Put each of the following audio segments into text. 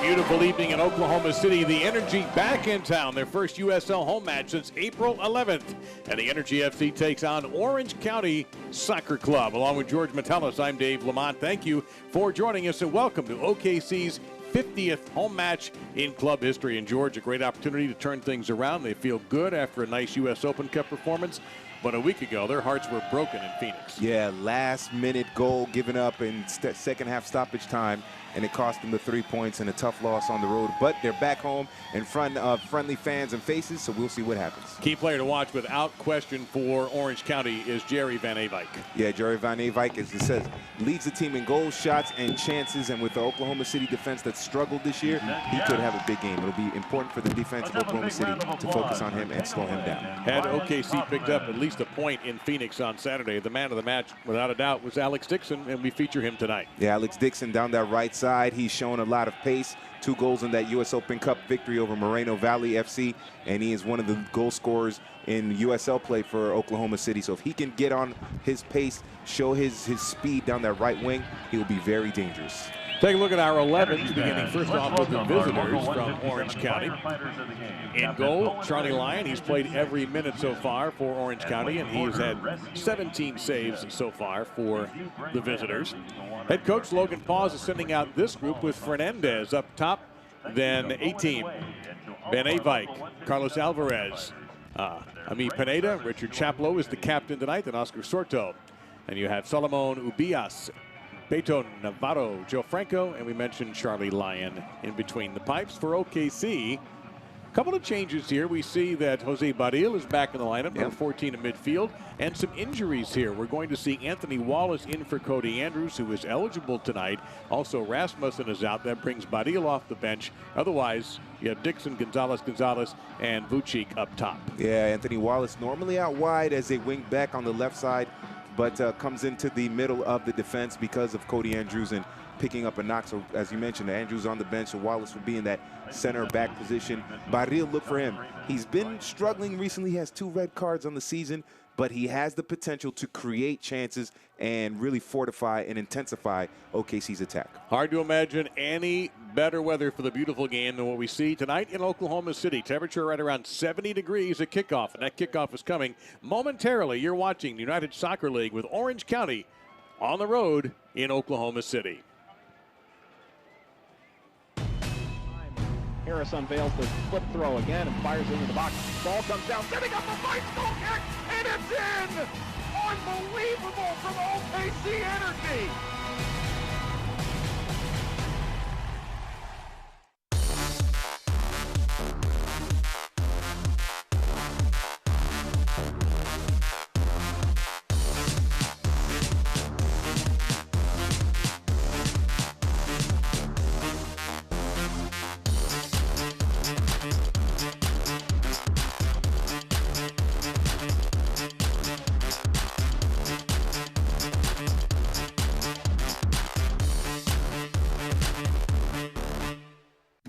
beautiful evening in Oklahoma City. The Energy back in town. Their first USL home match since April 11th. And the Energy FC takes on Orange County Soccer Club. Along with George Metellus, I'm Dave Lamont. Thank you for joining us and welcome to OKC's 50th home match in club history. And George, a great opportunity to turn things around. They feel good after a nice U.S. Open Cup performance. But a week ago, their hearts were broken in Phoenix. Yeah, last-minute goal given up in second half stoppage time, and it cost them the 3 points and a tough loss on the road. But they're back home in front of friendly fans and faces, so we'll see what happens. Key player to watch without question for Orange County is Jerry Van Avike. Yeah, Jerry Van Avike, as it says, leads the team in goals, shots, and chances. And with the Oklahoma City defense that struggled this year, he could have a big game. It'll be important for the defense of Oklahoma City to focus on him and slow him down. Had OKC picked up at least a point in Phoenix on Saturday, the man of the match, without a doubt, was Alex Dixon, and we feature him tonight. Yeah, Alex Dixon down that right side. He's shown a lot of pace. 2 goals in that U.S. Open Cup victory over Moreno Valley FC, and he is one of the goal scorers in USL play for Oklahoma City. So if he can get on his pace, show his speed down that right wing, he'll be very dangerous. Take a look at our 11s, beginning first off with the visitors from Orange County. In goal, Charlie Lyon. He's played every minute so far for Orange County, and he has had 17 saves so far for the visitors. Head coach Logan Paws is sending out this group with Fernandez up top, then 18. Van Avike, Carlos Alvarez, Ami Pineda, Richard Chaplow is the captain tonight, then Oscar Sorto. And you have Solomon Ubias, Beto Navarro, Joe Franco, and we mentioned Charlie Lyon in between the pipes for OKC. A couple of changes here. We see that Jose Baril is back in the lineup, number 14 in midfield, and some injuries here. We're going to see Anthony Wallace in for Cody Andrews, who is eligible tonight. Also, Rasmussen is out. That brings Baril off the bench. Otherwise, you have Dixon, Gonzalez, and Vucic up top. Yeah, Anthony Wallace normally out wide as a wing back on the left side, but comes into the middle of the defense because of Cody Andrews and picking up a knock. So as you mentioned, Andrews on the bench, so Wallace would be in that center back position. Baril, look for him. He's been struggling recently. He has 2 red cards on the season, but he has the potential to create chances and really fortify and intensify OKC's attack. Hard to imagine any better weather for the beautiful game than what we see tonight in Oklahoma City. Temperature right around 70 degrees at kickoff, and that kickoff is coming momentarily. You're watching the United Soccer League with Orange County on the road in Oklahoma City. Harris unveils the flip throw again and fires into the box. Ball comes down, setting up a bicycle kick, and it's in! Unbelievable from OKC Energy!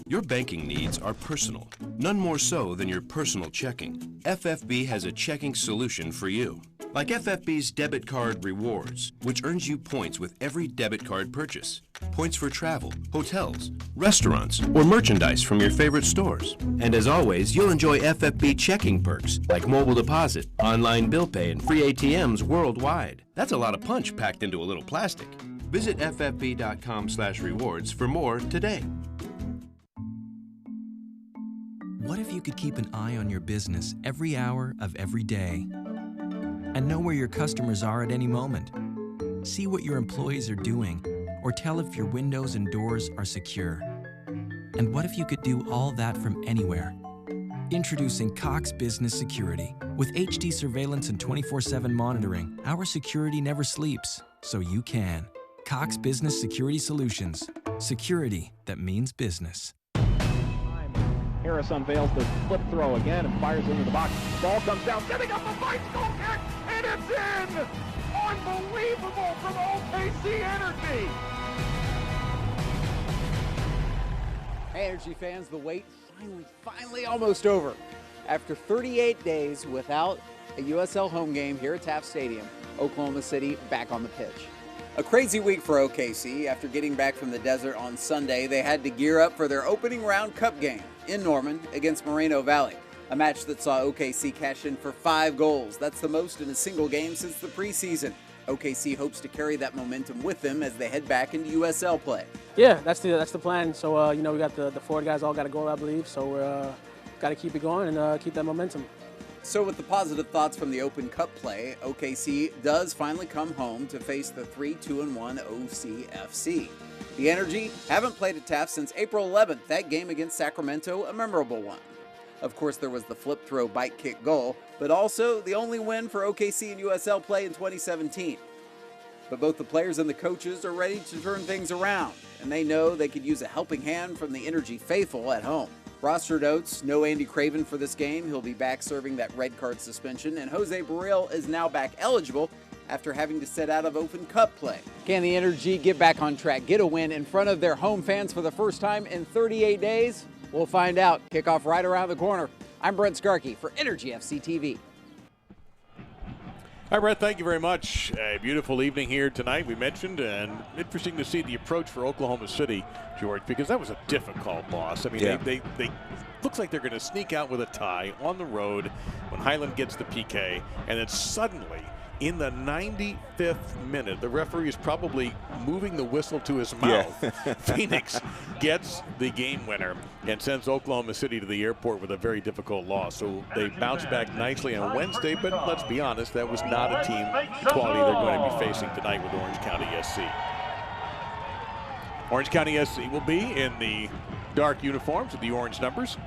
Your banking needs are personal, none more so than your personal checking. FFB has a checking solution for you. Like FFB's Debit Card Rewards, which earns you points with every debit card purchase. Points for travel, hotels, restaurants, or merchandise from your favorite stores. And as always, you'll enjoy FFB checking perks like mobile deposit, online bill pay, and free ATMs worldwide. That's a lot of punch packed into a little plastic. Visit ffb.com/rewards for more today. What if you could keep an eye on your business every hour of every day and know where your customers are at any moment? See what your employees are doing or tell if your windows and doors are secure. And what if you could do all that from anywhere? Introducing Cox Business Security. With HD surveillance and 24/7 monitoring, our security never sleeps, so you can. Cox Business Security Solutions. Security that means business. Harris unveils the flip throw again and fires into the box. Ball comes down, setting up a bicycle kick, and it's in! Unbelievable from OKC Energy! Hey, Energy fans, the wait finally almost over. After 38 days without a USL home game here at Taft Stadium, Oklahoma City back on the pitch. A crazy week for OKC. After getting back from the desert on Sunday, they had to gear up for their opening round cup game in Norman against Moreno Valley, a match that saw OKC cash in for 5 goals. That's the most in a single game since the preseason. OKC hopes to carry that momentum with them as they head back into USL play. Yeah, that's the plan. So, we got the forward guys all got a goal, I believe. So we're got to keep it going and keep that momentum. So with the positive thoughts from the Open Cup play, OKC does finally come home to face the 3-2-1 OCFC. The Energy haven't played at Taft since April 11th, that game against Sacramento, a memorable one. Of course, there was the flip throw bite kick goal, but also the only win for OKC in USL play in 2017. But both the players and the coaches are ready to turn things around, and they know they could use a helping hand from the Energy faithful at home. Roster notes, no Andy Craven for this game. He'll be back serving that red card suspension, and Jose Barril is now back eligible after having to sit out of Open Cup play. Can the Energy get back on track, get a win in front of their home fans for the first time in 38 days? We'll find out. Kickoff right around the corner. I'm Brent Skarkey for Energy FC TV. Hi, Brett. Thank you very much. A beautiful evening here tonight, we mentioned, and interesting to see the approach for Oklahoma City, George, because that was a difficult loss. I mean, they looks like they're going to sneak out with a tie on the road when Highland gets the PK, and then suddenly, in the 95th minute, the referee is probably moving the whistle to his mouth. Yeah. Phoenix gets the game winner and sends Oklahoma City to the airport with a very difficult loss. So they bounced back nicely on Wednesday, but let's be honest, that was not a team quality they're going to be facing tonight with Orange County SC. Orange County SC will be in the dark uniforms with the orange numbers.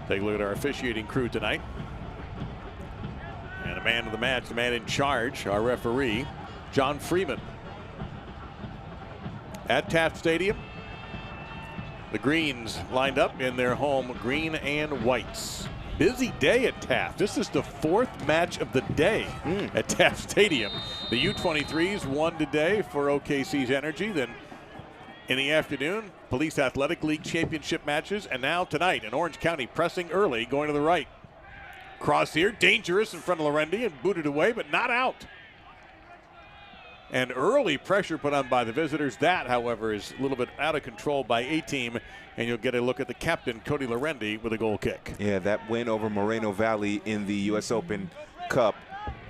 Take a look at our officiating crew tonight. And a man of the match, the man in charge, our referee, John Freeman. At Taft Stadium, the Greens lined up in their home green and whites. Busy day at Taft. This is the 4th match of the day at Taft Stadium. The U23s won today for OKC's Energy. Then in the afternoon, Police Athletic League championship matches. And now tonight in Orange County, pressing early, going to the right. Cross here, dangerous in front of Lorendi and booted away, but not out. And early pressure put on by the visitors. That, however, is a little bit out of control by A-Team, and you'll get a look at the captain, Cody Lorendi, with a goal kick. Yeah, that win over Moreno Valley in the U.S. Open Cup.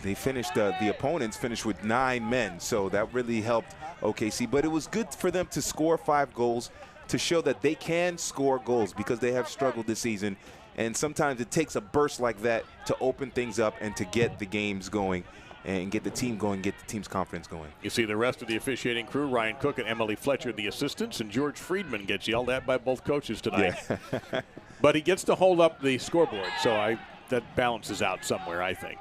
They finished, the opponents finished with 9 men, so that really helped OKC. But it was good for them to score 5 goals to show that they can score goals because they have struggled this season. And sometimes it takes a burst like that to open things up and to get the games going and get the team going, get the team's confidence going. You see the rest of the officiating crew, Ryan Cook and Emily Fletcher, the assistants, and George Friedman gets yelled at by both coaches tonight. Yeah. But he gets to hold up the scoreboard, so that balances out somewhere, I think.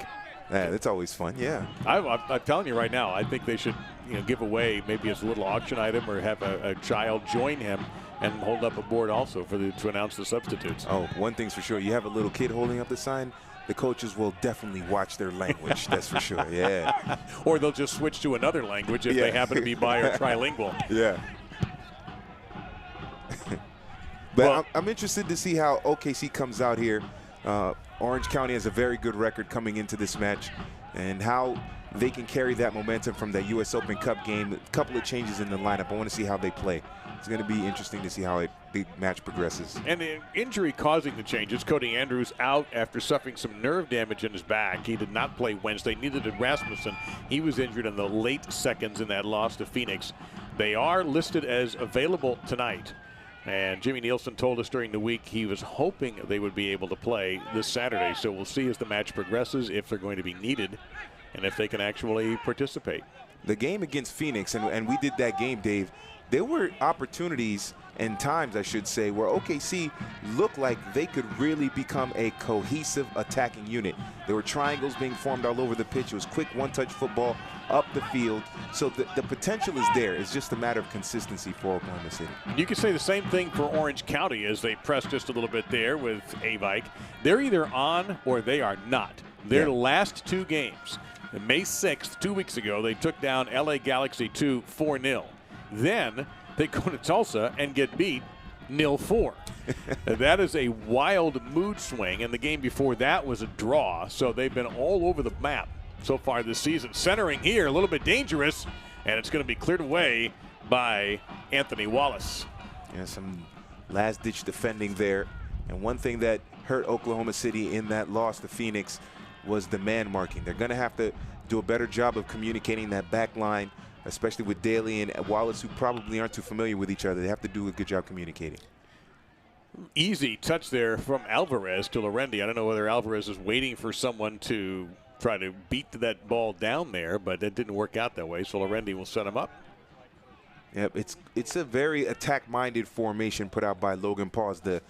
Yeah, that's always fun, yeah. I'm telling you right now, I think they should give away maybe as a little auction item or have a child join him and hold up a board also to announce the substitutes. Oh, one thing's for sure. You have a little kid holding up the sign, the coaches will definitely watch their language. That's for sure, yeah. Or they'll just switch to another language if they happen to be bi or trilingual. Yeah. But I'm interested to see how OKC comes out here. Orange County has a very good record coming into this match, and how they can carry that momentum from that U.S. Open Cup game. A couple of changes in the lineup. I want to see how they play. It's going to be interesting to see how the match progresses. And the injury causing the changes, Cody Andrews out after suffering some nerve damage in his back. He did not play Wednesday, neither did Rasmussen. He was injured in the late seconds in that loss to Phoenix. They are listed as available tonight. And Jimmy Nielsen told us during the week he was hoping they would be able to play this Saturday. So we'll see as the match progresses if they're going to be needed and if they can actually participate. The game against Phoenix, and we did that game, Dave, there were opportunities and times, I should say, where OKC looked like they could really become a cohesive attacking unit. There were triangles being formed all over the pitch. It was quick one-touch football up the field. So the potential is there. It's just a matter of consistency for Oklahoma City. You can say the same thing for Orange County as they press just a little bit there with Avike. They're either on or they are not. Their last 2 games, May 6th, 2 weeks ago, they took down LA Galaxy 2 4-0. Then they go to Tulsa and get beat 0-4. That is a wild mood swing, and the game before that was a draw, so they've been all over the map so far this season. Centering here, a little bit dangerous, And it's going to be cleared away by Anthony Wallace. Yeah, some last-ditch defending there. And one thing that hurt Oklahoma City in that loss to Phoenix was the man marking. They're going to have to do a better job of communicating that back line, especially with Daly and Wallace, who probably aren't too familiar with each other. They have to do a good job communicating. Easy touch there from Alvarez to Lorendi. I don't know whether Alvarez is waiting for someone to try to beat that ball down there, but it didn't work out that way, so Lorendi will set him up. Yep, it's a very attack-minded formation put out by Logan Paws, the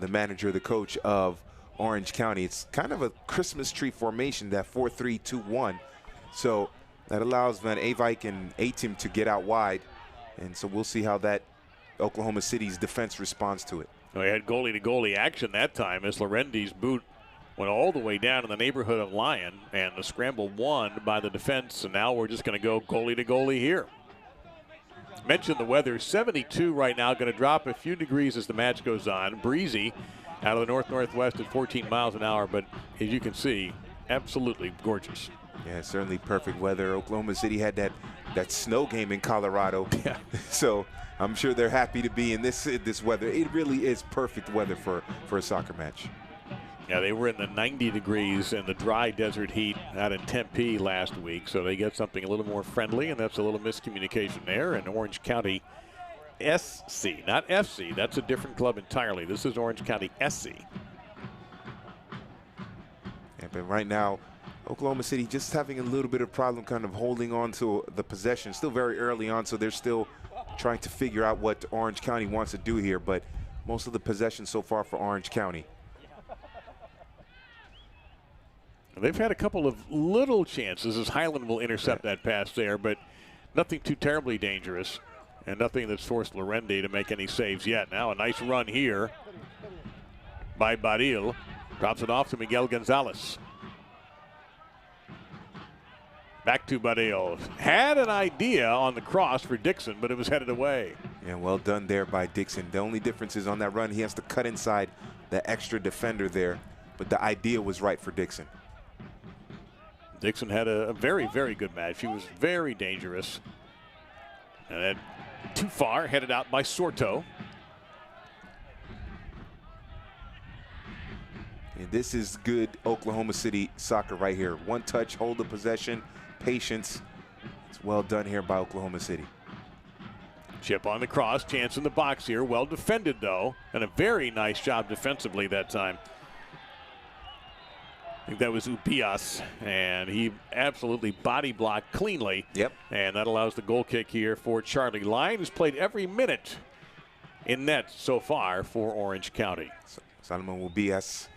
manager, the coach of Orange County. It's kind of a Christmas tree formation, that 4-3-2-1. So that allows Van Avike and A-Team to get out wide. And so we'll see how that Oklahoma City's defense responds to it. We had goalie-to-goalie action that time as Lorendi's boot went all the way down in the neighborhood of Lyon, and the scramble won by the defense. And now we're just going to go goalie-to-goalie here. Mentioned the weather, 72 right now, going to drop a few degrees as the match goes on. Breezy out of the north-northwest at 14 miles an hour, but as you can see, absolutely gorgeous. Yeah, certainly perfect weather. Oklahoma City had that snow game in Colorado. Yeah. So I'm sure they're happy to be in this weather. It really is perfect weather for a soccer match. Yeah, they were in the 90 degrees in the dry desert heat out in Tempe last week, so they get something a little more friendly, and that's a little miscommunication there. And Orange County SC, not FC. That's a different club entirely. This is Orange County SC. Yeah, but right now, Oklahoma City just having a little bit of problem kind of holding on to the possession. Still very early on, so they're still trying to figure out what Orange County wants to do here, but most of the possession so far for Orange County. They've had a couple of little chances as Highland will intercept that pass there, but nothing too terribly dangerous and nothing that's forced Lorendi to make any saves yet. Now a nice run here by Baril. Drops it off to Miguel Gonzalez. Back to Baril. Had an idea on the cross for Dixon, but it was headed away. Yeah, well done there by Dixon. The only difference is on that run, he has to cut inside the extra defender there, but the idea was right for Dixon. Dixon had a very, very good match. He was very dangerous. And then too far, headed out by Sorto. And this is good Oklahoma City soccer right here. One touch, hold the possession, patience. It's well done here by Oklahoma City. Chip on the cross, chance in the box here. Well defended, though, and a very nice job defensively that time. I think that was Upias, and he absolutely body blocked cleanly. Yep. And that allows the goal kick here for Charlie Lyon, who's played every minute in net so far for Orange County. Salomon Upias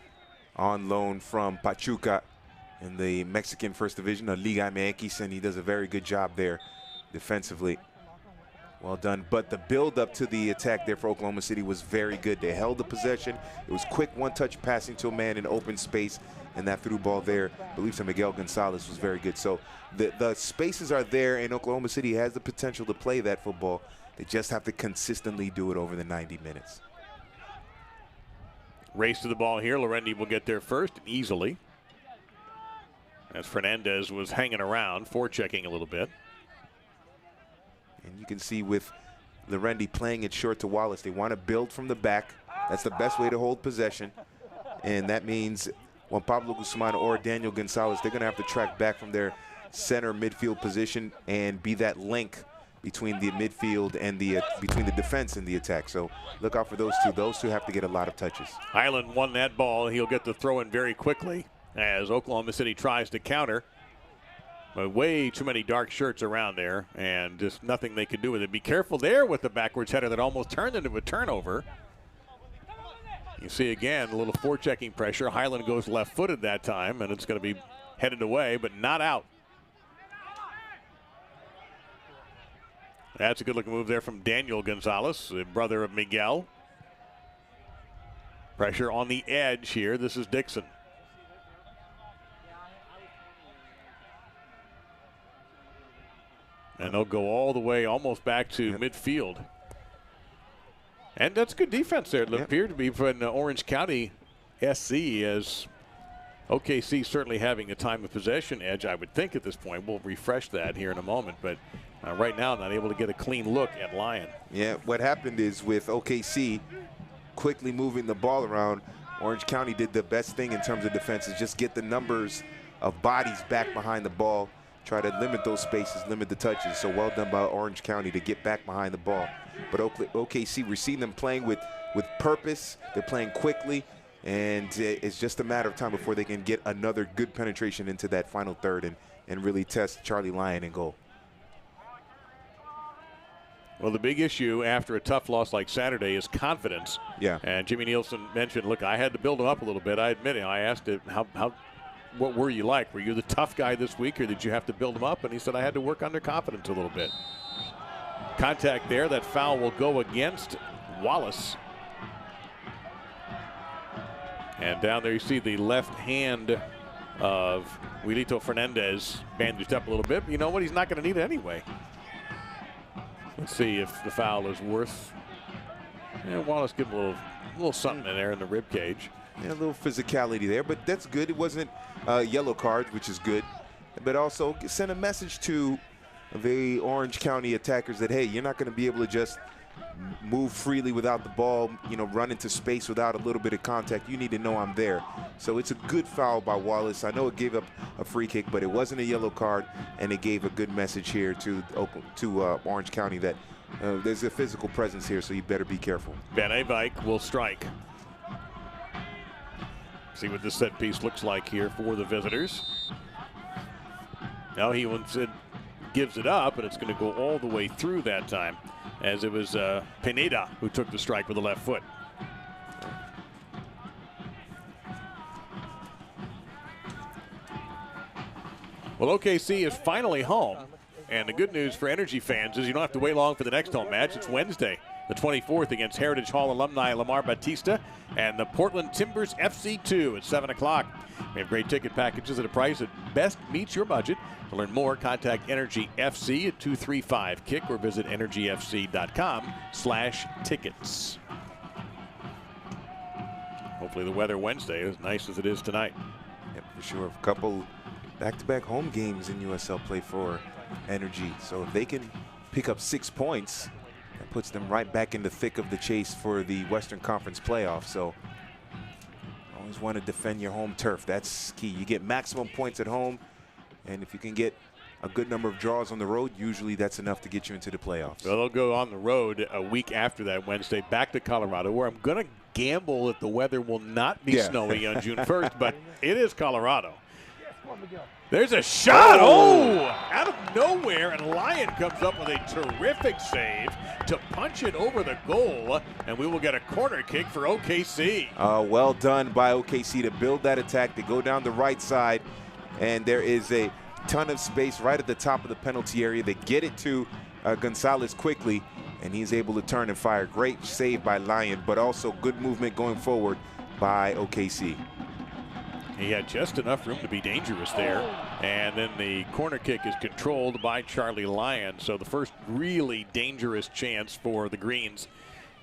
on loan from Pachuca in the Mexican First Division of Liga MX, and he does a very good job there defensively. Well done, but the build-up to the attack there for Oklahoma City was very good. They held the possession. It was quick one-touch passing to a man in open space, and that through ball there, I believe to Miguel Gonzalez, was very good. So the spaces are there, and Oklahoma City has the potential to play that football. They just have to consistently do it over the 90 minutes. Race to the ball here. Lorendi will get there first and easily, as Fernandez was hanging around, forechecking a little bit. And you can see with Lorendi playing it short to Wallace, they want to build from the back. That's the best way to hold possession. And that means Juan Pablo Guzman or Daniel Gonzalez, they're going to have to track back from their center midfield position and be that link between the midfield and the between the defense and the attack. So look out for those two. Those two have to get a lot of touches. Highland won that ball. He'll get the throw in very quickly as Oklahoma City tries to counter. But way too many dark shirts around there, and just nothing they could do with it. Be careful there with the backwards header that almost turned into a turnover. You see again a little forechecking pressure. Highland goes left-footed that time, and it's going to be headed away, but not out. That's a good-looking move there from Daniel Gonzalez, the brother of Miguel. Pressure on the edge here. This is Dixon. And they'll go all the way almost back to midfield. And that's good defense there. It appeared to be from Orange County SC, as OKC certainly having a time of possession edge, I would think at this point. We'll refresh that here in a moment. But Right now, not able to get a clean look at Lyon. Yeah, what happened is with OKC quickly moving the ball around, Orange County did the best thing in terms of defense, is just get the numbers of bodies back behind the ball, try to limit those spaces, limit the touches. So well done by Orange County to get back behind the ball. But OKC, we're seeing them playing with purpose. They're playing quickly, and it's just a matter of time before they can get another good penetration into that final third and really test Charlie Lyon in goal. Well, the big issue after a tough loss like Saturday is confidence. Yeah. And Jimmy Nielsen mentioned, look, I had to build him up a little bit. I admit it. I asked him, what were you like? Were you the tough guy this week, or did you have to build him up? And he said, I had to work on their confidence a little bit. Contact there. That foul will go against Wallace. And down there you see the left hand of Wilito Fernandez bandaged up a little bit. But you know what? He's not going to need it anyway. Let's see if the foul is worth. Yeah, Wallace give him a little something in there in the rib cage. Yeah, a little physicality there, but that's good. It wasn't a yellow card, which is good. But also send a message to the Orange County attackers that, hey, you're not going to be able to just move freely without the ball, run into space without a little bit of contact. You need to know I'm there. So it's a good foul by Wallace. I know it gave up a free kick, but it wasn't a yellow card, and it gave a good message here to Orange County that there's a physical presence here, so you better be careful. Ben Avike will strike. See what this set piece looks like here for the visitors. Now he gives it up, and it's going to go all the way through that time, as it was Pineda who took the strike with the left foot. Well, OKC is finally home, and the good news for Energy fans is you don't have to wait long for the next home match. It's Wednesday, the 24th, against Heritage Hall alumni Lamar Batista and the Portland Timbers FC2 at 7 o'clock. We have great ticket packages at a price that best meets your budget. To learn more, contact Energy FC at 235-KICK or visit energyfc.com/tickets. Hopefully the weather Wednesday is as nice as it is tonight. Yep, for sure. A couple back-to-back home games in USL play for Energy. So if they can pick up 6 points, that puts them right back in the thick of the chase for the Western Conference playoffs. So always want to defend your home turf. That's key. You get maximum points at home, and if you can get a good number of draws on the road, usually that's enough to get you into the playoffs. Well, they'll go on the road a week after that Wednesday back to Colorado, where I'm going to gamble that the weather will not be snowy on June 1st, but it is Colorado. There's a shot. Oh, out of nowhere, and Lyon comes up with a terrific save to punch it over the goal, and we will get a corner kick for OKC. Well done by OKC to build that attack, to go down the right side, and there is a ton of space right at the top of the penalty area. They get it to Gonzalez quickly, and he's able to turn and fire. Great save by Lyon, but also good movement going forward by OKC. He had just enough room to be dangerous there. And then the corner kick is controlled by Charlie Lyon. So the first really dangerous chance for the Greens.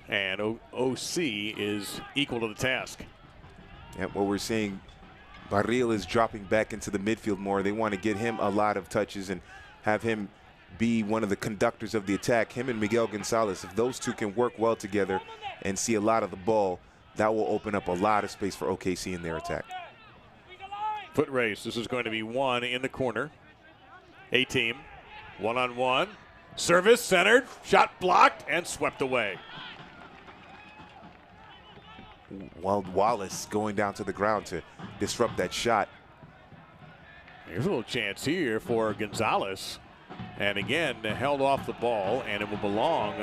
And OC is equal to the task. Yeah, what we're seeing, Barril is dropping back into the midfield more. They want to get him a lot of touches and have him be one of the conductors of the attack. Him and Miguel Gonzalez, if those two can work well together and see a lot of the ball, that will open up a lot of space for OKC in their attack. Foot race. This is going to be one in the corner. A-team, one-on-one. Service centered, shot blocked, and swept away. Wallace going down to the ground to disrupt that shot. Here's a little chance here for Gonzalez. And again, held off the ball, and it will belong.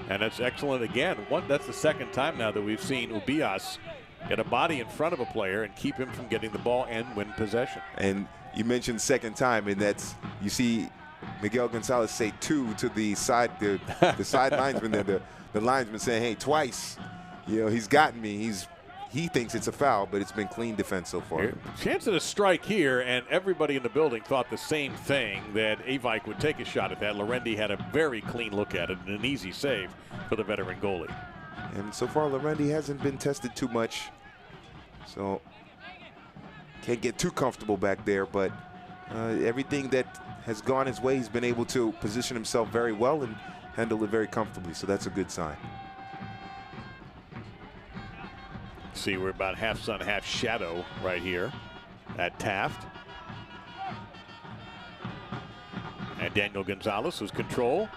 And that's excellent again. That's the second time now that we've seen Ubias get a body in front of a player and keep him from getting the ball and win possession. And you mentioned second time, and that's, you see Miguel Gonzalez say two to the side, the side linesman there, the linesman saying, hey, twice, he's gotten me. He thinks it's a foul, but it's been clean defense so far. Here, chance at a strike here, and everybody in the building thought the same thing, that Avike would take a shot at that. Lorendi had a very clean look at it and an easy save for the veteran goalie. And so far, Lorendi hasn't been tested too much, so can't get too comfortable back there, but everything that has gone his way, he's been able to position himself very well and handle it very comfortably. So that's a good sign. See, we're about half sun, half shadow right here at Taft. And Daniel Gonzalez was control.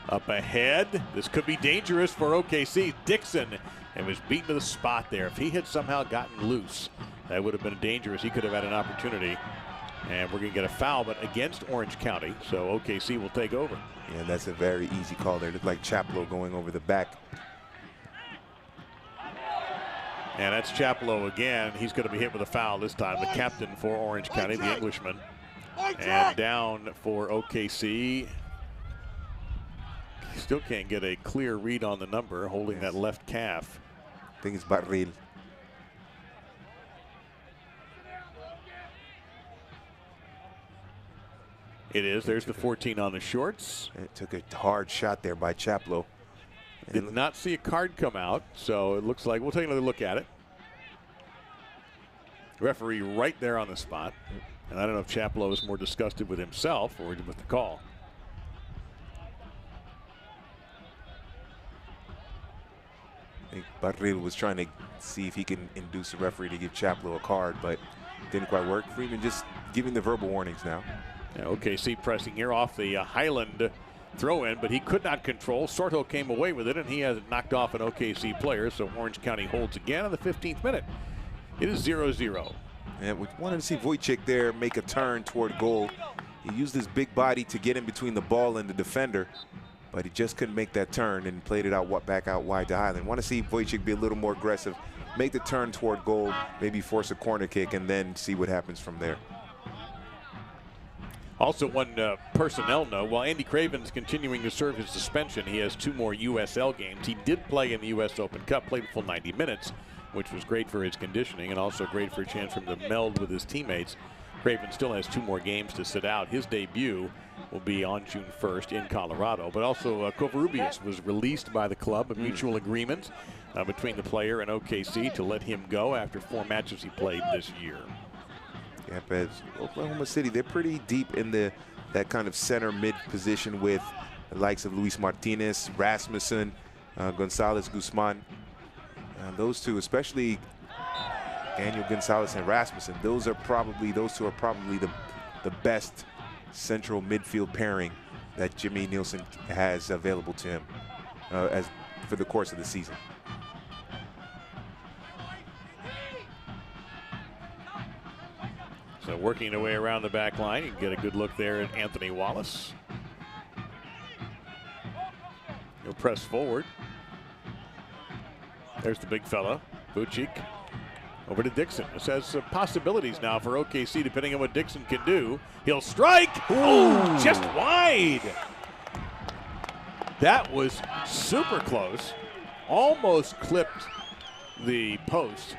Up ahead. This could be dangerous for OKC. Dixon, and was beaten to the spot there. If he had somehow gotten loose, that would have been dangerous. He could have had an opportunity. And we're going to get a foul, but against Orange County. So OKC will take over. Yeah, that's a very easy call there. Looked like Chaplow going over the back. And that's Chaplow again. He's going to be hit with a foul this time. The captain for Orange County, the Englishman. And down for OKC. Still can't get a clear read on the number, holding that left calf. I think it's Barril. It is. There's the 14 on the shorts. It took a hard shot there by Chaplow. Did not see a card come out, so it looks like we'll take another look at it. Referee right there on the spot. And I don't know if Chaplow is more disgusted with himself or with the call. I think Barril was trying to see if he can induce the referee to give Chaplow a card, but didn't quite work. Freeman just giving the verbal warnings now. Yeah, OKC pressing here off the Highland throw-in, but he could not control. Sorto came away with it, and he has knocked off an OKC player, so Orange County holds again in the 15th minute. It is 0-0. And we wanted to see Wojcik there make a turn toward goal. He used his big body to get in between the ball and the defender, but he just couldn't make that turn and played it out back out wide to Highland. Want to see Wojcik be a little more aggressive, make the turn toward goal, maybe force a corner kick, and then see what happens from there. Also, one personnel note, while Andy Craven's continuing to serve his suspension, he has 2 more USL games. He did play in the U.S. Open Cup, played a full 90 minutes, which was great for his conditioning and also great for a chance for him to meld with his teammates. Craven still has 2 more games to sit out. His debut will be on June 1st in Colorado. But also, Covarrubias was released by the club, a mutual agreement between the player and OKC to let him go after 4 matches he played this year. Yeah, but Oklahoma City, they're pretty deep in that kind of center mid position with the likes of Luis Martinez, Rasmussen, Gonzalez Guzman. Those two, especially Daniel Gonzalez and Rasmussen, those two are probably the best central midfield pairing that Jimmy Nielsen has available to him for the course of the season. So working their way around the back line, you can get a good look there at Anthony Wallace. He'll press forward. There's the big fella, Wojcik. Over to Dixon. This has possibilities now for OKC, depending on what Dixon can do. He'll strike. Oh, just wide. That was super close. Almost clipped the post.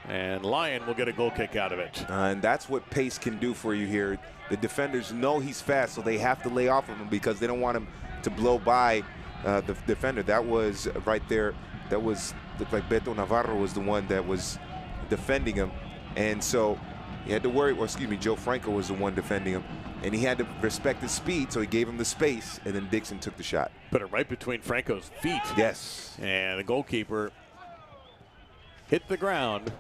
And Lyon will get a goal kick out of it. And that's what pace can do for you here. The defenders know he's fast, so they have to lay off of him because they don't want him to blow by the defender. That was right there. That was, looked like Beto Navarro was the one that was defending him. And so he had to worry, or excuse me, Joe Franco was the one defending him. And he had to respect his speed, so he gave him the space, and then Dixon took the shot. Put it right between Franco's feet. Yes. And the goalkeeper hit the ground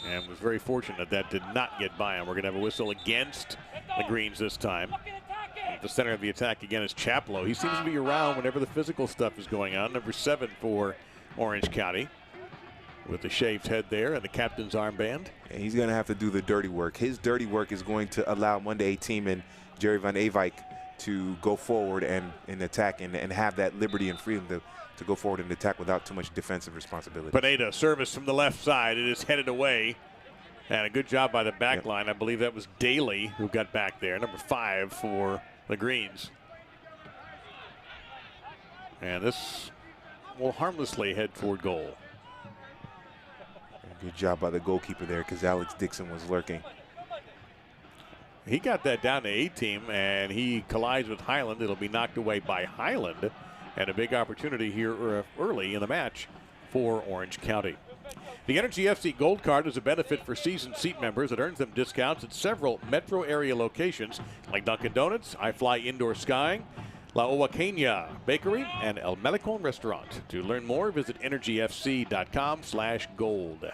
and was very fortunate that did not get by him. We're going to have a whistle against the Greens this time. At the center of the attack again is Chaplow. He seems to be around whenever the physical stuff is going on. Number 7 for Orange County with the shaved head there and the captain's armband. And he's going to have to do the dirty work. His dirty work is going to allow Monday team and Jerry Van Avijk to go forward and attack and have that liberty and freedom to go forward and attack without too much defensive responsibility. Pineda, service from the left side. It is headed away. And a good job by the back line. I believe that was Daly who got back there. Number 5 for the Greens. And this will harmlessly head toward goal. Good job by the goalkeeper there because Alex Dixon was lurking. He got that down to A-team, and he collides with Highland. It'll be knocked away by Highland. And a big opportunity here early in the match for Orange County. The Energy FC Gold Card is a benefit for season seat members that earns them discounts at several metro area locations like Dunkin' Donuts, iFly Indoor Skying, La Oaqueña Bakery, and El Melicon Restaurant. To learn more, visit energyfc.com/gold.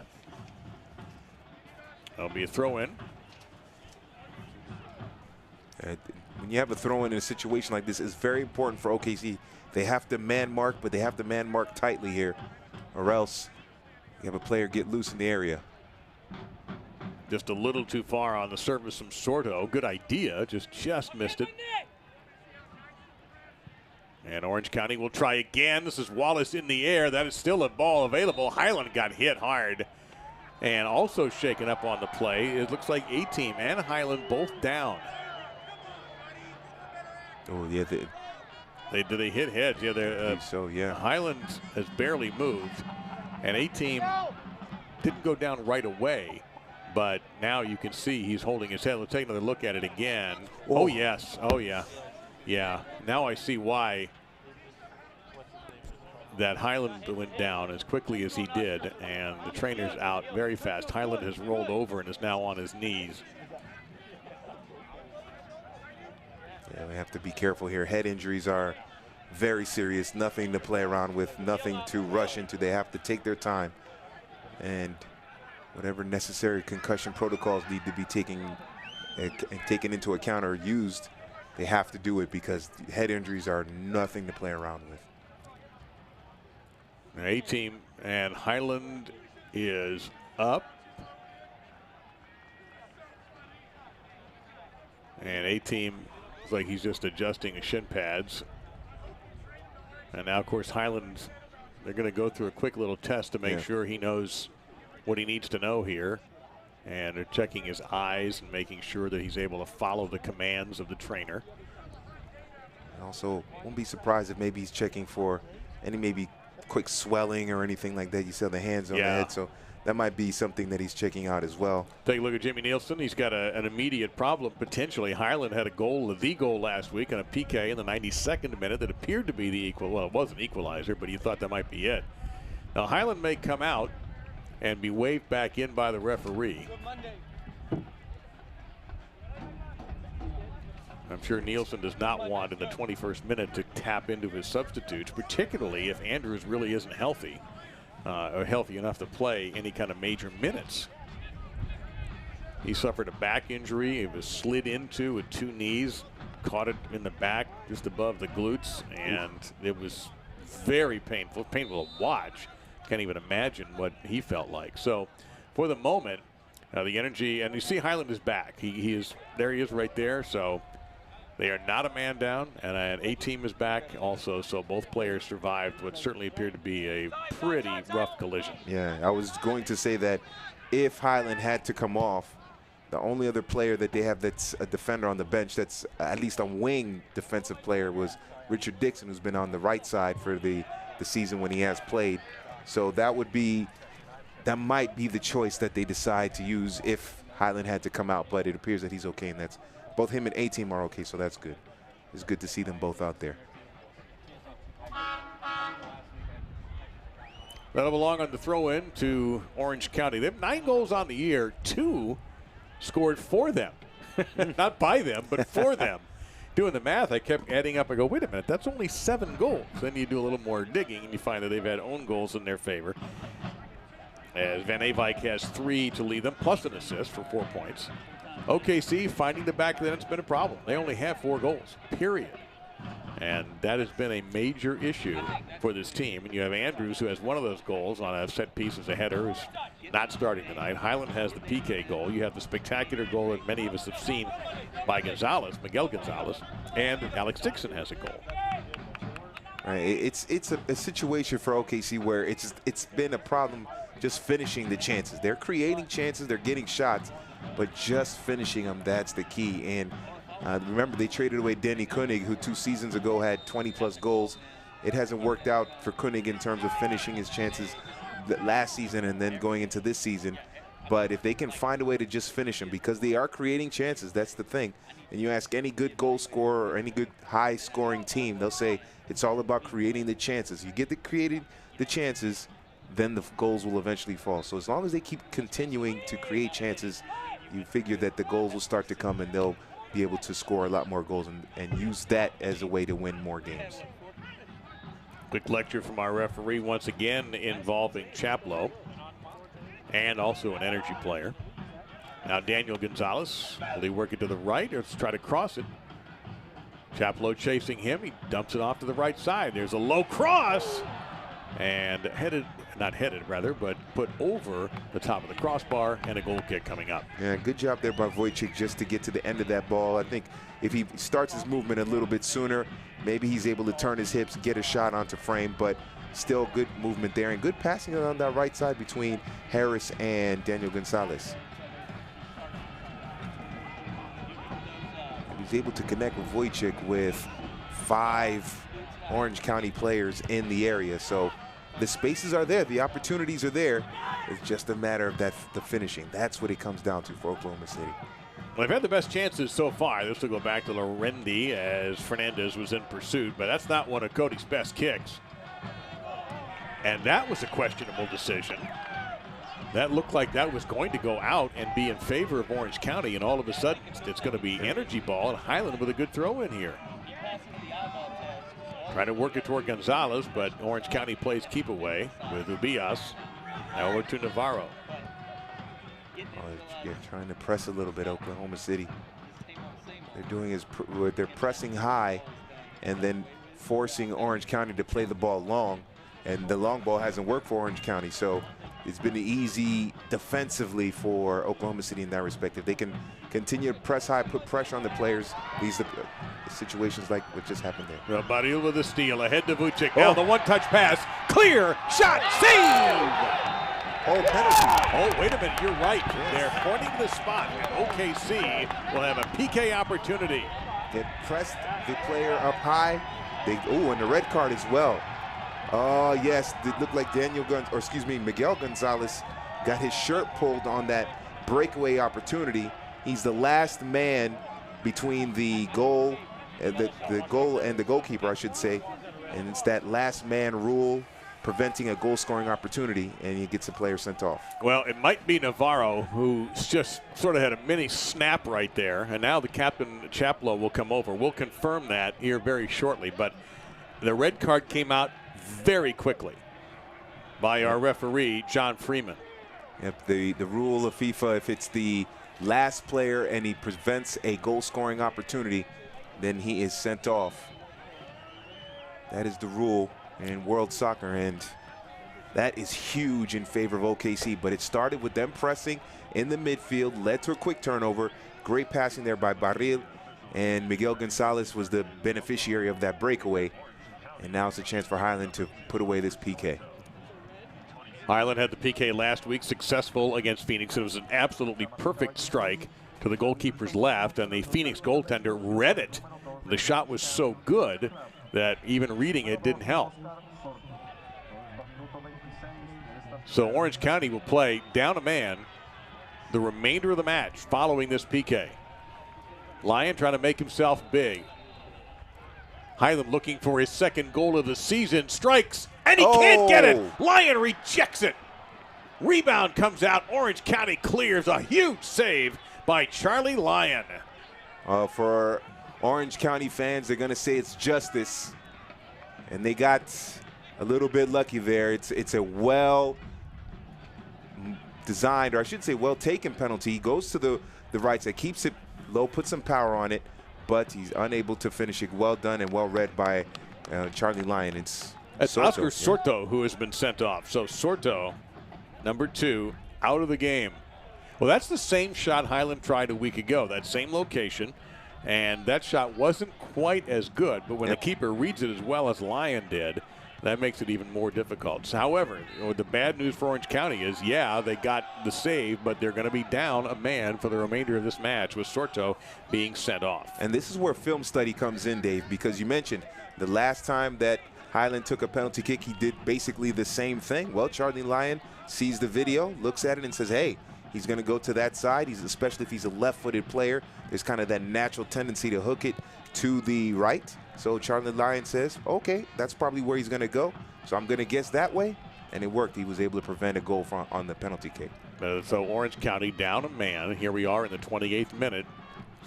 That'll be a throw-in. When you have a throw-in in a situation like this, it's very important for OKC. They have to man mark, but they have to man mark tightly here, or else you have a player get loose in the area. Just a little too far on the service from Sordo. Good idea, just missed it. And Orange County will try again. This is Wallace in the air. That is still a ball available. Highland got hit hard. And also shaken up on the play. It looks like A-Team and Highland both down. Oh, yeah. Did they hit heads? Yeah, I think so, yeah. Highland has barely moved. And A-Team didn't go down right away. But now you can see he's holding his head. Let's take another look at it again. Oh, yes. Oh, yeah. Yeah. Now I see why that Highland went down as quickly as he did. And the trainer's out very fast. Highland has rolled over and is now on his knees. Yeah, we have to be careful here. Head injuries are very serious. Nothing to play around with, nothing to rush into. They have to take their time. And whatever necessary concussion protocols need to be taken into account or used, they have to do it because head injuries are nothing to play around with. A-Team and Highland is up. And A-Team looks like he's just adjusting his shin pads. And now, of course, Highland, they're going to go through a quick little test to make sure he knows what he needs to know here. And they're checking his eyes and making sure that he's able to follow the commands of the trainer. And also, won't be surprised if maybe he's checking for any maybe quick swelling or anything like that. You saw the hands on the head, so that might be something that he's checking out as well. Take a look at Jimmy Nielsen. He's got an immediate problem potentially. Highland had the goal last week on a PK in the 92nd minute that appeared to be the equal. Well, it was an equalizer, but you thought that might be it. Now Highland may come out and be waved back in by the referee. I'm sure Nielsen does not want in the 21st minute to tap into his substitutes, particularly if Andrews really isn't healthy. Or healthy enough to play any kind of major minutes. He suffered a back injury. He was slid into with two knees, caught it in the back just above the glutes, and it was very painful to watch. Can't even imagine what he felt like. So for the moment, the Energy, and you see Highland is back. He is right there. So they are not a man down, and an A-Team is back also, so both players survived what certainly appeared to be a pretty rough collision. Yeah, I was going to say that if Highland had to come off, the only other player that they have that's a defender on the bench that's at least a wing defensive player was Richard Dixon, who's been on the right side for the season when he has played. So that might be the choice that they decide to use if Highland had to come out, but it appears that he's okay, and that's both him and A-Team are okay, so that's good. It's good to see them both out there. That'll belong on the throw-in to Orange County. They have 9 goals on the year. 2 scored for them. Not by them, but for them. Doing the math, I kept adding up. I go, wait a minute, that's only 7 goals. Then you do a little more digging, and you find that they've had own goals in their favor. As Van Avike has 3 to lead them, plus an assist for 4 points. OKC finding the back of the net's been a problem. They only have 4 goals, period. And that has been a major issue for this team. And you have Andrews, who has one of those goals on a set piece as a header, who's not starting tonight. Highland has the PK goal. You have the spectacular goal that many of us have seen by Gonzalez, Miguel Gonzalez, and Alex Dixon has a goal. Right, it's a situation for OKC where it's been a problem just finishing the chances. They're creating chances, they're getting shots, but just finishing them, that's the key. And remember, they traded away Denny Koenig, who 2 seasons ago had 20-plus goals. It hasn't worked out for Koenig in terms of finishing his chances last season and then going into this season. But if they can find a way to just finish them, because they are creating chances, that's the thing. And you ask any good goal scorer or any good high-scoring team, they'll say it's all about creating the chances. You get creating the chances, then the goals will eventually fall. So as long as they keep continuing to create chances, you figure that the goals will start to come and they'll be able to score a lot more goals and use that as a way to win more games. Quick lecture from our referee once again involving Chaplow and also an energy player. Now Daniel Gonzalez, will he work it to the right or let's try to cross it? Chaplow chasing him, he dumps it off to the right side. There's a low cross and but put over the top of the crossbar and a goal kick coming up. Yeah, good job there by Wojcik just to get to the end of that ball. I think if he starts his movement a little bit sooner, maybe he's able to turn his hips, get a shot onto frame, but still good movement there and good passing on that right side between Harris and Daniel Gonzalez. He's able to connect with Wojcik with 5 Orange County players in the area. So the spaces are there, the opportunities are there. It's just a matter of the finishing. That's what it comes down to for Oklahoma City. Well, they've had the best chances so far. This will go back to Lorendi as Fernandez was in pursuit, but that's not one of Cody's best kicks. And that was a questionable decision. That looked like that was going to go out and be in favor of Orange County, and all of a sudden it's going to be energy ball, and Highland with a good throw in here. Trying to work it toward Gonzalez, but Orange County plays keep away with Ubias. Now over to Navarro. Yeah, trying to press a little bit, Oklahoma City. They're doing is they're pressing high and then forcing Orange County to play the ball long, and the long ball hasn't worked for Orange County, so it's been easy defensively for Oklahoma City in that respect. If they can continue to press high, put pressure on the players, these are the situations like what just happened there. Baril with the steal, ahead to Vucic. Now the one-touch pass, clear, shot, save! Oh, penalty. Oh, wait a minute, you're right. Yes. They're pointing to the spot, and OKC will have a PK opportunity. They pressed the player up high. And the red card as well. Oh, yes, it looked like Miguel Gonzalez got his shirt pulled on that breakaway opportunity. He's the last man between the goal, the goal and the goalkeeper, I should say. And it's that last man rule preventing a goal-scoring opportunity, and he gets a player sent off. Well, it might be Navarro who just sort of had a mini snap right there, and now the captain, Chaplow, will come over. We'll confirm that here very shortly, but the red card came out very quickly by our referee, John Freeman. Yep, the rule of FIFA, if it's the last player and he prevents a goal-scoring opportunity, then he is sent off. That is the rule in world soccer, and that is huge in favor of OKC. But it started with them pressing in the midfield, led to a quick turnover. Great passing there by Baril, and Miguel Gonzalez was the beneficiary of that breakaway. And now it's a chance for Highland to put away this PK. Highland had the PK last week, successful against Phoenix. It was an absolutely perfect strike to the goalkeeper's left, and the Phoenix goaltender read it. The shot was so good that even reading it didn't help. So Orange County will play down a man the remainder of the match following this PK. Lyon trying to make himself big. Highland looking for his second goal of the season, strikes, and he can't get it. Lyon rejects it. Rebound comes out. Orange County clears. A huge save by Charlie Lyon. For Orange County fans, they're going to say it's justice, and they got a little bit lucky there. It's a well-designed, or I should say well-taken penalty. He goes to the right side, keeps it low, puts some power on it, but he's unable to finish it. Well done and well read by Charlie Lyon. It's Oscar Sorto who has been sent off. So Sorto, number 2, out of the game. Well, that's the same shot Highland tried a week ago, that same location, and that shot wasn't quite as good, but when the keeper reads it as well as Lyon did, that makes it even more difficult. So, however, the bad news for Orange County is, they got the save, but they're going to be down a man for the remainder of this match with Sorto being sent off. And this is where film study comes in, Dave, because you mentioned the last time that Highland took a penalty kick, he did basically the same thing. Well, Charlie Lyon sees the video, looks at it, and says, hey, he's going to go to that side. Especially if he's a left-footed player, there's kind of that natural tendency to hook it to the right. So Charlie Lyon says, okay, that's probably where he's going to go. So I'm going to guess that way. and it worked. He was able to prevent a goal on the penalty kick. So Orange County down a man. Here we are in the 28th minute.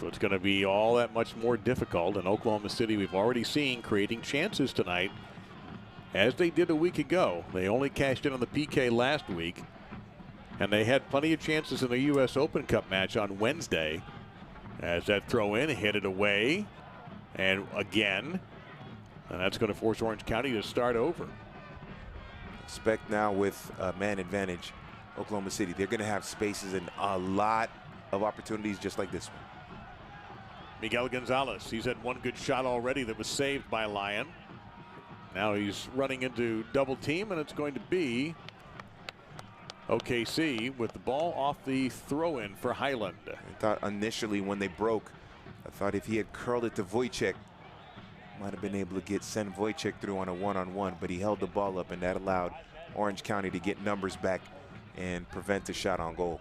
So it's going to be all that much more difficult. And Oklahoma City, we've already seen creating chances tonight, as they did a week ago. They only cashed in on the PK last week, and they had plenty of chances in the U.S. Open Cup match on Wednesday. As that throw in, hit it away, and again, and that's going to force Orange County to start over. Expect now with a man advantage, Oklahoma City, they're going to have spaces and a lot of opportunities just like this one. Miguel Gonzalez, he's had one good shot already that was saved by Lyon. Now he's running into double team, and it's going to be OKC with the ball off the throw-in for Highland. I thought initially when they broke, I thought if he had curled it to Wojciech, might have been able to send Wojciech through on a one-on-one, but he held the ball up, and that allowed Orange County to get numbers back and prevent a shot on goal.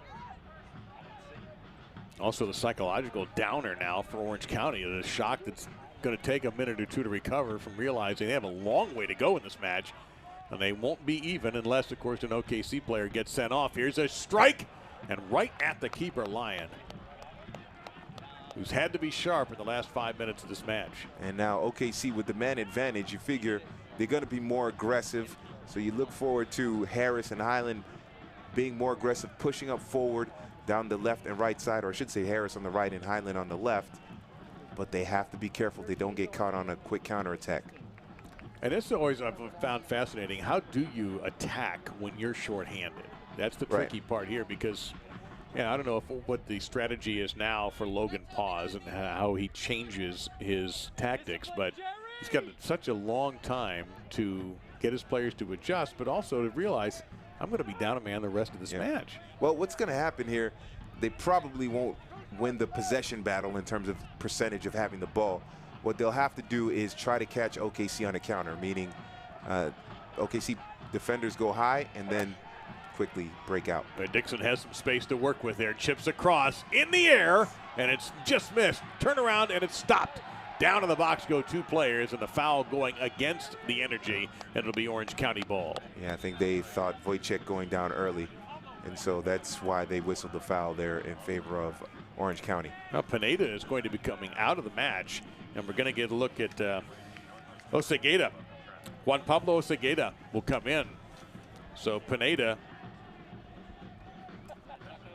Also the psychological downer now for Orange County. The shock that's going to take a minute or two to recover from realizing they have a long way to go in this match, and they won't be even unless, of course, an OKC player gets sent off. Here's a strike, and right at the keeper, Lyon, who's had to be sharp in the last 5 minutes of this match. And now OKC with the man advantage, you figure they're going to be more aggressive, so you look forward to Harris and Highland being more aggressive, pushing up forward down the left and right side, or I should say Harris on the right and Highland on the left. But they have to be careful they don't get caught on a quick counterattack. And this is always I've found fascinating. How do you attack when you're shorthanded? That's the tricky part here, because I don't know what the strategy is now for Logan Pause and how he changes his tactics, but he's got such a long time to get his players to adjust, but also to realize I'm going to be down a man the rest of this match. Well, what's going to happen here, they probably won't win the possession battle in terms of percentage of having the ball. What they'll have to do is try to catch OKC on a counter, meaning OKC defenders go high and then quickly break out. Dixon has some space to work with there. Chips across in the air, and it's just missed. Turn around, and it's stopped. Down in the box go two players, and the foul going against the Energy, and it'll be Orange County ball. Yeah, I think they thought Wojciech going down early, and so that's why they whistled the foul there in favor of Orange County. Now Pineda is going to be coming out of the match, and we're going to get a look at Osegueda. Juan Pablo Osegueda will come in. So Pineda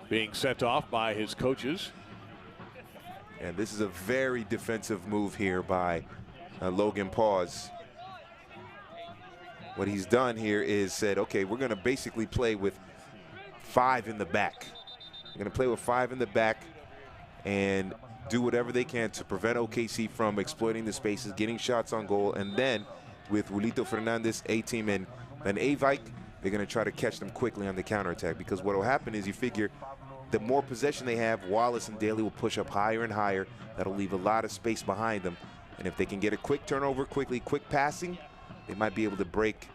being sent off by his coaches. And this is a very defensive move here by Logan Pause. What he's done here is said, okay, we're going to basically play with 5 in the back. We're going to play with 5 in the back and do whatever they can to prevent OKC from exploiting the spaces, getting shots on goal, and then with Julito Fernandez, A-Team, and Avike, they're going to try to catch them quickly on the counterattack, because what will happen is you figure the more possession they have, Wallace and Daly will push up higher and higher. That'll leave a lot of space behind them, and if they can get a quick turnover quickly, quick passing, they might be able to break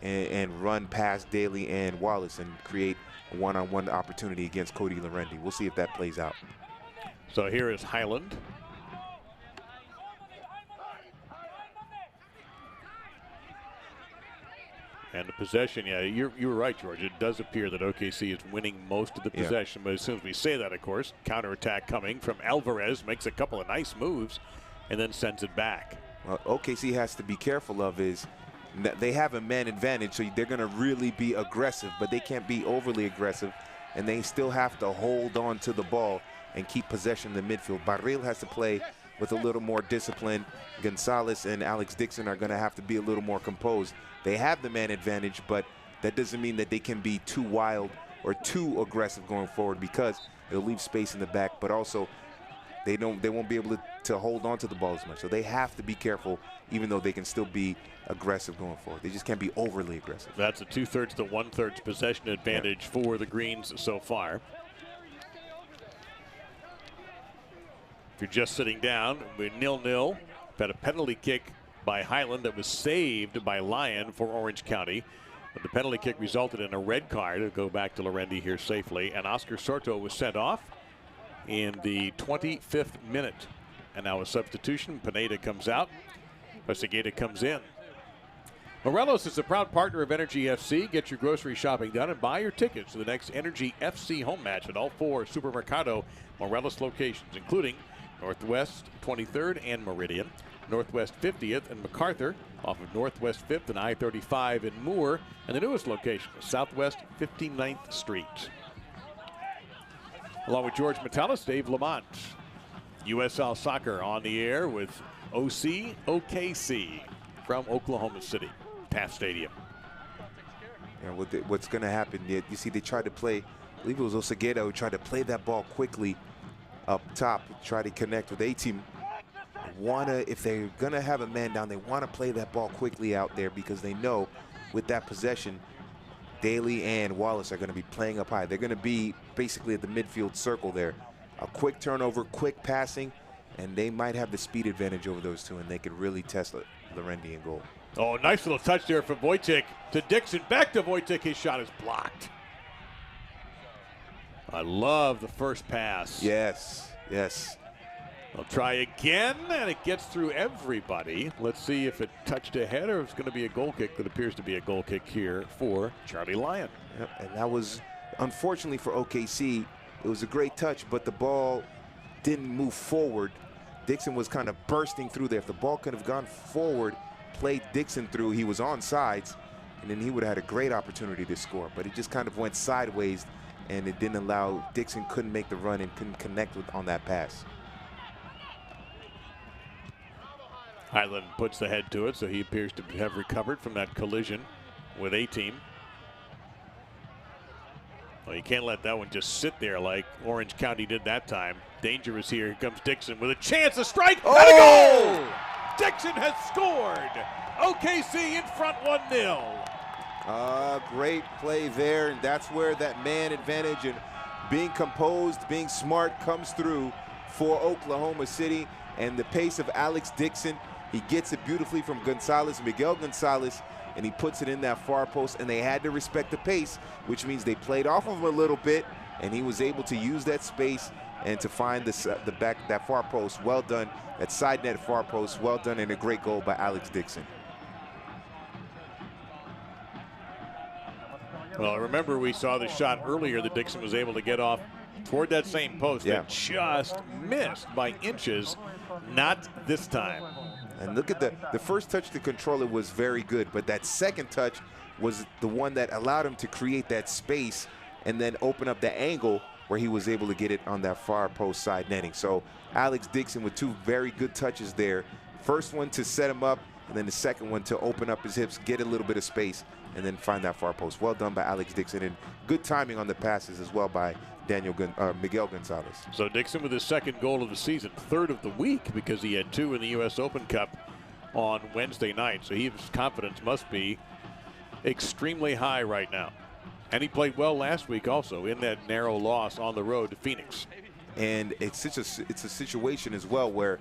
and run past Daly and Wallace and create a one-on-one opportunity against Cody Lorendi. We'll see if that plays out. So here is Highland. And the possession, you were right, George. It does appear that OKC is winning most of the possession, but as soon as we say that, of course, counterattack coming from Alvarez, makes a couple of nice moves, and then sends it back. What OKC has to be careful of is they have a man advantage, so they're going to really be aggressive, but they can't be overly aggressive, and they still have to hold on to the ball and keep possession in the midfield. Barril has to play with a little more discipline. Gonzalez and Alex Dixon are going to have to be a little more composed. They have the man advantage, but that doesn't mean that they can be too wild or too aggressive going forward, because it'll leave space in the back, but also they won't be able to hold on to the ball as much. So they have to be careful, even though they can still be aggressive going forward. They just can't be overly aggressive. That's a 2/3 to 1/3 possession advantage for the Greens so far. If you're just sitting down, we're 0-0. Had a penalty kick by Highland that was saved by Lyon for Orange County. But the penalty kick resulted in a red card. It'll go back to Lorendi here safely. And Oscar Soto was sent off in the 25th minute. And now a substitution. Pineda comes out. Osegueda comes in. Morelos is a proud partner of Energy FC. Get your grocery shopping done and buy your tickets to the next Energy FC home match at all 4 Supermercado Morelos locations, including Northwest 23rd and Meridian, Northwest 50th and MacArthur, off of Northwest 5th and I-35 in Moore, and the newest location, Southwest 59th Street. Along with George Metellus, Dave Lamont. USL Soccer on the air with OKC from Oklahoma City, Taft Stadium. Yeah, what's going to happen, you see they tried to play, I believe it was Osegueda who tried to play that ball quickly up top, try to connect with A-Team. If they're going to have a man down, they want to play that ball quickly out there because they know with that possession, Daly and Wallace are going to be playing up high. They're going to be basically at the midfield circle there. A quick turnover, quick passing, and they might have the speed advantage over those two, and they could really test Larendi in goal. Oh, nice little touch there from Wojtek to Dixon. Back to Wojtek. His shot is blocked. I love the first pass. Yes, yes. They'll try again, and it gets through everybody. Let's see if it touched ahead or if it's going to be a goal kick. That appears to be a goal kick here for Charlie Lyon. Yep, and that was, unfortunately for OKC, it was a great touch, but the ball didn't move forward. Dixon was kind of bursting through there. If the ball could have gone forward, played Dixon through, he was on sides, and then he would have had a great opportunity to score. But it just kind of went sideways, and it didn't allow, Dixon couldn't make the run and couldn't connect on that pass. Highland puts the head to it, so he appears to have recovered from that collision with A-Team. Well, you can't let that one just sit there like Orange County did that time. Dangerous here. Here comes Dixon with a chance to strike and a goal! Dixon has scored. OKC in front 1-0. Great play there, and that's where that man advantage and being composed, being smart comes through for Oklahoma City. And the pace of Alex Dixon, he gets it beautifully from Miguel Gonzalez, and he puts it in that far post, and they had to respect the pace, which means they played off of him a little bit, and he was able to use that space and to find the back, that far post. Well done. That side net far post, well done, and a great goal by Alex Dixon. Well, remember we saw the shot earlier that Dixon was able to get off toward that same post that just missed by inches. Not this time. And look at the first touch to control it was very good, but that second touch was the one that allowed him to create that space and then open up the angle where he was able to get it on that far post side netting. So Alex Dixon with 2 very good touches there. First one to set him up, and then the second one to open up his hips, get a little bit of space, and then find that far post. Well done by Alex Dixon, and good timing on the passes as well by Miguel Gonzalez. So Dixon with his second goal of the season, 3rd of the week, because he had 2 in the U.S. Open Cup on Wednesday night. So his confidence must be extremely high right now. And he played well last week also in that narrow loss on the road to Phoenix. And it's a situation as well where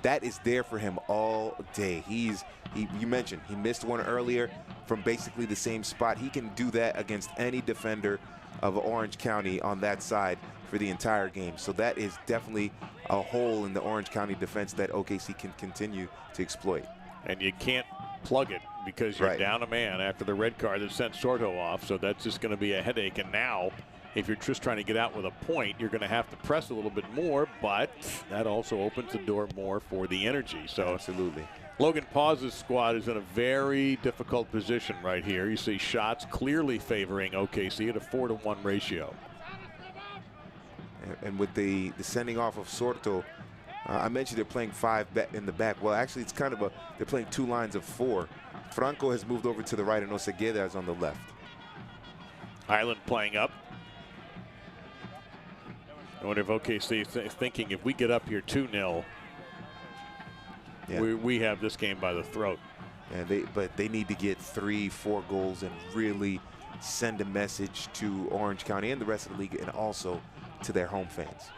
that is there for him all day. You mentioned he missed one earlier from basically the same spot. He can do that against any defender of Orange County on that side for the entire game. So that is definitely a hole in the Orange County defense that OKC can continue to exploit. And you can't plug it because you're down a man after the red card that sent Sorto off. So that's just going to be a headache. And now, if you're just trying to get out with a point, you're going to have to press a little bit more, but that also opens the door more for the Energy. So absolutely. Logan Paz's squad is in a very difficult position right here. You see shots clearly favoring OKC at a 4-to-1 ratio. And with the sending off of Sorto, I mentioned they're playing 5 in the back. Well, actually, it's kind of they're playing 2 lines of 4. Franco has moved over to the right, and Osegueda is on the left. Highland playing up. I wonder if OKC is thinking if we get up here 2-0, we have this game by the throat. And but they need to get 3-4 goals and really send a message to Orange County and the rest of the league, and also to their home fans.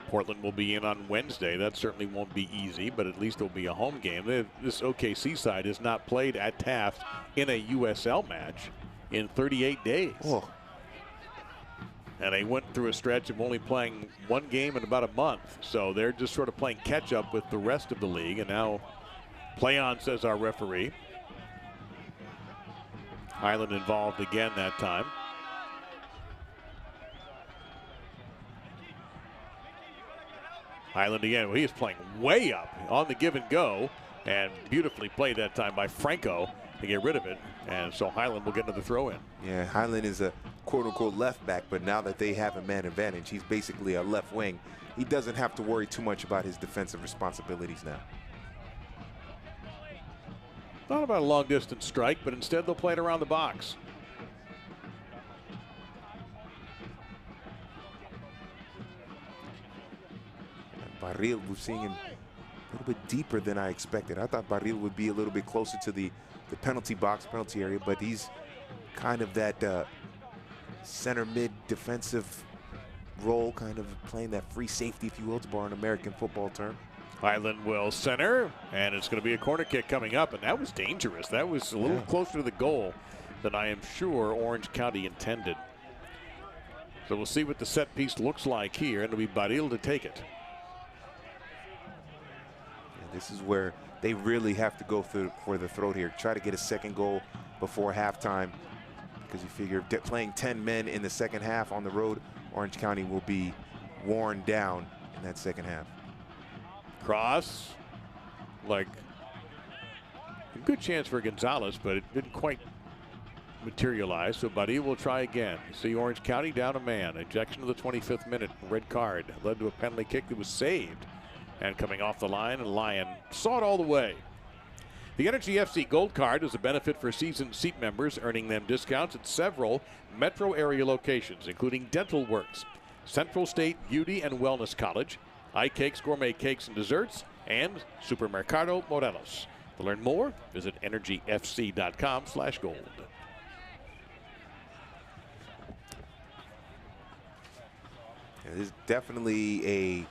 Portland will be in on Wednesday. That certainly won't be easy, but at least it'll be a home game. This OKC side has not played at Taft in a USL match in 38 days. Oh. And they went through a stretch of only playing 1 game in about a month. So they're just sort of playing catch up with the rest of the league. And now Play on, says our referee. Highland involved again that time. Highland again. Well, he is playing way up on the give and go, and beautifully played that time by Franco to get rid of it. And so Highland will get another throw in. Yeah, Highland is a quote-unquote left back, but now that they have a man advantage, he's basically a left wing. He doesn't have to worry too much about his defensive responsibilities now. Not about a long distance strike, but instead they'll play it around the box. Barril, we're seeing him a little bit deeper than I expected. I thought Barril would be a little bit closer to the penalty box, penalty area, but he's kind of that center mid defensive role, kind of playing that free safety, if you will, to borrow an American football term. Highland will center, and it's going to be a corner kick coming up, and that was dangerous. That was a little closer to the goal than I am sure Orange County intended. So we'll see what the set piece looks like here, and it'll be Barril to take it. And this is where they really have to go for the throat here. Try to get a second goal before halftime, because you figure playing 10 men in the second half on the road, Orange County will be worn down in that second half. Cross, like a good chance for Gonzalez, but it didn't quite materialize. So Buddy will try again. See Orange County down a man. Ejection of the 25th minute. Red card led to a penalty kick that was saved. And coming off the line, and Lyon saw it all the way. The Energy FC Gold Card is a benefit for seasoned seat members, earning them discounts at several metro area locations, including Dental Works, Central State Beauty and Wellness College, iCakes Gourmet Cakes and Desserts, and Supermercado Morelos. To learn more, visit energyfc.com/gold. This is definitely a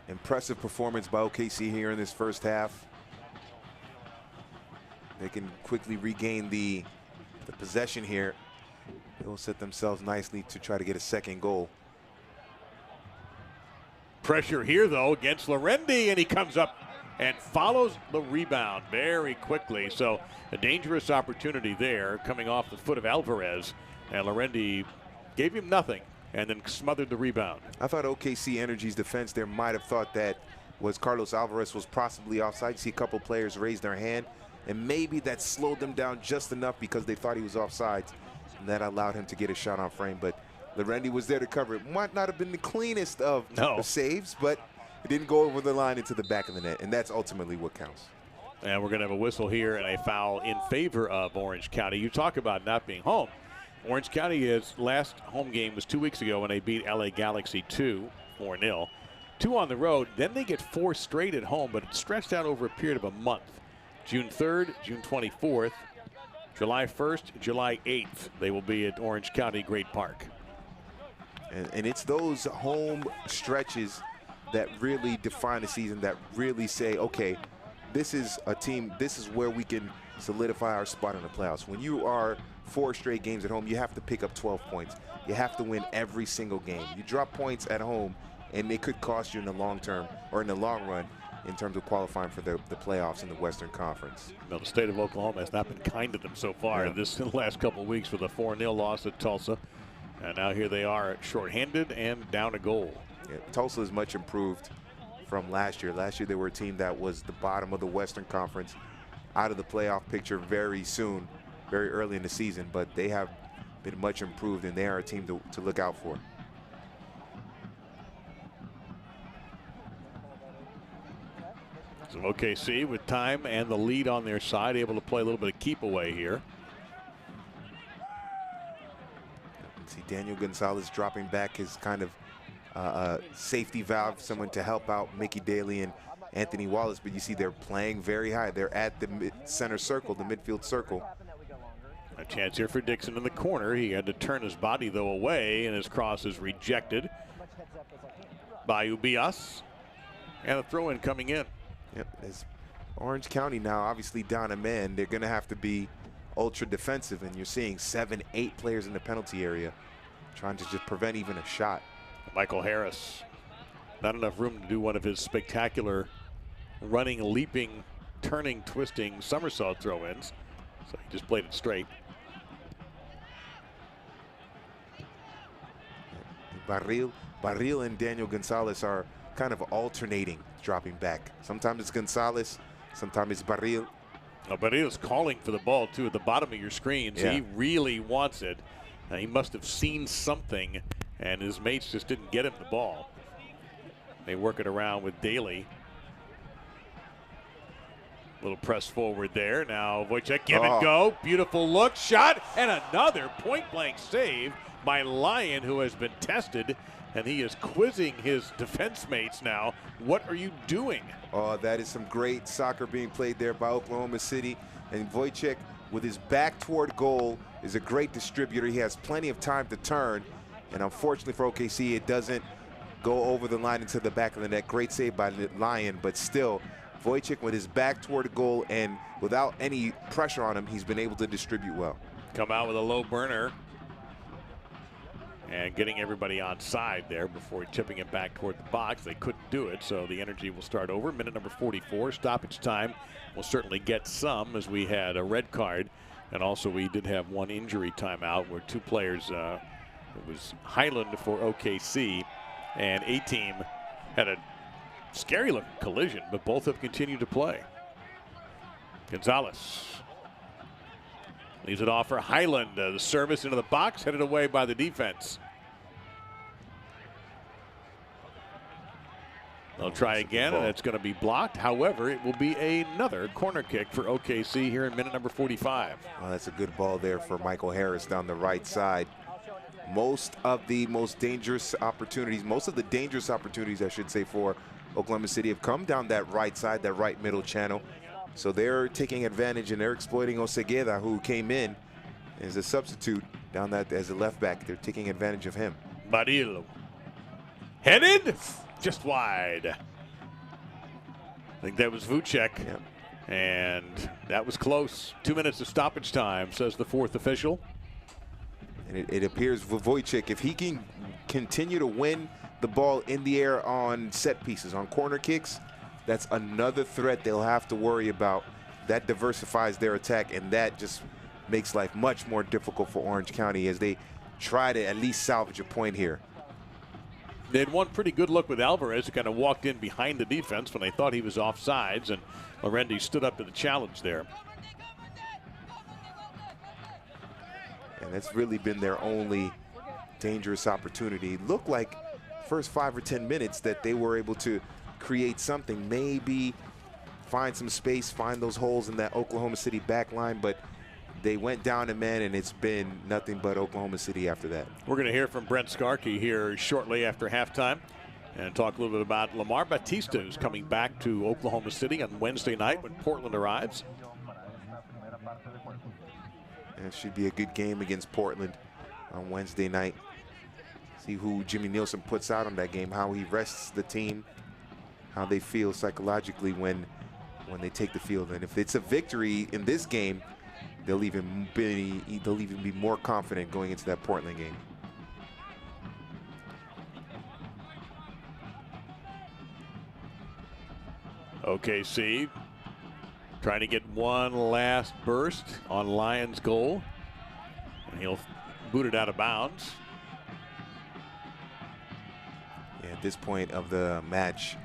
impressive performance by OKC here in this first half. They can quickly regain the possession here. They will set themselves nicely to try to get a second goal. Pressure here, though, against Lorendi, and he comes up and follows the rebound very quickly. So a dangerous opportunity there coming off the foot of Alvarez, and Lorendi gave him nothing and then smothered the rebound. I thought OKC Energy's defense there might have thought that was Carlos Alvarez was possibly offside. You see a couple players raise their hand, and maybe that slowed them down just enough because they thought he was offside, and that allowed him to get a shot on frame. But Lorendi was there to cover it. Might not have been the cleanest of the saves, but it didn't go over the line into the back of the net, and that's ultimately what counts. And we're going to have a whistle here and a foul in favor of Orange County. You talk about not being home. Orange County's last home game was 2 weeks ago when they beat LA Galaxy 4-0. 2 on the road. Then they get 4 straight at home, but it's stretched out over a period of a month. June 3rd, June 24th, July 1st, July 8th. They will be at Orange County Great Park. And it's those home stretches that really define the season, that really say, okay, this is a team, this is where we can solidify our spot in the playoffs. When you are 4 straight games at home, you have to pick up 12 points. You have to win every single game. You drop points at home, and it could cost you in the long term or in the long run in terms of qualifying for the playoffs in the Western Conference. Well, the state of Oklahoma has not been kind to them so far in the last couple of weeks with a 4-0 loss at Tulsa. And now here they are shorthanded and down a goal. Yeah, Tulsa is much improved from last year. Last year they were a team that was the bottom of the Western Conference, out of the playoff picture very soon, very early in the season, but they have been much improved, and they are a team to look out for. So OKC with time and the lead on their side, able to play a little bit of keep away here. See Daniel Gonzalez dropping back his kind of safety valve, someone to help out Mickey Daly and Anthony Wallace, but you see they're playing very high. They're at the center circle, the midfield circle. A chance here for Dixon in the corner. He had to turn his body, though, away, and his cross is rejected by Ubias. And a throw-in coming in. Yep, as Orange County now obviously down a man, they're going to have to be ultra defensive, and you're seeing 7, 8 players in the penalty area trying to just prevent even a shot. Michael Harris, not enough room to do one of his spectacular running, leaping turning, twisting, somersault throw-ins. So he just played it straight. Barril and Daniel Gonzalez are kind of alternating, dropping back. Sometimes it's Gonzalez, sometimes it's Barril. Barril's calling for the ball, too, at the bottom of your screens. Yeah. He really wants it. He must have seen something, and his mates just didn't get him the ball. They work it around with Daly. Little press forward there. Now Wojciech, give and go. Beautiful look, shot, and another point-blank save by Lyon, who has been tested, and he is quizzing his defense mates now. What are you doing? Oh, that is some great soccer being played there by Oklahoma City. And Wojciech, with his back toward goal, is a great distributor. He has plenty of time to turn. And unfortunately for OKC, it doesn't go over the line into the back of the net. Great save by Lyon, but still, Wojciech with his back toward the goal and without any pressure on him, he's been able to distribute well. Come out with a low burner. And getting everybody on side there before chipping it back toward the box. They couldn't do it, so the energy will start over. Minute number 44, stoppage time. We'll certainly get some, as we had a red card. And also we did have one injury timeout where two players, it was Highland for OKC, and A-Team had a scary looking collision, but both have continued to play. Gonzalez leaves it off for Highland. The service into the box, headed away by the defense. They'll try again, and it's going to be blocked. However, it will be another corner kick for OKC here in minute number 45. Well, that's a good ball there for Michael Harris down the right side. Most of the dangerous opportunities, I should say, for Oklahoma City have come down that right side, that right middle channel. So they're taking advantage, and they're exploiting Osegueda, who came in as a substitute down that as a left back. They're taking advantage of him. Baril headed just wide. I think that was Vucek. Yeah. And that was close. 2 minutes of stoppage time, says the fourth official. And it appears for Wojciech, if he can continue to win the ball in the air on set pieces, on corner kicks, that's another threat they'll have to worry about. That diversifies their attack, and that just makes life much more difficult for Orange County as they try to at least salvage a point here. They had one pretty good look with Alvarez, who kind of walked in behind the defense when they thought he was offsides, and Lorendi stood up to the challenge there. And that's really been their only dangerous opportunity. It looked like first 5 or 10 minutes that they were able to create something, maybe find some space, find those holes in that Oklahoma City back line, but they went down a man, and it's been nothing but Oklahoma City after that. We're going to hear from Brent Skarkey here shortly after halftime and talk a little bit about Lamar Batista, who's coming back to Oklahoma City on Wednesday night when Portland arrives. And it should be a good game against Portland on Wednesday night. See who Jimmy Nielsen puts out on that game, how he rests the team, how they feel psychologically when they take the field. And if it's a victory in this game, they'll even be more confident going into that Portland game. OKC trying to get one last burst on Lyon's goal, and he'll boot it out of bounds. Yeah, at this point of the match,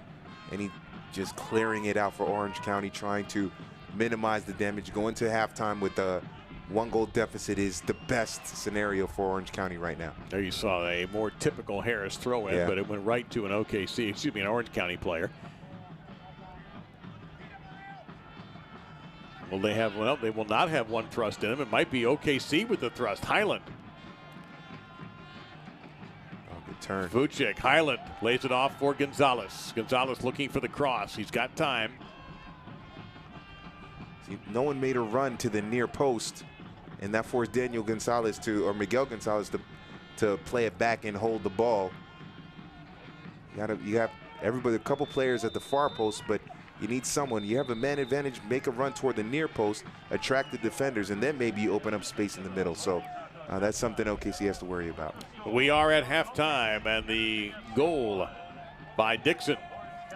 just clearing it out for Orange County, trying to minimize the damage. Going to halftime with a 1-goal deficit is the best scenario for Orange County right now. There you saw a more typical Harris throw in, but it went right to an an Orange County player. Will they have one? They will not have one thrust in them. It might be OKC with the thrust. Highland. Good turn. Vucek, Highland lays it off for Gonzalez. Gonzalez looking for the cross. He's got time. See, no one made a run to the near post, and that forced Miguel Gonzalez to play it back and hold the ball. You have everybody, a couple players at the far post, but you need someone. You have a man advantage, make a run toward the near post, attract the defenders, and then maybe you open up space in the middle. So that's something OKC has to worry about. We are at halftime, and the goal by Dixon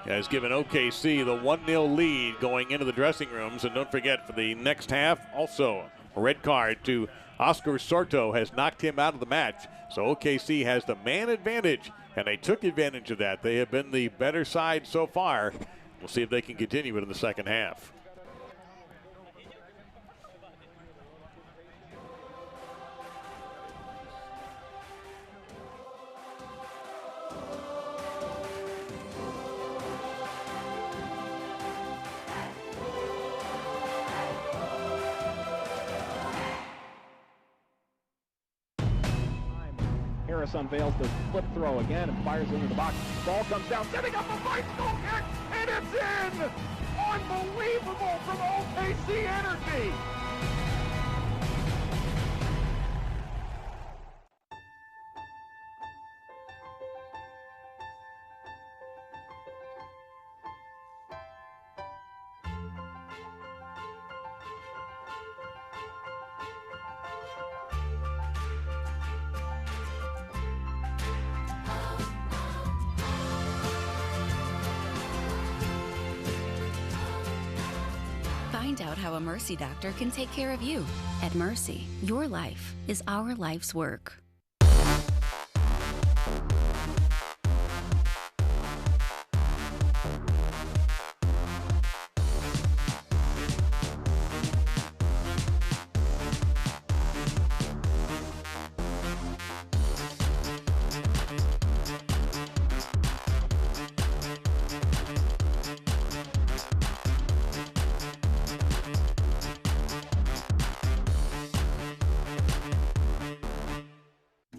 has given OKC the 1-0 lead going into the dressing rooms. And don't forget, for the next half, also a red card to Oscar Sorto has knocked him out of the match. So OKC has the man advantage, and they took advantage of that. They have been the better side so far. We'll see if they can continue it in the second half. Harris unveils the flip throw again and fires into the box. Ball comes down, setting up a bicycle kick, and it's in! Unbelievable from OKC Energy! Find out how a Mercy doctor can take care of you. At Mercy, your life is our life's work.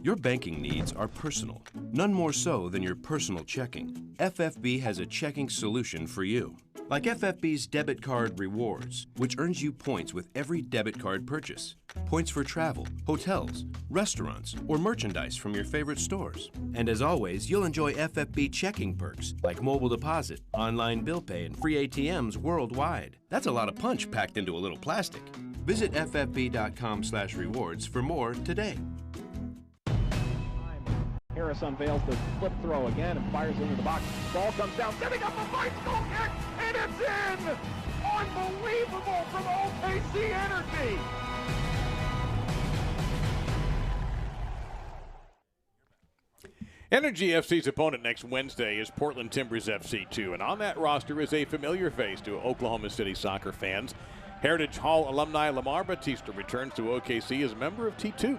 Your banking needs are personal, none more so than your personal checking. FFB has a checking solution for you. Like FFB's debit card rewards, which earns you points with every debit card purchase. Points for travel, hotels, restaurants, or merchandise from your favorite stores. And as always, you'll enjoy FFB checking perks like mobile deposit, online bill pay, and free ATMs worldwide. That's a lot of punch packed into a little plastic. Visit ffb.com/rewards for more today. Harris unveils the flip throw again and fires into the box. Ball comes down, setting up a bicycle kick, and it's in! Unbelievable from OKC Energy! Energy FC's opponent next Wednesday is Portland Timbers FC 2, and on that roster is a familiar face to Oklahoma City soccer fans. Heritage Hall alumni Lamar Batista returns to OKC as a member of T2.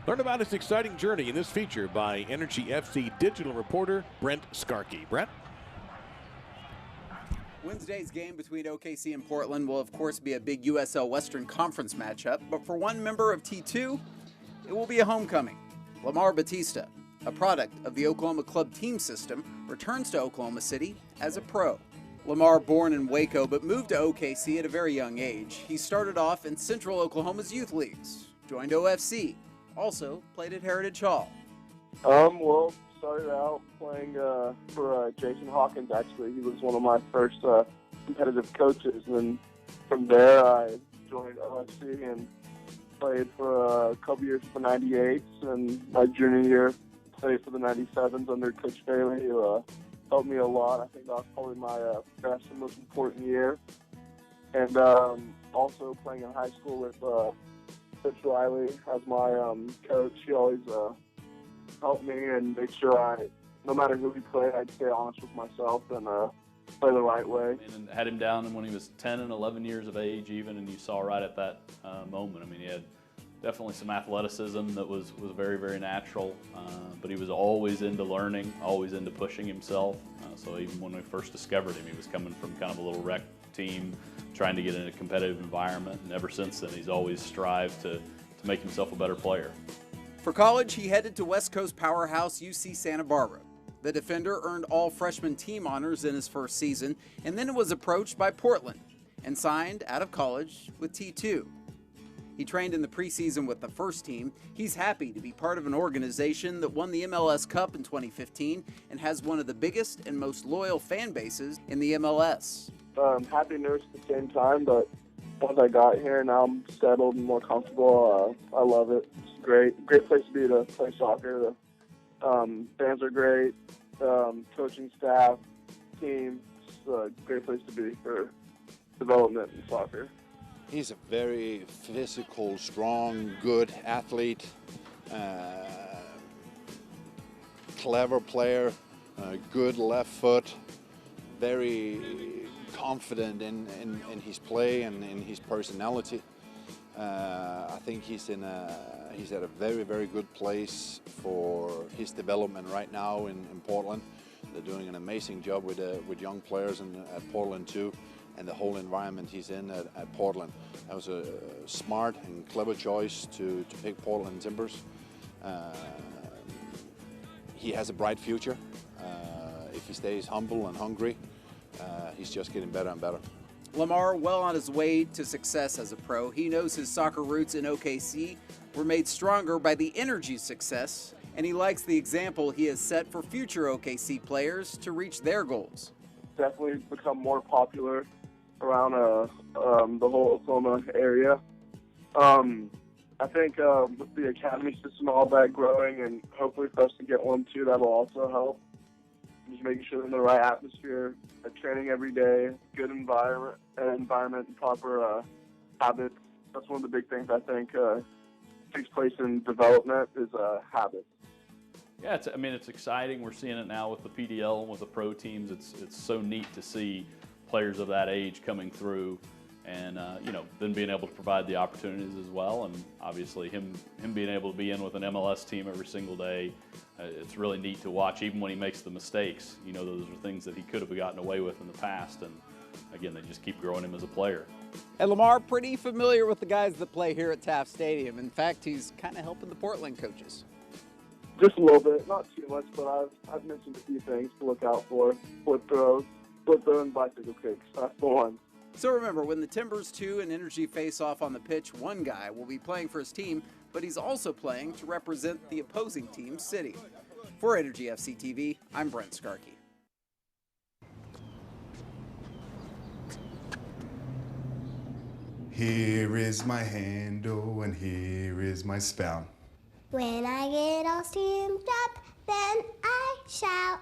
Learn about his exciting journey in this feature by Energy FC digital reporter Brent Skarkey. Brent? Wednesday's game between OKC and Portland will, of course, be a big USL Western Conference matchup, but for one member of T2, it will be a homecoming. Lamar Batista, a product of the Oklahoma club team system, returns to Oklahoma City as a pro. Lamar, born in Waco, but moved to OKC at a very young age. He started off in Central Oklahoma's youth leagues, joined OFC, also played at Heritage Hall. Well, started out playing for Jason Hawkins, actually. He was one of my first competitive coaches. And then from there, I joined OFC and played for a couple years for the 98s. And my junior year, played for the 97s under Coach Bailey, who helped me a lot. I think that was probably my best and most important year. And also playing in high school with Coach Riley as my coach. She always helped me and made sure no matter who we played, I'd stay honest with myself and play the right way. And had him down when he was 10 and 11 years of age even, and you saw right at that moment. I mean, he had definitely some athleticism that was very, very natural, but he was always into learning, always into pushing himself. So even when we first discovered him, he was coming from kind of a little rec team, trying to get in a competitive environment, and ever since then he's always strived to make himself a better player. For college, he headed to West Coast powerhouse UC Santa Barbara. The defender earned all freshman team honors in his first season, and then was approached by Portland and signed out of college with T2. He trained in the preseason with the first team. He's happy to be part of an organization that won the MLS Cup in 2015 and has one of the biggest and most loyal fan bases in the MLS. Happy and nervous at the same time, but once I got here, now I'm settled and more comfortable. I love it. It's great place to be to play soccer. The fans are great, coaching staff, team. It's a great place to be for development in soccer. He's a very physical, strong, good athlete, clever player, good left foot, very confident in his play and in his personality. I think he's at a very, very good place for his development right now in Portland. They're doing an amazing job with young players at Portland too, and the whole environment he's in at Portland. That was a smart and clever choice to pick Portland Timbers. He has a bright future. If he stays humble and hungry, he's just getting better and better. Lamar, well on his way to success as a pro. He knows his soccer roots in OKC were made stronger by the Energy success, and he likes the example he has set for future OKC players to reach their goals. Definitely become more popular around the whole Oklahoma area. I think with the academy system, all that growing, and hopefully for us to get one too, that'll also help. Just making sure they're in the right atmosphere, training every day, good environment, and proper habits. That's one of the big things I think takes place in development is habits. Yeah, it's exciting. We're seeing it now with the PDL and with the pro teams. It's so neat to see players of that age coming through, and then being able to provide the opportunities as well. And obviously him being able to be in with an MLS team every single day. It's really neat to watch, even when he makes the mistakes. Those are things that he could have gotten away with in the past, and again, they just keep growing him as a player. And Lamar, pretty familiar with the guys that play here at Taft Stadium. In fact, he's kind of helping the Portland coaches. Just a little bit, not too much, but I've mentioned a few things to look out for. Flip throw and bicycle kicks. That's the one. So remember, when the Timbers 2 and Energy face off on the pitch, one guy will be playing for his team, but he's also playing to represent the opposing team's city. For Energy FC TV, I'm Brent Skarkey. Here is my handle and here is my spout. When I get all steamed up, then I shout,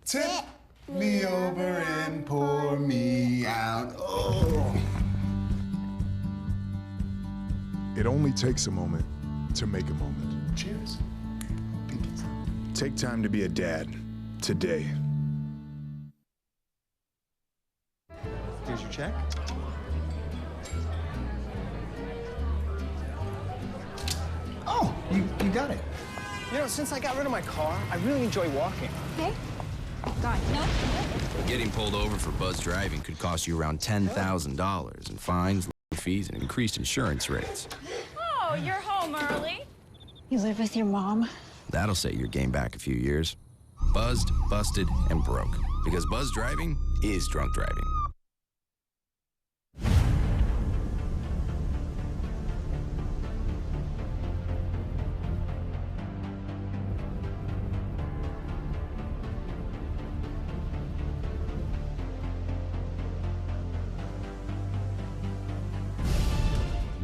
tip me over and pour me out. Oh. It only takes a moment to make a moment. Cheers. Take time to be a dad today. Here's your check. Oh, you got it. Since I got rid of my car, I really enjoy walking. Okay. Got it. Getting pulled over for buzz driving could cost you around $10,000 in fines, fees, and increased insurance rates. Oh, you're home early. You live with your mom? That'll set your game back a few years. Buzzed, busted, and broke. Because buzz driving is drunk driving.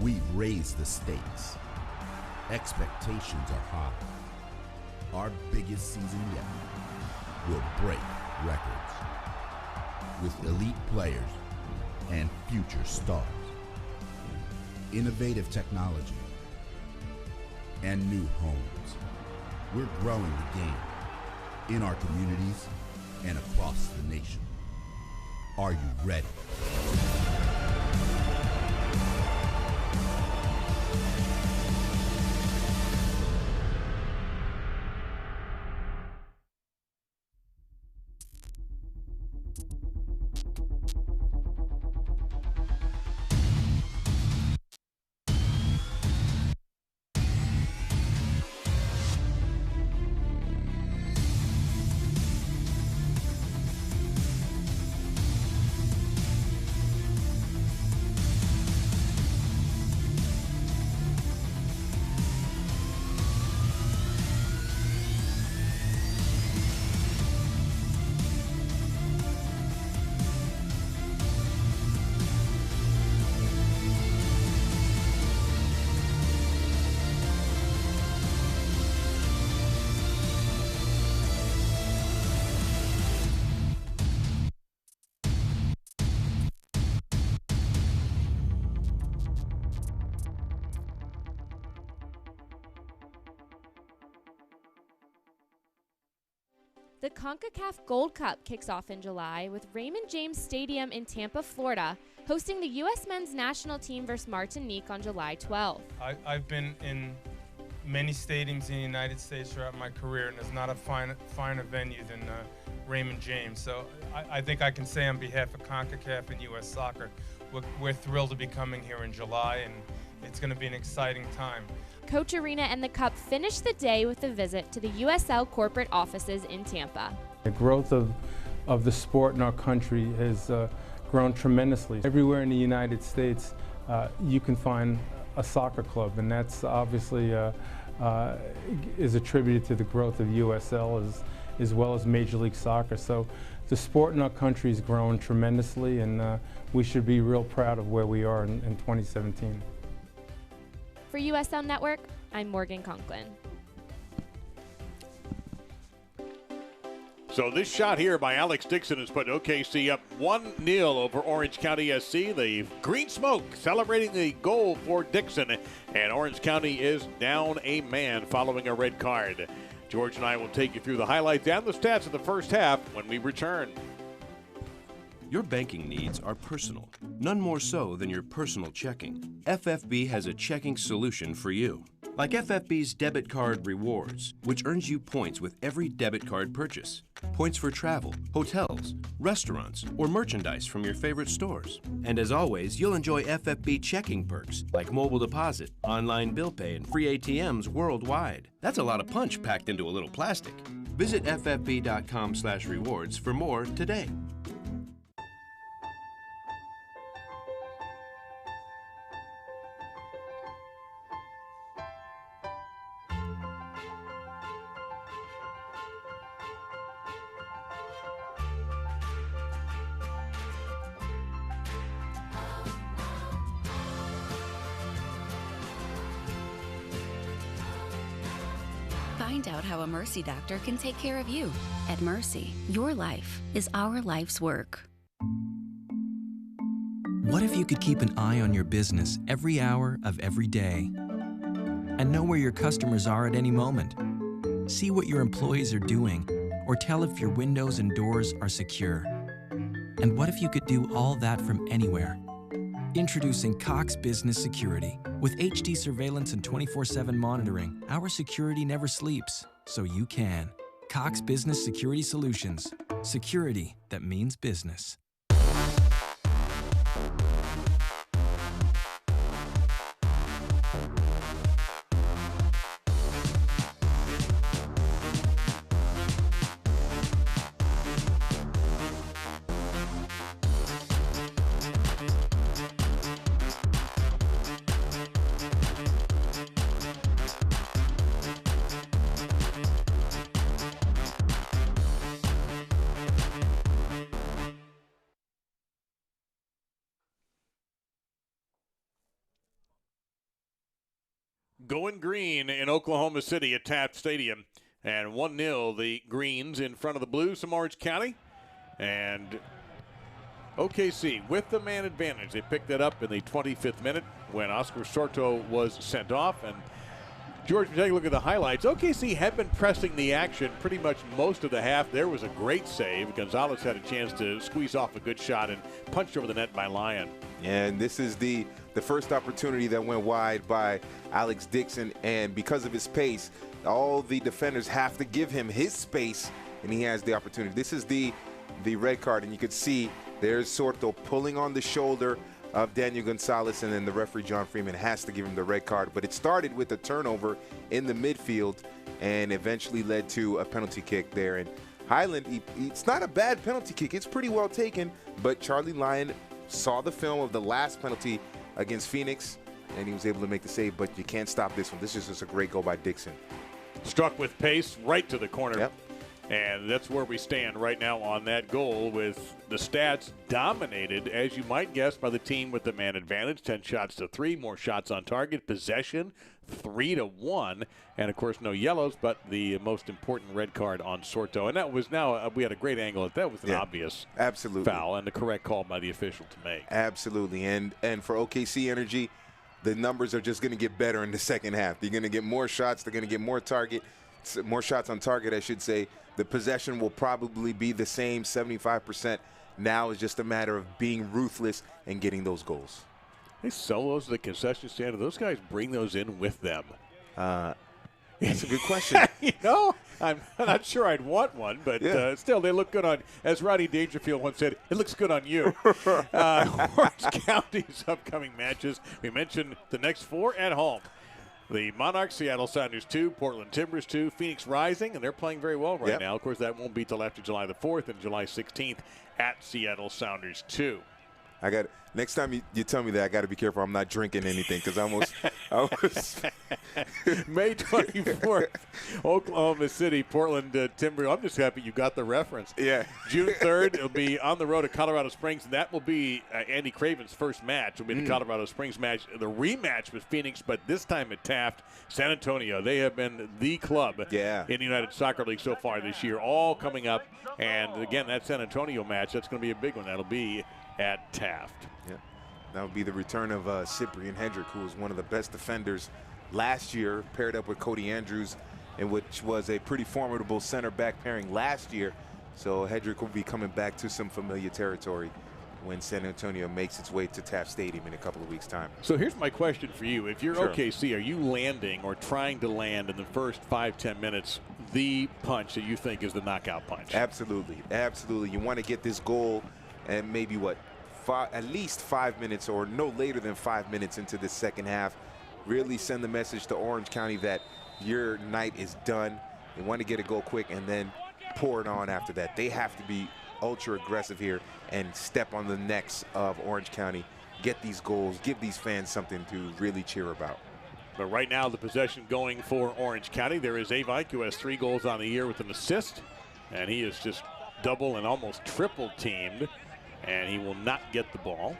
We've raised the stakes. Expectations are high. Our biggest season yet will break records with elite players and future stars. Innovative technology and new homes. We're growing the game in our communities and across the nation. Are you ready? The CONCACAF Gold Cup kicks off in July with Raymond James Stadium in Tampa, Florida, hosting the U.S. men's national team versus Martinique on July 12th. I've been in many stadiums in the United States throughout my career, and there's not a finer venue than Raymond James. So I think I can say on behalf of CONCACAF and U.S. Soccer, we're thrilled to be coming here in July, and it's going to be an exciting time. Coach Arena and the Cup finished the day with a visit to the USL corporate offices in Tampa. The growth of the sport in our country has grown tremendously. Everywhere in the United States, you can find a soccer club, and that's obviously is attributed to the growth of USL as well as Major League Soccer. So the sport in our country has grown tremendously, and we should be real proud of where we are in 2017. For USL Network, I'm Morgan Conklin. So this shot here by Alex Dixon has put OKC up 1-0 over Orange County SC. The green smoke celebrating the goal for Dixon, and Orange County is down a man following a red card. George and I will take you through the highlights and the stats of the first half when we return. Your banking needs are personal, none more so than your personal checking. FFB has a checking solution for you. Like FFB's debit card rewards, which earns you points with every debit card purchase. Points for travel, hotels, restaurants, or merchandise from your favorite stores. And as always, you'll enjoy FFB checking perks like mobile deposit, online bill pay, and free ATMs worldwide. That's a lot of punch packed into a little plastic. Visit ffb.com/rewards for more today. Find out how a Mercy doctor can take care of you. At Mercy, your life is our life's work. What if you could keep an eye on your business every hour of every day and know where your customers are at any moment? See what your employees are doing or tell if your windows and doors are secure. And what if you could do all that from anywhere? Introducing Cox Business Security. With HD surveillance and 24/7 monitoring, our security never sleeps, so you can. Cox Business Security Solutions. Security that means business. Going green in Oklahoma City at Taft Stadium. And 1-0 the Greens in front of the Blues from Orange County. And OKC with the man advantage. They picked that up in the 25th minute when Oscar Sorto was sent off. And George, we take a look at the highlights. OKC had been pressing the action pretty much most of the half. There was a great save. Gonzalez had a chance to squeeze off a good shot and punched over the net by Lyon. And this is the first opportunity that went wide by Alex Dixon, and because of his pace, all the defenders have to give him his space, and he has the opportunity. This is the red card, and you could see there's Sorto pulling on the shoulder of Daniel Gonzalez, and then the referee John Freeman has to give him the red card. But it started with a turnover in the midfield and eventually led to a penalty kick there. And Highland, it's not a bad penalty kick. It's pretty well taken, but Charlie Lyon saw the film of the last penalty against Phoenix, and he was able to make the save, but you can't stop this one. This is just a great goal by Dixon. Struck with pace right to the corner. Yep. And that's where we stand right now on that goal, with the stats dominated, as you might guess, by the team with the man advantage. 10 shots to 3, more shots on target, possession 3-1, and of course no yellows, but the most important red card on Sorto. And that was we had a great angle. That was an obvious foul and the correct call by the official to make. Absolutely. And for OKC Energy, the numbers are just going to get better in the second half. They're going to get more shots. They're going to get more target. more shots on target, I should say. The possession will probably be the same, 75%. Now it's just a matter of being ruthless and getting those goals. They sell those at the concession stand. Those guys bring those in with them. That's a good question. You know, I'm not sure I'd want one, but still, they look good on, as Rodney Dangerfield once said, it looks good on you. Orange County's upcoming matches. We mentioned the next 4 at home. The Monarchs, Seattle Sounders 2, Portland Timbers 2, Phoenix Rising, and they're playing very well right now. Of course, that won't be till after July the 4th and July 16th at Seattle Sounders 2. I got next time you tell me that, I got to be careful I'm not drinking anything because I almost May 24th, Oklahoma City, Portland Timber. I'm just happy you got the reference. Yeah. June 3rd, it'll be on the road at Colorado Springs, and that will be Andy Craven's first match. Will be the Colorado Springs match, the rematch with Phoenix, but this time at Taft. San Antonio, they have been the club in the United Soccer League so far this year, all coming up. And again, that San Antonio match, that's going to be a big one. That'll be at Taft. Yeah, that would be the return of Cyprian Hendrick, who was one of the best defenders last year, paired up with Cody Andrews, and which was a pretty formidable center back pairing last year. So Hendrick will be coming back to some familiar territory when San Antonio makes its way to Taft Stadium in a couple of weeks' time. So here's my question for you. If you're OKC, are you landing or trying to land in the first 5-10 minutes the punch that you think is the knockout punch? Absolutely. Absolutely. You want to get this goal and maybe at least 5 minutes or no later than 5 minutes into the second half. Really send the message to Orange County that your night is done. They want to get a goal quick and then pour it on after that. They have to be ultra aggressive here and step on the necks of Orange County, get these goals, give these fans something to really cheer about. But right now the possession going for Orange County. There is Avike, who has 3 goals on the year with an assist, and he is just double and almost triple teamed, and he will not get the ball.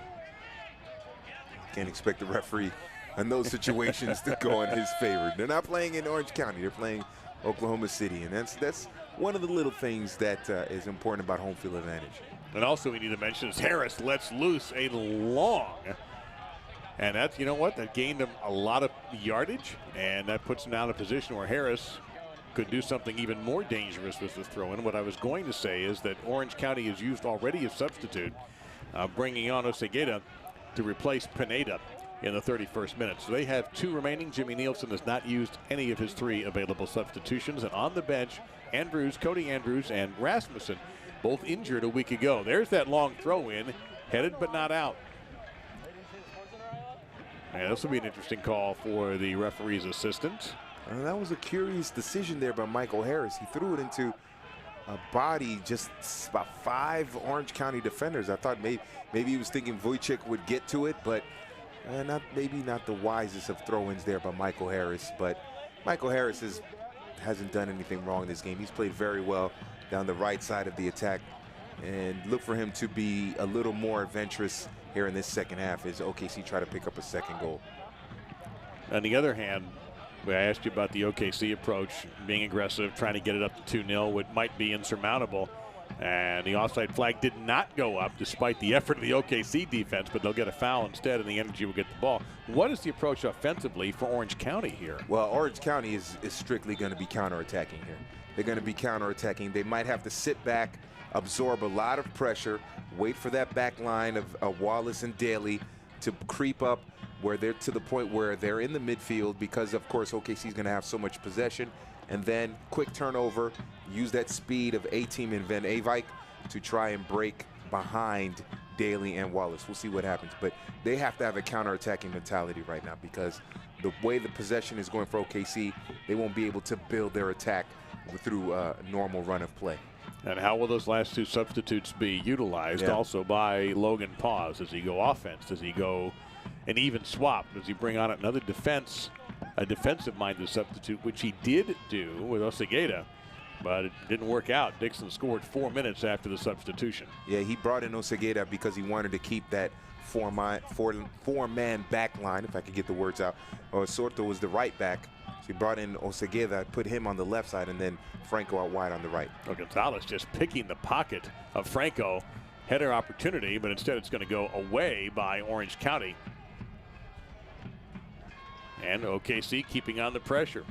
Can't expect the referee in those situations to go in his favor. They're not playing in Orange County, they're playing Oklahoma City, and that's one of the little things that is important about home field advantage. And also we need to mention is Harris lets loose a long, and that's, you know what, that gained him a lot of yardage, and that puts him now in a position where Harris could do something even more dangerous with the throw-in. What I was going to say is that Orange County has used already a substitute, bringing on Osegeda to replace Pineda in the 31st minute. So they have 2 remaining. Jimmy Nielsen has not used any of his 3 available substitutions. And on the bench, Andrews, Cody Andrews, and Rasmussen, both injured a week ago. There's that long throw-in, headed but not out. And this will be an interesting call for the referee's assistant. That was a curious decision there by Michael Harris. He threw it into a body just about 5 Orange County defenders. I thought maybe he was thinking Wojcik would get to it, but maybe not the wisest of throw-ins there by Michael Harris. But Michael Harris hasn't done anything wrong in this game. He's played very well down the right side of the attack, and look for him to be a little more adventurous here in this second half as OKC try to pick up a second goal. On the other hand, I asked you about the OKC approach, being aggressive, trying to get it up to 2-0, what might be insurmountable. And the offside flag did not go up despite the effort of the OKC defense, but they'll get a foul instead, and the Energy will get the ball. What is the approach offensively for Orange County here? Well, Orange County is strictly going to be counterattacking here. They're going to be counterattacking. They might have to sit back, absorb a lot of pressure, wait for that back line of Wallace and Daly to creep up where they're to the point where they're in the midfield, because of course OKC is going to have so much possession, and then quick turnover, use that speed of A-Team and Van Avike to try and break behind Daly and Wallace. We'll see what happens, but they have to have a counter-attacking mentality right now, because the way the possession is going for OKC, they won't be able to build their attack through a normal run of play. And how will those last 2 substitutes be utilized also by Logan Pause? Does he go offense? Does he go an even swap? Does he bring on another a defensive-minded substitute, which he did do with Osegeda, but it didn't work out. Dixon scored 4 minutes after the substitution. Yeah, he brought in Osegeda because he wanted to keep that four-man back line, if I could get the words out. Sorto was the right back, so he brought in Osegeda, put him on the left side, and then Franco out wide on the right. Well, Gonzalez just picking the pocket of Franco. Header opportunity, but instead it's going to go away by Orange County. And OKC keeping on the pressure.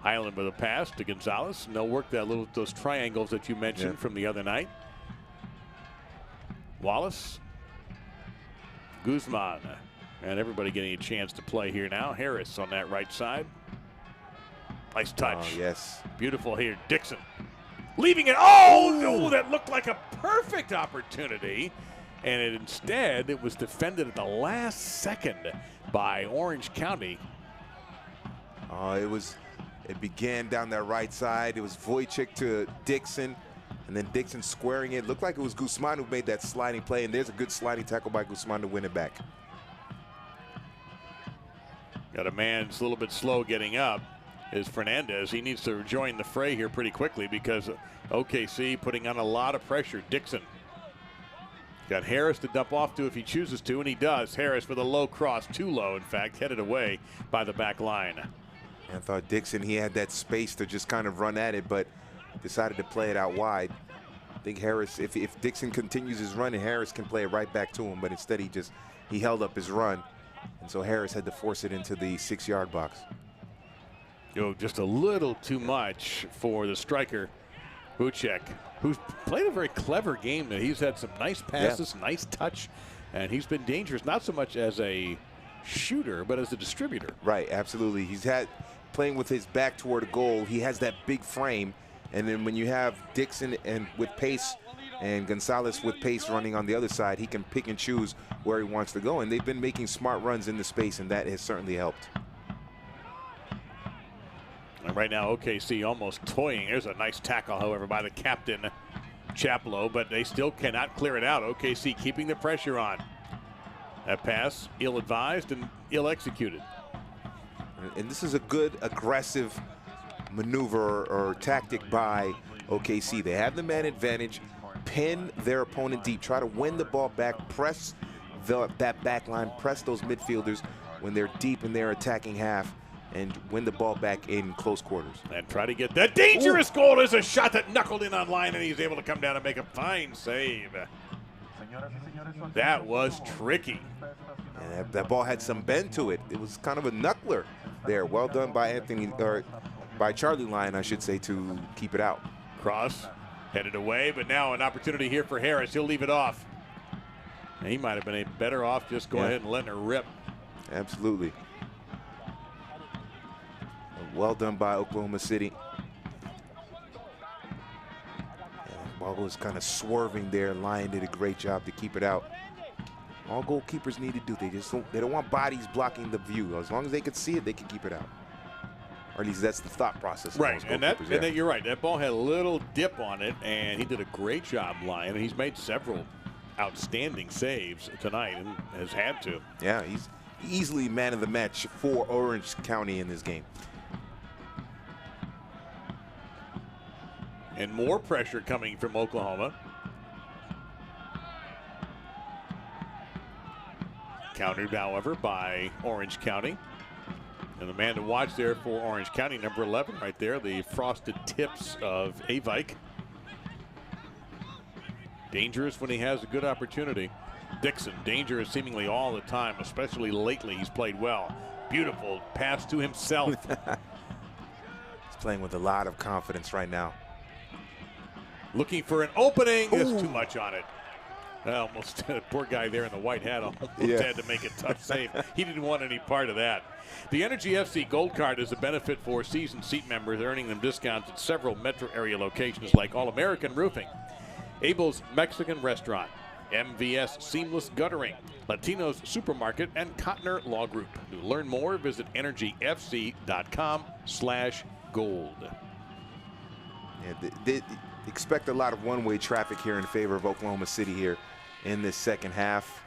Highland with a pass to Gonzalez. And they'll work those triangles that you mentioned from the other night. Wallace, Guzman, and everybody getting a chance to play here now. Harris on that right side. Nice touch. Oh, yes. Beautiful here. Dixon leaving it. Oh, no, that looked like a perfect opportunity. And instead, it was defended at the last second by Orange County. It began down that right side. It was Wojcik to Dixon, and then Dixon squaring it. Looked like it was Guzman who made that sliding play, and there's a good sliding tackle by Guzman to win it back. Got a man that's a little bit slow getting up is Fernandez. He needs to join the fray here pretty quickly because OKC putting on a lot of pressure. Dixon got Harris to dump off to if he chooses to, and he does. Harris with a low cross, too low, in fact, headed away by the back line. I thought Dixon, he had that space to just kind of run at it, but decided to play it out wide. I think Harris, if Dixon continues his run, Harris can play it right back to him, but instead he held up his run, and so Harris had to force it into the 6-yard box. Just a little too much for the striker, Wojcik, who's played a very clever game. He's had some nice passes, nice touch, and he's been dangerous, not so much as a shooter, but as a distributor. Right, absolutely. He's had playing with his back toward a goal. He has that big frame, and then when you have Dixon and with pace and Gonzalez with pace running on the other side, he can pick and choose where he wants to go, and they've been making smart runs in the space, and that has certainly helped. And right now, OKC almost toying. There's a nice tackle, however, by the captain, Chaplow, but they still cannot clear it out. OKC keeping the pressure on. That pass, ill-advised and ill-executed. And this is a good, aggressive maneuver or tactic by OKC. They have the man advantage, pin their opponent deep, try to win the ball back, press that back line, press those midfielders when they're deep in their attacking half, and win the ball back in close quarters. And try to get that dangerous goal. There's a shot that knuckled in on line, and he's able to come down and make a fine save. That was tricky. And that ball had some bend to it. It was kind of a knuckler there. Well done by by Charlie Lyon, I should say, to keep it out. Cross headed away, but now an opportunity here for Harris. He'll leave it off. And he might have been better off just go ahead and letting her rip. Absolutely. Well done by Oklahoma City. Ball was kind of swerving there. Lyon did a great job to keep it out. All goalkeepers need to do, they don't want bodies blocking the view. As long as they can see it, they can keep it out. Or at least that's the thought process. Right, and that you're right. That ball had a little dip on it, and he did a great job, Lyon. He's made several outstanding saves tonight and has had to. Yeah, he's easily man of the match for Orange County in this game. And more pressure coming from Oklahoma. Countered, however, by Orange County. And the man to watch there for Orange County, number 11 right there, the frosted tips of Avike. Dangerous when he has a good opportunity. Dixon, dangerous seemingly all the time, especially lately. He's played well. Beautiful pass to himself. He's playing with a lot of confidence right now. Looking for an opening. There's too much on it. Almost, poor guy there in the white hat almost had to make a tough save. He didn't want any part of that. The Energy FC Gold Card is a benefit for season seat members, earning them discounts at several metro area locations like All-American Roofing, Abel's Mexican Restaurant, MVS Seamless Guttering, Latino's Supermarket, and Cotner Law Group. To learn more, visit energyfc.com/gold. Yeah, they expect a lot of one-way traffic here in favor of Oklahoma City here in this second half.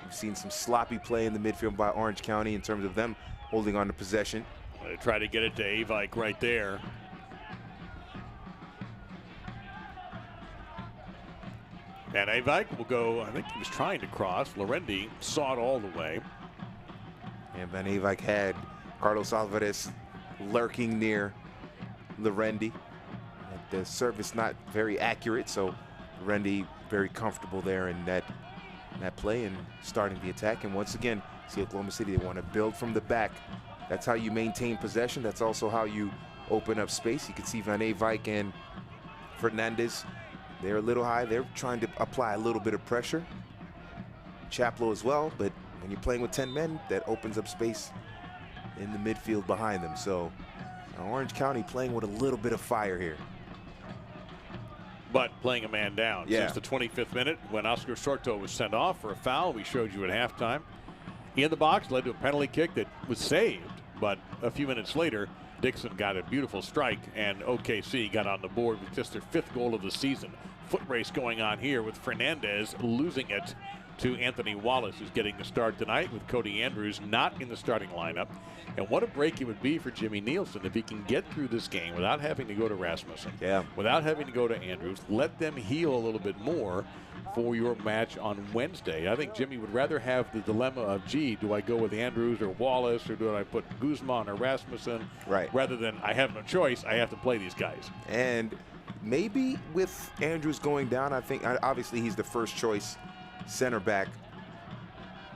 We've seen some sloppy play in the midfield by Orange County in terms of them holding on to possession. They try to get it to Avike right there. And Avike will go, I think he was trying to cross. Lorendi saw it all the way. And Van Avike had Carlos Alvarez lurking near Lorendi. The service not very accurate, so Lorendi very comfortable there in that play and starting the attack. And once again, see Oklahoma City, they want to build from the back That's how you maintain possession. That's also how you open up space. You can see Van Eyck and Fernandez, they're a little high. They're trying to apply a little bit of pressure. Chaplow as well, but when you're playing with 10 men, that opens up space in the midfield behind them. So Orange County playing with a little bit of fire here. But playing a man down since the 25th minute when Oscar Sorto was sent off for a foul we showed you at halftime. In the box, led to a penalty kick that was saved, but a few minutes later, Dixon got a beautiful strike, and OKC got on the board with just their 5th goal of the season. Foot race going on here with Fernandez losing it to Anthony Wallace, who's getting the start tonight with Cody Andrews not in the starting lineup. And what a break it would be for Jimmy Nielsen if he can get through this game without having to go to Rasmussen, without having to go to Andrews. Let them heal a little bit more for your match on Wednesday. I think Jimmy would rather have the dilemma of, gee, do I go with Andrews or Wallace, or do I put Guzman or Rasmussen? Right. Rather than I have no choice, I have to play these guys. And maybe with Andrews going down, I think obviously he's the first choice center back.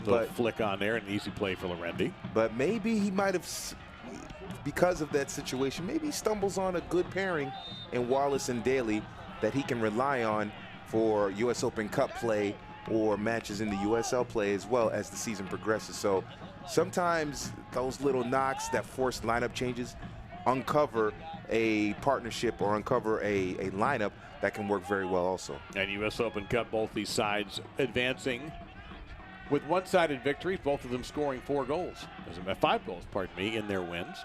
Little flick on there, an easy play for Lorendi. But maybe he might have, because of that situation, maybe he stumbles on a good pairing in Wallace and Daly that he can rely on for U.S. Open Cup play or matches in the USL play as well as the season progresses. So sometimes those little knocks that force lineup changes uncover a partnership or uncover a lineup that can work very well also. And U.S. Open Cup, both these sides advancing with one-sided victories, both of them scoring 4 goals. 5 goals, pardon me, in their wins.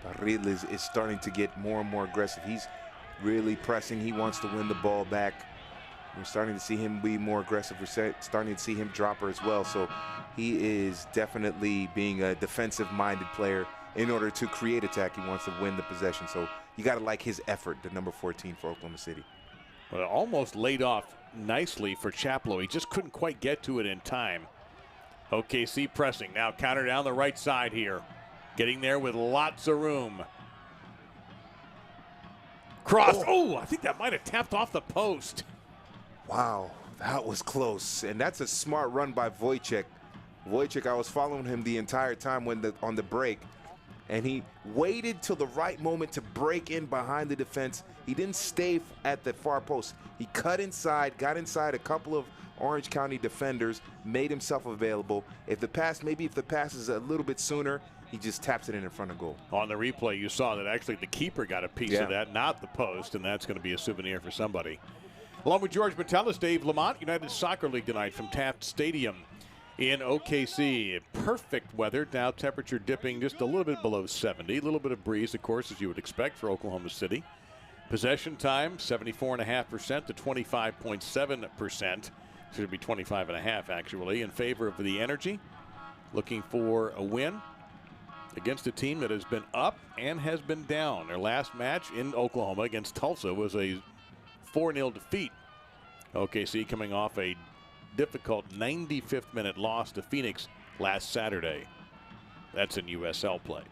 Barril is starting to get more and more aggressive. He's really pressing. He wants to win the ball back. We're starting to see him be more aggressive. We're starting to see him drop her as well. So he is definitely being a defensive-minded player. In order to create attack, he wants to win the possession. So you got to like his effort, the number 14 for Oklahoma City. Well, it almost laid off nicely for Chaplow. He just couldn't quite get to it in time. OKC pressing. Now counter down the right side here. Getting there with lots of room. Cross. Oh, I think that might have tapped off the post. Wow, that was close. And that's a smart run by Wojciech. Wojciech, I was following him the entire time on the break. And he waited till the right moment to break in behind the defense. He didn't stay at the far post. He cut inside, got inside a couple of Orange County defenders, made himself available. If the pass is a little bit sooner, he just taps it in front of goal. On the replay, you saw that actually the keeper got a piece of that, not the post, and that's going to be a souvenir for somebody. Along with George Metellus, Dave Lamont, United Soccer League tonight from Taft Stadium in OKC. Perfect weather, now temperature dipping just a little bit below 70. A little bit of breeze, of course, as you would expect for Oklahoma City. Possession time, 74.5% to 25.7%. Should be 25.5 actually, in favor of the Energy. Looking for a win against a team that has been up and has been down. Their last match in Oklahoma against Tulsa was a 4-0 defeat. OKC coming off a difficult 95th minute loss to Phoenix last Saturday. That's in USL play.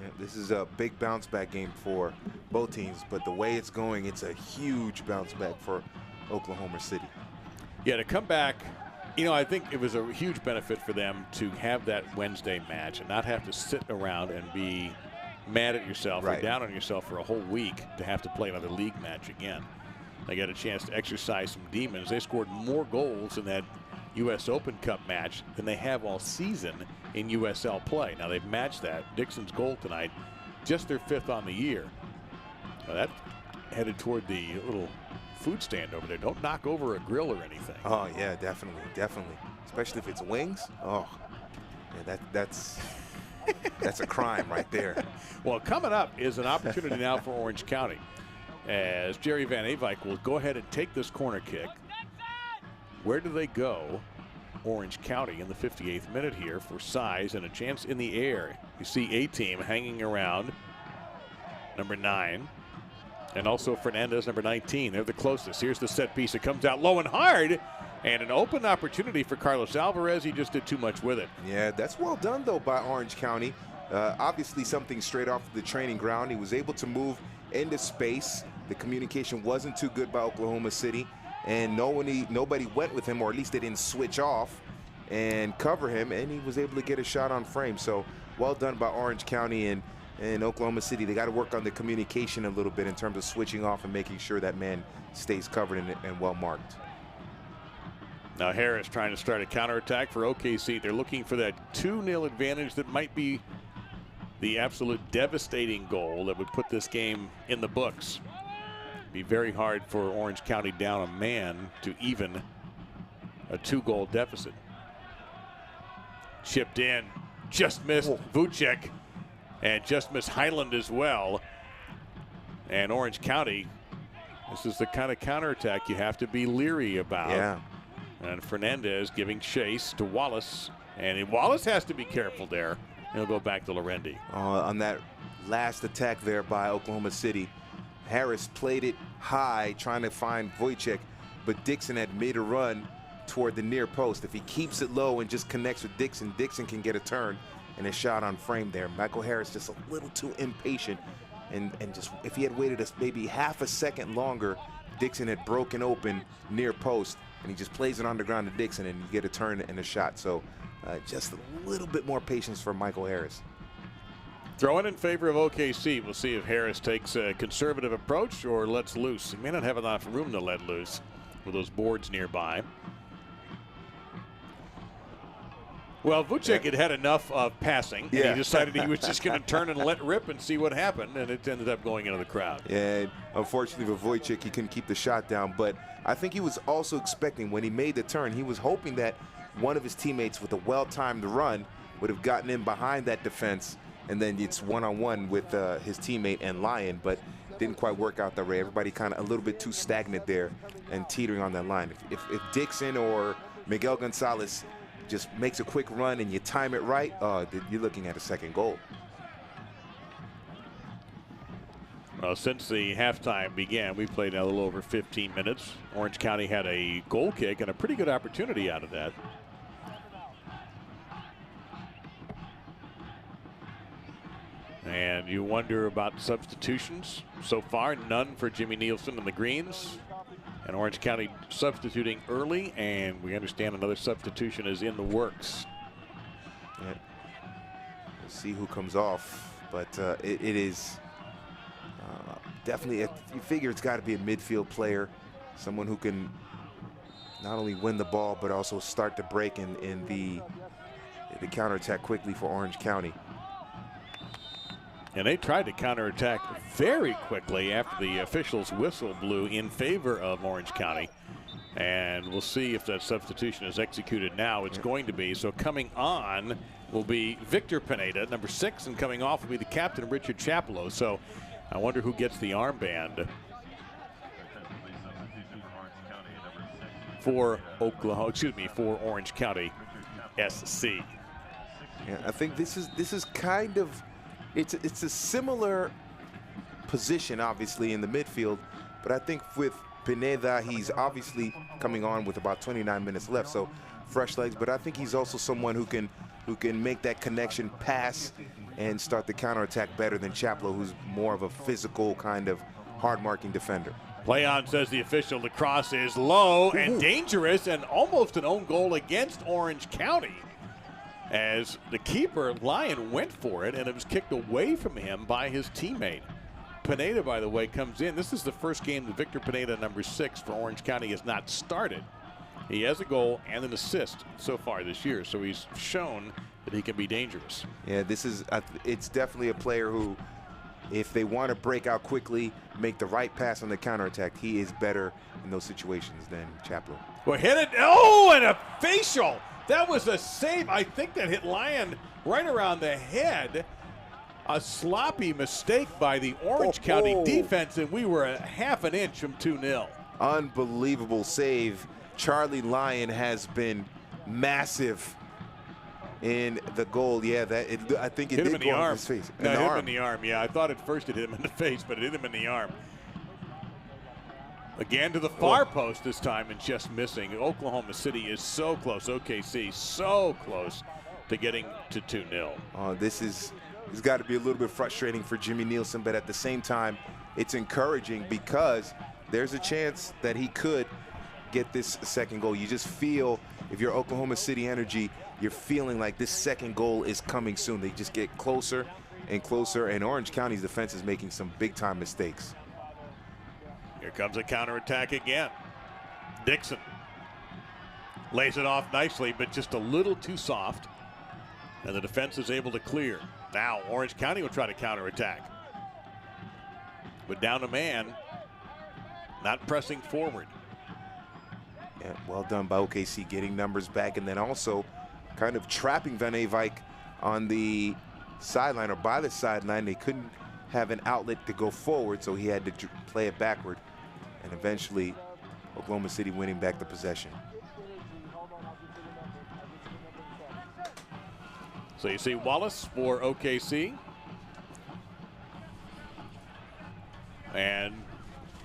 Yeah, this is a big bounce back game for both teams, but the way it's going, it's a huge bounce back for Oklahoma City. Yeah, to come back, you know, I think it was a huge benefit for them to have that Wednesday match and not have to sit around and be mad at yourself or down on yourself for a whole week to have to play another league match again. They got a chance to exercise some demons. They scored more goals in that U.S. Open Cup match than they have all season in USL play. Now they've matched that. Dixon's goal tonight, just their 5th on the year. Now that headed toward the little food stand over there. Don't knock over a grill or anything. Oh yeah, definitely, definitely. Especially if it's wings. Oh, yeah, that's a crime right there. Well, coming up is an opportunity now for Orange County, as Jerry Van Eyck will go ahead and take this corner kick. Where do they go? Orange County in the 58th minute here for size and a chance in the air. You see A-Team hanging around, number 9. And also Fernandez, number 19. They're the closest. Here's the set piece. It comes out low and hard. And an open opportunity for Carlos Alvarez. He just did too much with it. Yeah, that's well done, though, by Orange County. Obviously something straight off the training ground. He was able to move into space. The communication wasn't too good by Oklahoma City. and nobody went with him, or at least they didn't switch off and cover him, and he was able to get a shot on frame. So well done by Orange County and Oklahoma City. They got to work on the communication a little bit in terms of switching off and making sure that man stays covered and well marked. Now Harris trying to start a counterattack for OKC. They're looking for that 2-0 advantage that might be the absolute devastating goal that would put this game in the books. Be very hard for Orange County down a man to even a 2-goal deficit. Chipped in, just missed Vucek, and just missed Highland as well. And Orange County, this is the kind of counterattack you have to be leery about. Yeah. And Fernandez giving chase to Wallace, and Wallace has to be careful there. He'll go back to Lorendi. On that last attack there by Oklahoma City, Harris played it high trying to find Wojciech, but Dixon had made a run toward the near post. If he keeps it low and just connects with Dixon, Dixon can get a turn and a shot on frame there. Michael Harris just a little too impatient, and just if he had waited maybe half a second longer, Dixon had broken open near post, and he just plays it on the ground to Dixon, and you get a turn and a shot. So just a little bit more patience for Michael Harris. Throwing in favor of OKC. We'll see if Harris takes a conservative approach or lets loose. He may not have enough room to let loose with those boards nearby. Well, Vucek had enough of passing, and he decided he was just going to turn and let rip and see what happened, and it ended up going into the crowd. Yeah, unfortunately for Wojciech, he couldn't keep the shot down, but I think he was also expecting, when he made the turn, he was hoping that one of his teammates with a well-timed run would have gotten in behind that defense, and then it's one-on-one with his teammate and Lyon, but didn't quite work out that way. Everybody kind of a little bit too stagnant there and teetering on that line. If Dixon or Miguel Gonzalez just makes a quick run and you time it right, you're looking at a second goal. Well, since the halftime began, we played a little over 15 minutes. Orange County had a goal kick and a pretty good opportunity out of that. And you wonder about substitutions. So far, none for Jimmy Nielsen and the Greens. And Orange County substituting early, and we understand another substitution is in the works. Yeah. We'll see who comes off, but it is definitely, you figure it's got to be a midfield player, someone who can not only win the ball, but also start to break in the counterattack quickly for Orange County. And they tried to counterattack very quickly after the officials' whistle blew in favor of Orange County. And we'll see if that substitution is executed now. It's going to be. So coming on will be Victor Pineda, number 6, and coming off will be the captain, Richard Chapello. So I wonder who gets the armband for for Orange County SC. Yeah, I think this is kind of, it's a similar position, obviously, in the midfield, but I think with Pineda, he's obviously coming on with about 29 minutes left, so fresh legs, but I think he's also someone who can make that connection, pass, and start the counterattack better than Chapello, who's more of a physical kind of hard-marking defender. Play on, says the official. The cross is low and dangerous, and almost an own goal against Orange County, as the keeper, Lyon, went for it, and it was kicked away from him by his teammate. Pineda, by the way, comes in. This is the first game that Victor Pineda, number 6 for Orange County, has not started. He has a goal and an assist so far this year, so he's shown that he can be dangerous. Yeah, it's definitely a player who, if they want to break out quickly, make the right pass on the counterattack, he is better in those situations than Chapello. Well, hit it. Oh, and a facial. That was a save. I think that hit Lyon right around the head. A sloppy mistake by the Orange County defense, and we were a half an inch from 2-0. Unbelievable save. Charlie Lyon has been massive in the goal. Yeah, I think it hit did him in the go arm. on his face. No, hit him in the arm. Yeah, I thought at first it hit him in the face, but it hit him in the arm. Again to the far post this time and just missing. Oklahoma City is so close. OKC so close to getting to 2-0. It's got to be a little bit frustrating for Jimmy Nielsen, but at the same time, it's encouraging because there's a chance that he could get this second goal. You just feel, if you're Oklahoma City Energy, you're feeling like this second goal is coming soon. They just get closer and closer, and Orange County's defense is making some big-time mistakes. Here comes a counterattack again. Dixon lays it off nicely, but just a little too soft, and the defense is able to clear. Now Orange County will try to counterattack, but down a man, not pressing forward. Yeah, well done by OKC, getting numbers back, and then also kind of trapping Van Eyck on the sideline, or by the sideline. They couldn't have an outlet to go forward, so he had to play it backward, and eventually Oklahoma City winning back the possession. So you see Wallace for OKC. And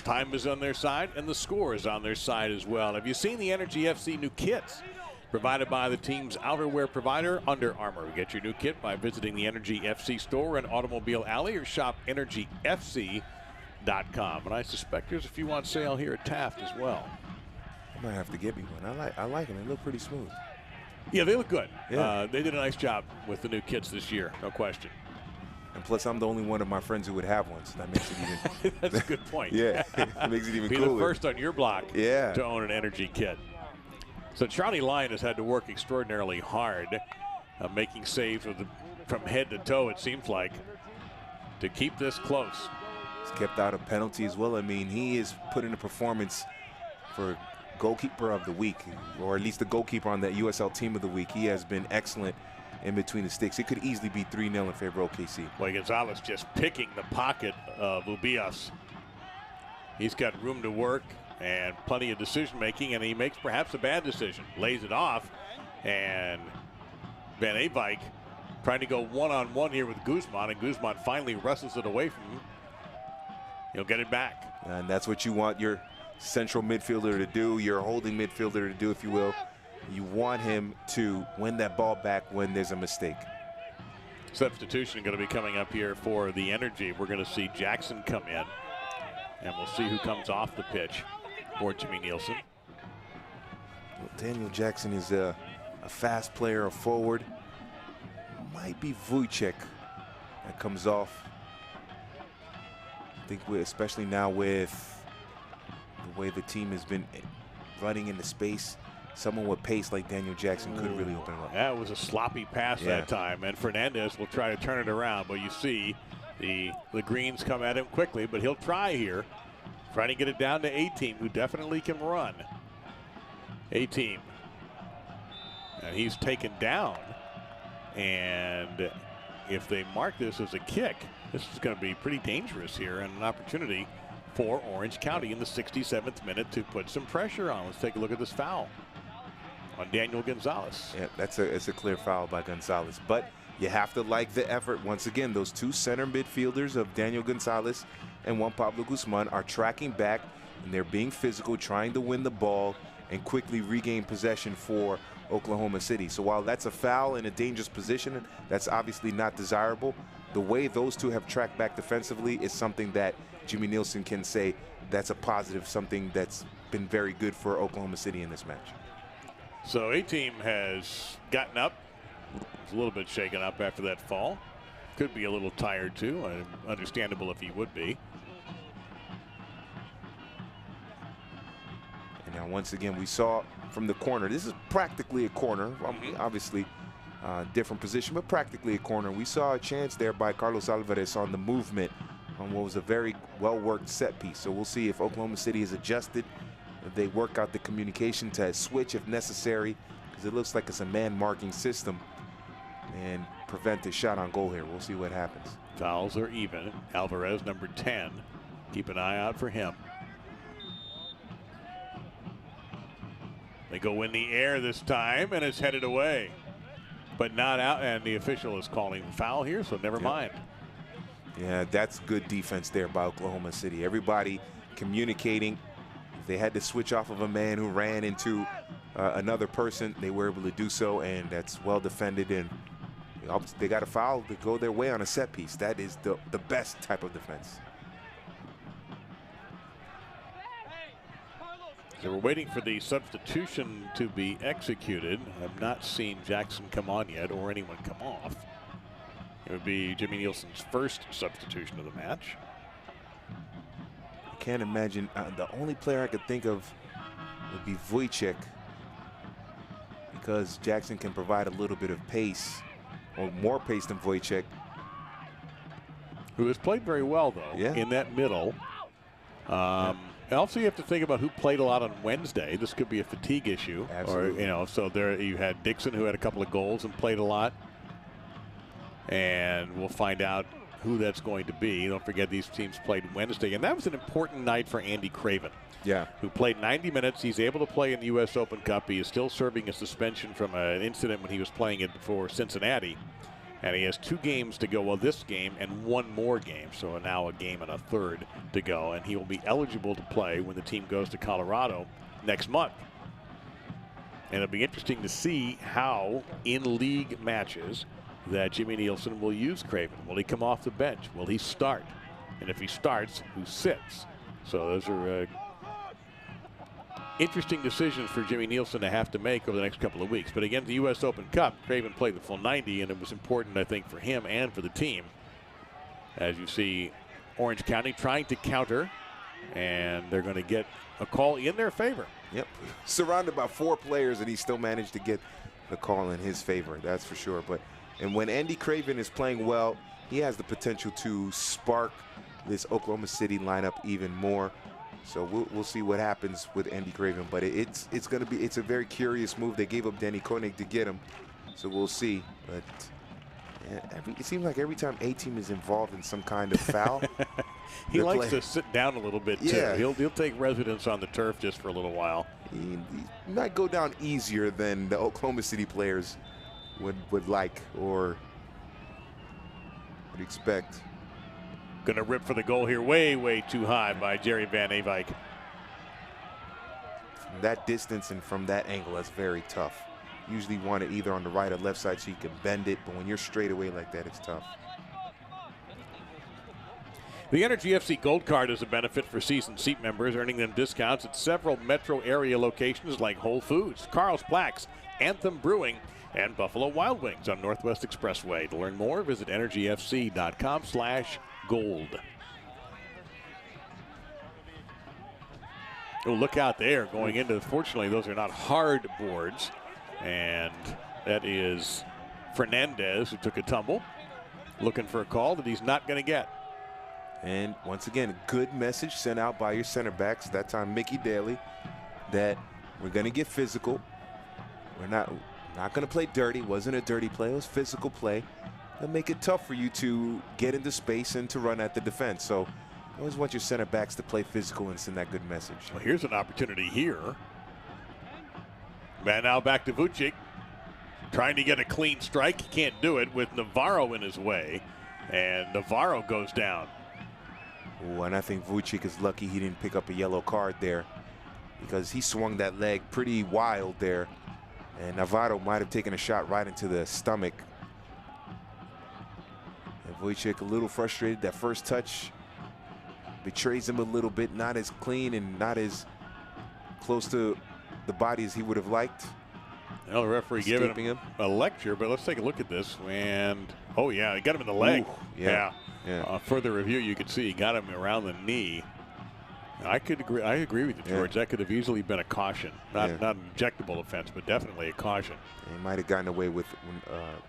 time is on their side, and the score is on their side as well. Have you seen the Energy FC new kits provided by the team's outerwear provider, Under Armour? Get your new kit by visiting the Energy FC store in Automobile Alley or shop energyfc.com. And I suspect there's a few on sale here at Taft as well. I might have to get me one. I like them. They look pretty smooth. Yeah, they look good. Yeah. They did a nice job with the new kits this year, no question. And plus, I'm the only one of my friends who would have one, so that makes it even. That's a good point. Yeah, it makes it even Be cooler. the first on your block Yeah. to own an Energy kit. So Charlie Lyon has had to work extraordinarily hard, making saves from head to toe, it seems like, to keep this close. He's kept out a penalty as well. I mean, he is put in a performance for goalkeeper of the week, or at least the goalkeeper on that USL team of the week. He has been excellent in between the sticks. It could easily be 3-0 in favor of OKC. Boy, Gonzalez just picking the pocket of Ubias. He's got room to work and plenty of decision making, and he makes perhaps a bad decision. Lays it off, and Van Eyck trying to go one-on-one here with Guzman, and Guzman finally wrestles it away from him. He'll get it back. And that's what you want your central midfielder to do, your holding midfielder to do, if you will. You want him to win that ball back when there's a mistake. Substitution going to be coming up here for the Energy. We're going to see Jackson come in, and we'll see who comes off the pitch for Jimmy Nielsen. Well, Daniel Jackson is a fast player, a forward. Might be Vujicic that comes off. I think especially now with the way the team has been running into space, someone with pace like Daniel Jackson could really open it up. That was a sloppy pass that time, and Fernandez will try to turn it around, but you see the Greens come at him quickly, but he'll try here, trying to get it down to A-Team, who definitely can run. A-Team. And he's taken down, and if they mark this as a kick, this is going to be pretty dangerous here, and an opportunity for Orange County in the 67th minute to put some pressure on. Let's take a look at this foul on Daniel Gonzalez. Yeah, it's a clear foul by Gonzalez, but you have to like the effort. Once again, those two center midfielders of Daniel Gonzalez and Juan Pablo Guzman are tracking back, and they're being physical, trying to win the ball and quickly regain possession for Oklahoma City. So while that's a foul in a dangerous position, that's obviously not desirable, the way those two have tracked back defensively is something that Jimmy Nielsen can say that's a positive, something that's been very good for Oklahoma City in this match. So A-Team has gotten up. It's a little bit shaken up after that fall. Could be a little tired too. Understandable if he would be. And now once again, we saw from the corner, this is practically a corner. Obviously different position, but practically a corner. We saw a chance there by Carlos Alvarez on the movement on what was a very well-worked set piece. So we'll see if Oklahoma City is adjusted, if they work out the communication to switch if necessary, because it looks like it's a man-marking system, and prevent a shot on goal here. We'll see what happens. Fouls are even. Alvarez, number 10. Keep an eye out for him. They go in the air this time, and it's headed away, but not out, and the official is calling foul here, so never mind. Yeah, that's good defense there by Oklahoma City. Everybody communicating. If they had to switch off of a man who ran into another person, they were able to do so, and that's well defended, and they got a foul to go their way on a set piece. That is the best type of defense. So we're waiting for the substitution to be executed. I've not seen Jackson come on yet or anyone come off. It would be Jimmy Nielsen's first substitution of the match. I can't imagine. The only player I could think of would be Vujicic, because Jackson can provide a little bit of pace, or more pace than Vujicic. Who has played very well, though, in that middle. Also, you have to think about who played a lot on Wednesday. This could be a fatigue issue. Absolutely. Or, so there you had Dixon, who had a couple of goals and played a lot. And we'll find out who that's going to be. Don't forget, these teams played Wednesday. And that was an important night for Andy Craven. Yeah. Who played 90 minutes. He's able to play in the U.S. Open Cup. He is still serving a suspension from an incident when he was playing it for Cincinnati. And he has 2 games to go. Well, this game and 1 more game. So now a game and a third to go. And he will be eligible to play when the team goes to Colorado next month. And it'll be interesting to see how in league matches that Jimmy Nielsen will use Craven. Will he come off the bench? Will he start? And if he starts, who sits? So those are interesting decisions for Jimmy Nielsen to have to make over the next couple of weeks. But again, the U.S. Open Cup, Craven played the full 90, and it was important, I think, for him and for the team. As you see, Orange County trying to counter, and they're going to get a call in their favor. Yep. Surrounded by 4 players, and he still managed to get the call in his favor, that's for sure. And when Andy Craven is playing well, he has the potential to spark this Oklahoma City lineup even more. So we'll see what happens with Andy Craven, but it's a very curious move. They gave up Danny Koenig to get him, so we'll see. But yeah, it seems like every time a team is involved in some kind of foul, he likes to sit down a little bit too. Yeah. He'll take residence on the turf just for a little while. He might go down easier than the Oklahoma City players would like or would expect. Going to rip for the goal here, way too high by Jerry Van Avike. From that distance and from that angle, that's very tough. Usually want it either on the right or left side so you can bend it, but when you're straight away like that, it's tough. The Energy FC Gold Card is a benefit for season seat members, earning them discounts at several metro area locations like Whole Foods, Carl's Blacks, Anthem Brewing, and Buffalo Wild Wings on Northwest Expressway. To learn more, visit energyfc.com/gold. Oh, look out there going into, fortunately, those are not hard boards. And that is Fernandez, who took a tumble, looking for a call that he's not going to get. And once again, a good message sent out by your center backs, that time Mickey Daly, that we're going to get physical. We're not going to play dirty. It wasn't a dirty play. It was physical play. It'll make it tough for you to get into space and to run at the defense. So you always want your center backs to play physical and send that good message. Well, here's an opportunity here. Man, now back to Vujicic. Trying to get a clean strike. He can't do it with Navarro in his way. And Navarro goes down. Ooh, and I think Vujicic is lucky he didn't pick up a yellow card there, because he swung that leg pretty wild there. And Navarro might have taken a shot right into the stomach. And Vujicic a little frustrated. That first touch betrays him a little bit. Not as clean and not as close to the body as he would have liked. Well, the referee giving him a lecture, but let's take a look at this. And, oh, yeah, he got him in the leg. Ooh, yeah. Further review, you can see he got him around the knee. I agree with you, George. That could have easily been a caution. Not an ejectable offense, but definitely a caution. He might have gotten away with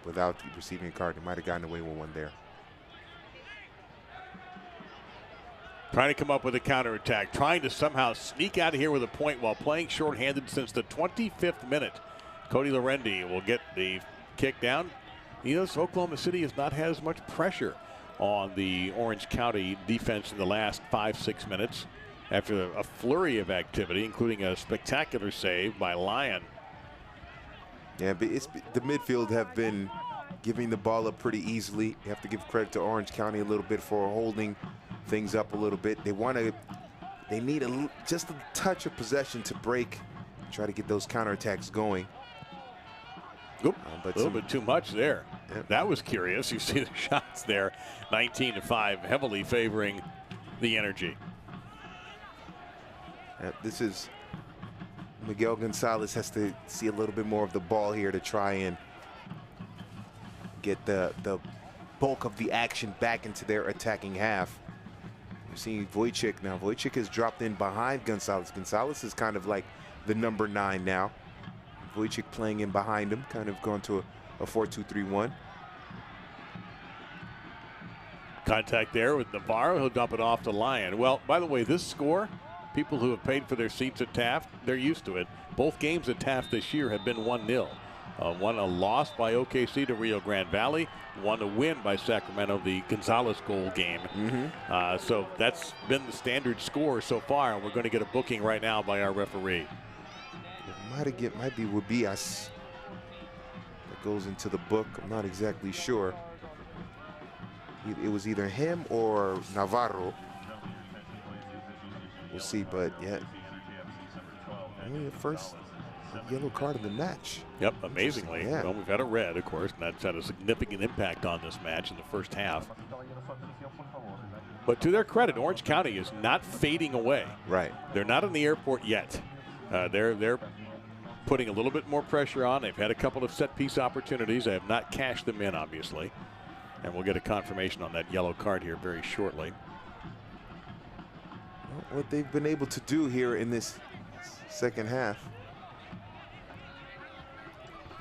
without receiving a card. He might have gotten away with one there. Trying to come up with a counterattack. Trying to somehow sneak out of here with a point while playing shorthanded since the 25th minute. Cody Lorendi will get the kick down. You know, Oklahoma City has not had as much pressure on the Orange County defense in the last 5-6 minutes after a flurry of activity, including a spectacular save by Lyon. Yeah, but the midfield have been giving the ball up pretty easily. You have to give credit to Orange County a little bit for holding things up a little bit. They need just a touch of possession to break, try to get those counterattacks going. Oop, a little bit too much there. Yep. That was curious. You see the shots there, 19-5, heavily favoring the Energy. This is Miguel Gonzalez has to see a little bit more of the ball here to try and get the bulk of the action back into their attacking half. You're seeing Wojciech now. Wojciech has dropped in behind Gonzalez. Gonzalez is kind of like the number 9 now. Wojciech playing in behind him, kind of going to a 4-2-3-1. Contact there with Navarro. He'll dump it off to Lyon. Well, by the way, this score, people who have paid for their seats at Taft, they're used to it. Both games at Taft this year have been 1-0. One a loss by OKC to Rio Grande Valley, one a win by Sacramento, the Gonzalez goal game. So that's been the standard score so far, and we're going to get a booking right now by our referee. It might be Wubias that goes into the book. I'm not exactly sure. It was either him or Navarro. We'll see, but yeah. Only the first yellow card of the match. Yep, amazingly. Yeah. Well, we've had a red, of course, and that's had a significant impact on this match in the first half. But to their credit, Orange County is not fading away. Right. They're not in the airport yet. They're putting a little bit more pressure on. They've had a couple of set-piece opportunities. They have not cashed them in, obviously. And we'll get a confirmation on that yellow card here very shortly. What they've been able to do here in this second half.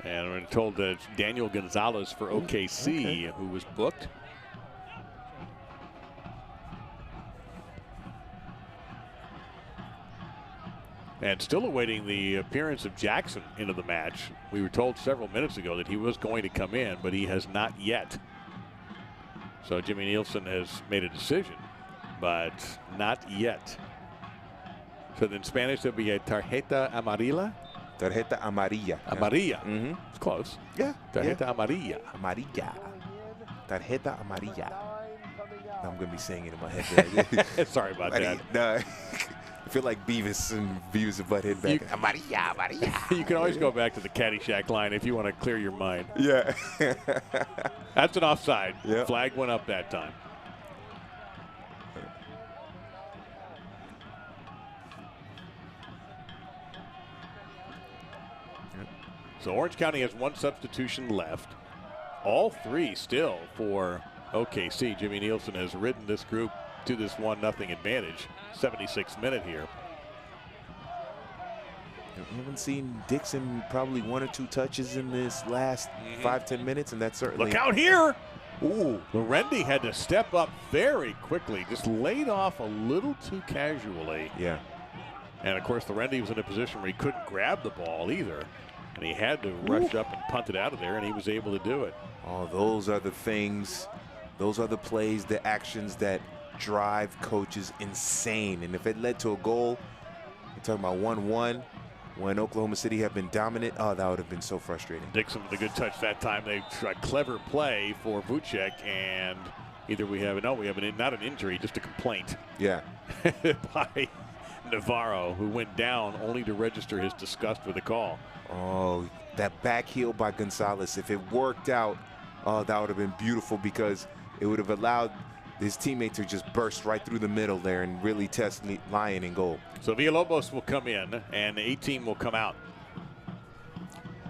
And we're told that it's Daniel Gonzalez for OKC who was booked. And still awaiting the appearance of Jackson into the match. We were told several minutes ago that he was going to come in, but he has not yet. So Jimmy Nielsen has made a decision, but not yet. So in Spanish, there'll be a tarjeta amarilla. Tarjeta amarilla. Amarilla. It's close. Yeah. Tarjeta amarilla. Amarilla. Tarjeta amarilla. Now I'm going to be saying it in my head. Sorry about that. No. I feel like Beavis and Butthead back. Amarilla, amarilla. You can always go back to the Caddyshack line if you want to clear your mind. Yeah. That's an offside. Yep. Flag went up that time. So Orange County has one substitution left. All 3 still for OKC. Jimmy Nielsen has ridden this group to this 1-0 advantage. 76th minute here. We haven't seen Dixon probably 1 or 2 touches in this last 5-10 minutes, and that's certainly. Look out here! Ooh. Lorendi had to step up very quickly, just laid off a little too casually. Yeah. And of course, Lorendi was in a position where he couldn't grab the ball either. And he had to rush up and punt it out of there, and he was able to do it. Oh, those are the things, those are the plays, the actions that drive coaches insane. And if it led to a goal, you're talking about 1-1, when Oklahoma City have been dominant, oh, that would have been so frustrating. Dixon with a good touch that time. They tried clever play for Vucek, and either we have not an injury, just a complaint. Yeah. by Navarro, who went down only to register his disgust with the call. Oh, that back heel by Gonzalez, if it worked out, oh, that would have been beautiful, because it would have allowed his teammate to just burst right through the middle there and really test Lyon in goal. So Villalobos will come in, and the 18 will come out.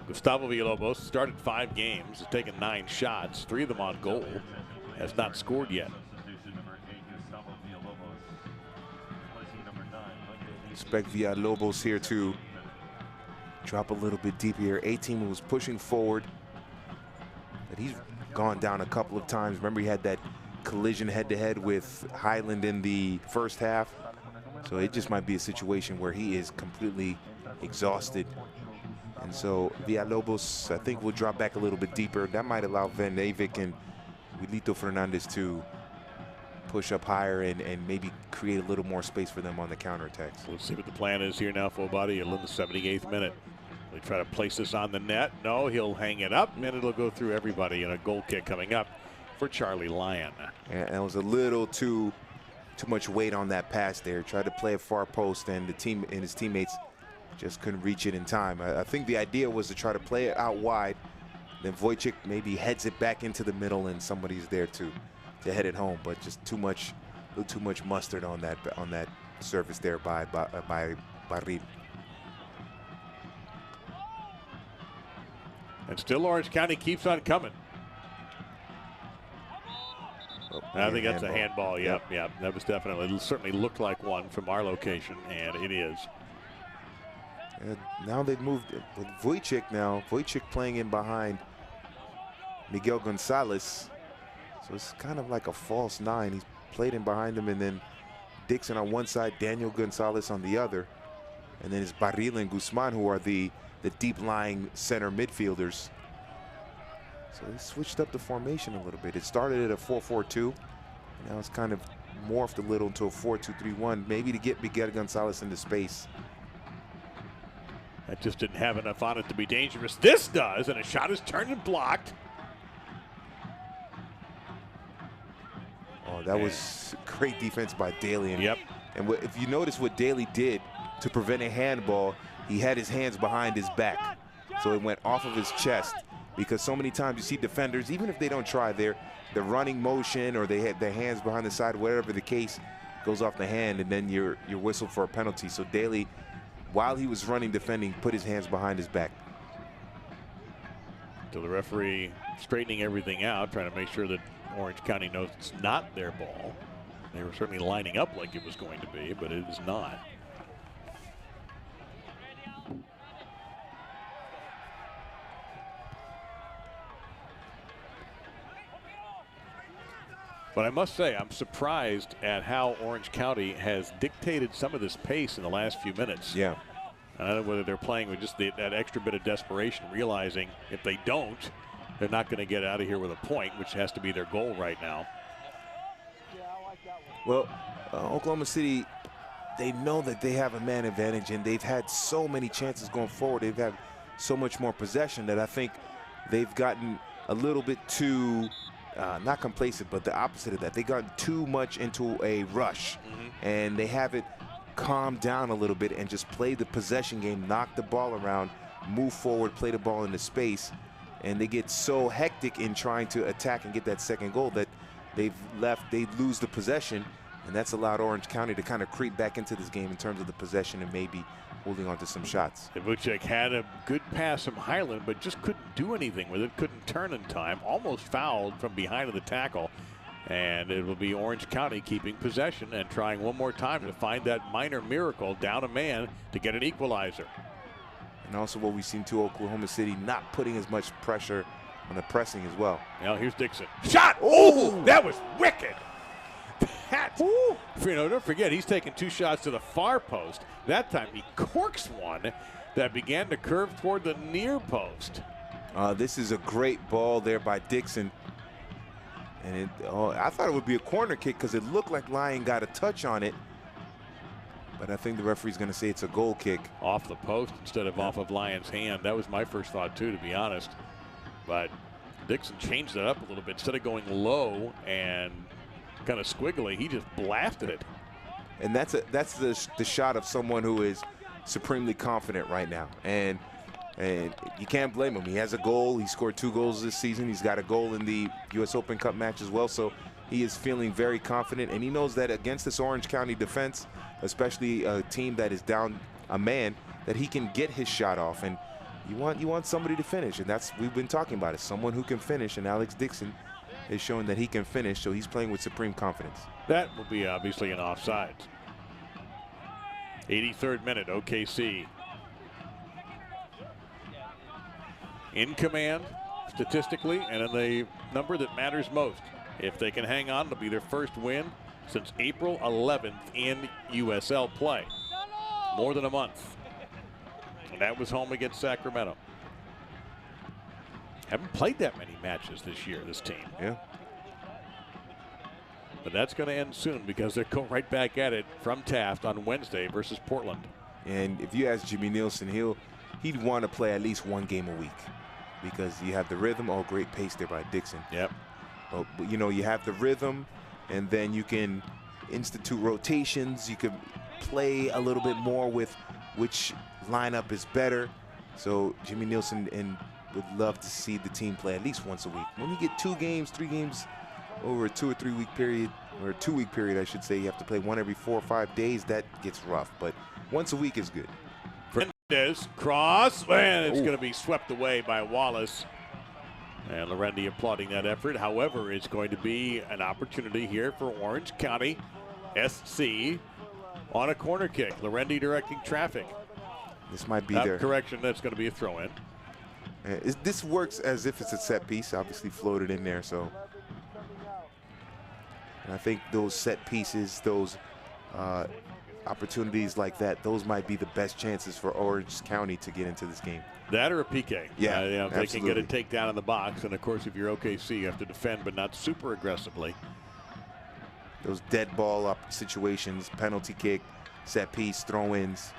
Gustavo Villalobos started 5 games, has taken 9 shots, 3 of them on goal, has not scored yet. Expect Villalobos here to drop a little bit deeper here. 18 was pushing forward, but he's gone down a couple of times. Remember, he had that collision head-to-head with Highland in the first half. So it just might be a situation where he is completely exhausted. And so Villalobos, I think, will drop back a little bit deeper. That might allow Van Avik and Wilito Fernandez to push up higher and maybe create a little more space for them on the counterattacks. Let's see what the plan is here now, full body in the 78th minute. They try to place this on the net. No, he'll hang it up, and it'll go through everybody, and a goal kick coming up for Charlie Lyon. And that was a little too much weight on that pass there. Tried to play a far post, and his teammates just couldn't reach it in time. I think the idea was to try to play it out wide. Then Wojciech maybe heads it back into the middle, and somebody's there to head it home. But just a little too much mustard on that surface there by Barril. And still Orange County keeps on coming. I think that's a handball. Yep. That was definitely, it certainly looked like one from our location, and it is. And now they've moved with Vujicic now. Vujicic playing in behind Miguel Gonzalez. So it's kind of like a false 9. He's played in behind him, and then Dixon on one side, Daniel Gonzalez on the other. And then it's Barril and Guzman who are the deep-lying center midfielders. So they switched up the formation a little bit. It started at a 4-4-2. Now it's kind of morphed a little into a 4-2-3-1, maybe to get Miguel Gonzalez into space. That just didn't have enough on it to be dangerous. This does, and a shot is turned and blocked. Oh, that was great defense by Daly. And if you notice what Daly did to prevent a handball, he had his hands behind his back. So it went off of his chest, because so many times you see defenders, even if they don't try, the running motion or they had their hands behind the side, whatever the case, goes off the hand, and then you're whistled for a penalty. So Daly, while he was running defending, put his hands behind his back. So the referee straightening everything out, trying to make sure that Orange County knows it's not their ball. They were certainly lining up like it was going to be, but it is not. But I must say, I'm surprised at how Orange County has dictated some of this pace in the last few minutes. Yeah. I don't know whether they're playing with just that extra bit of desperation, realizing if they don't, they're not going to get out of here with a point, which has to be their goal right now. Well, Oklahoma City, they know that they have a man advantage, and they've had so many chances going forward. They've had so much more possession that I think they've gotten a little bit too, not complacent, but the opposite of that. They got too much into a rush, and they haven't calmed down a little bit and just played the possession game, knock the ball around, move forward, play the ball into space. And they get so hectic in trying to attack and get that second goal that they lose the possession, and that's allowed Orange County to kind of creep back into this game in terms of the possession and maybe holding on to some shots. Vujicic had a good pass from Highland, but just couldn't do anything with it, couldn't turn in time, almost fouled from behind of the tackle. And it will be Orange County keeping possession and trying one more time to find that minor miracle, down a man, to get an equalizer. And also what we've seen to Oklahoma City, not putting as much pressure on the pressing as well. Now here's Dixon. Shot! Oh, that was wicked. That, don't forget, he's taken 2 shots to the far post. That time he corks one that began to curve toward the near post. This is a great ball there by Dixon. And I thought it would be a corner kick because it looked like Lyon got a touch on it. But I think the referee's going to say it's a goal kick. Off the post instead of off of Lyon's hand. That was my first thought, too, to be honest. But Dixon changed it up a little bit. Instead of going low and kind of squiggly, he just blasted it. And that's the shot of someone who is supremely confident right now. And you can't blame him. He has a goal. He scored 2 goals this season. He's got a goal in the U.S. Open Cup match as well. So he is feeling very confident. And he knows that against this Orange County defense, especially a team that is down a man, that he can get his shot off. And you want somebody to finish. And we've been talking about it. Someone who can finish. And Alex Dixon is showing that he can finish. So he's playing with supreme confidence. That will be obviously an offside. 83rd minute, OKC. In command statistically and in the number that matters most. If they can hang on, it'll be their first win since April 11th in USL play. More than a month. And that was home against Sacramento. Haven't played that many matches this year, this team. Yeah. But that's going to end soon because they're going right back at it from Taft on Wednesday versus Portland. And if you ask Jimmy Nielsen, he'd want to play at least 1 game a week because you have the rhythm. Oh, great pace there by Dixon. Yep. But you have the rhythm, and then you can institute rotations. You can play a little bit more with which lineup is better. So Jimmy Nielsen would love to see the team play at least once a week. When you get 2 games, 3 games over a 2 or 3 week period, or a 2 week period, I should say, you have to play 1 every 4 or 5 days. That gets rough, but once a week is good. This cross, and it's going to be swept away by Wallace. And Lorendi applauding that effort. However, it's going to be an opportunity here for Orange County SC on a corner kick. Lorendi directing traffic. This might be their correction. That's going to be a throw-in. This works as if it's a set piece, obviously floated in there. So, and I think those set pieces, those opportunities like that, those might be the best chances for Orange County to get into this game. That or a PK. Yeah, if they can get a takedown in the box. And, of course, if you're OKC, you have to defend, but not super aggressively. Those dead ball up situations, penalty kick, set piece, throw-ins,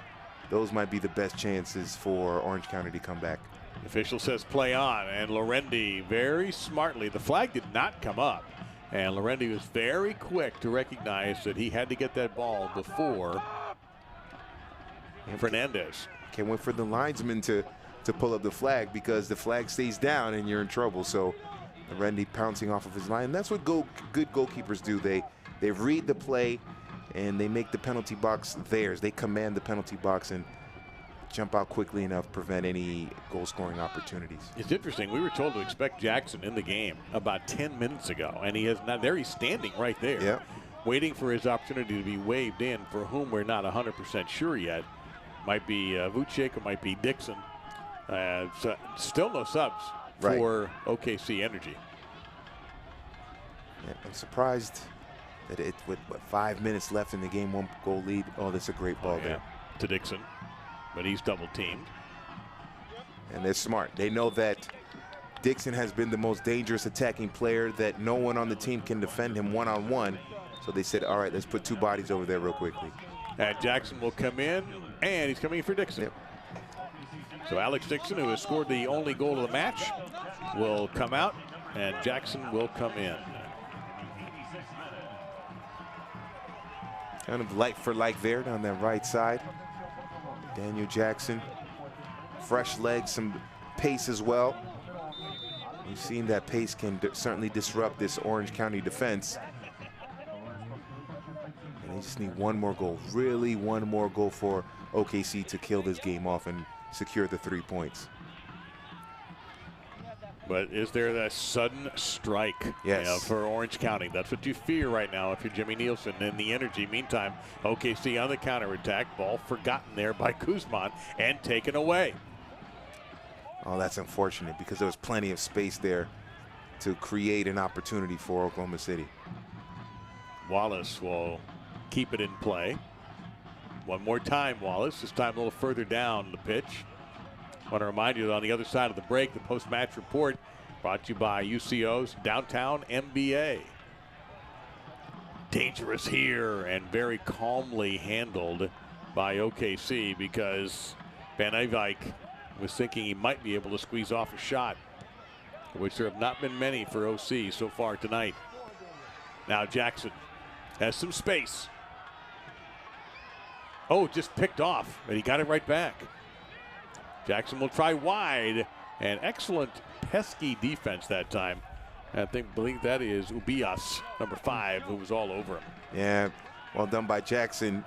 those might be the best chances for Orange County to come back. The official says play on, and Lorendi very smartly. The flag did not come up, and Lorendi was very quick to recognize that he had to get that ball before Fernandez. Can't wait for the linesman to pull up the flag, because the flag stays down and you're in trouble. So Lorendi pouncing off of his line. That's what good goalkeepers do. They read the play and they make the penalty box theirs. They command the penalty box and jump out quickly enough to prevent any goal-scoring opportunities. It's interesting. We were told to expect Jackson in the game about 10 minutes ago, and he is not there. He's standing right there, waiting for his opportunity to be waved in, for whom we're not 100% sure yet. Might be Vucic, or might be Dixon. So still no subs for OKC Energy. Yeah, I'm surprised that with 5 minutes left in the game, 1 goal lead. Oh, that's a great ball there. To Dixon, but he's double teamed. And they're smart. They know that Dixon has been the most dangerous attacking player, that no one on the team can defend him one-on-one. So they said, all right, let's put 2 bodies over there real quickly. And Jackson will come in, and he's coming in for Dixon. So Alex Dixon, who has scored the only goal of the match, will come out, and Jackson will come in. Kind of like for like there down that right side. Daniel Jackson, fresh legs, some pace as well. We've seen that pace can certainly disrupt this Orange County defense. And they just need 1 more goal, really 1 more goal for OKC to kill this game off and secure the 3 points. But is there that sudden strike for Orange County? That's what you fear right now if you're Jimmy Nielsen. In the Energy, meantime, OKC on the counterattack. Ball forgotten there by Guzman and taken away. Oh, that's unfortunate, because there was plenty of space there to create an opportunity for Oklahoma City. Wallace will keep it in play. One more time, Wallace, this time a little further down the pitch. I want to remind you that on the other side of the break, the post-match report brought to you by UCO's Downtown MBA. Dangerous here, and very calmly handled by OKC, because Van Eyck was thinking he might be able to squeeze off a shot, which there have not been many for OC so far tonight. Now Jackson has some space. Oh, just picked off, and he got it right back. Jackson will try wide, and excellent pesky defense that time. I believe that is Ubias, number 5, who was all over him. Yeah, well done by Jackson.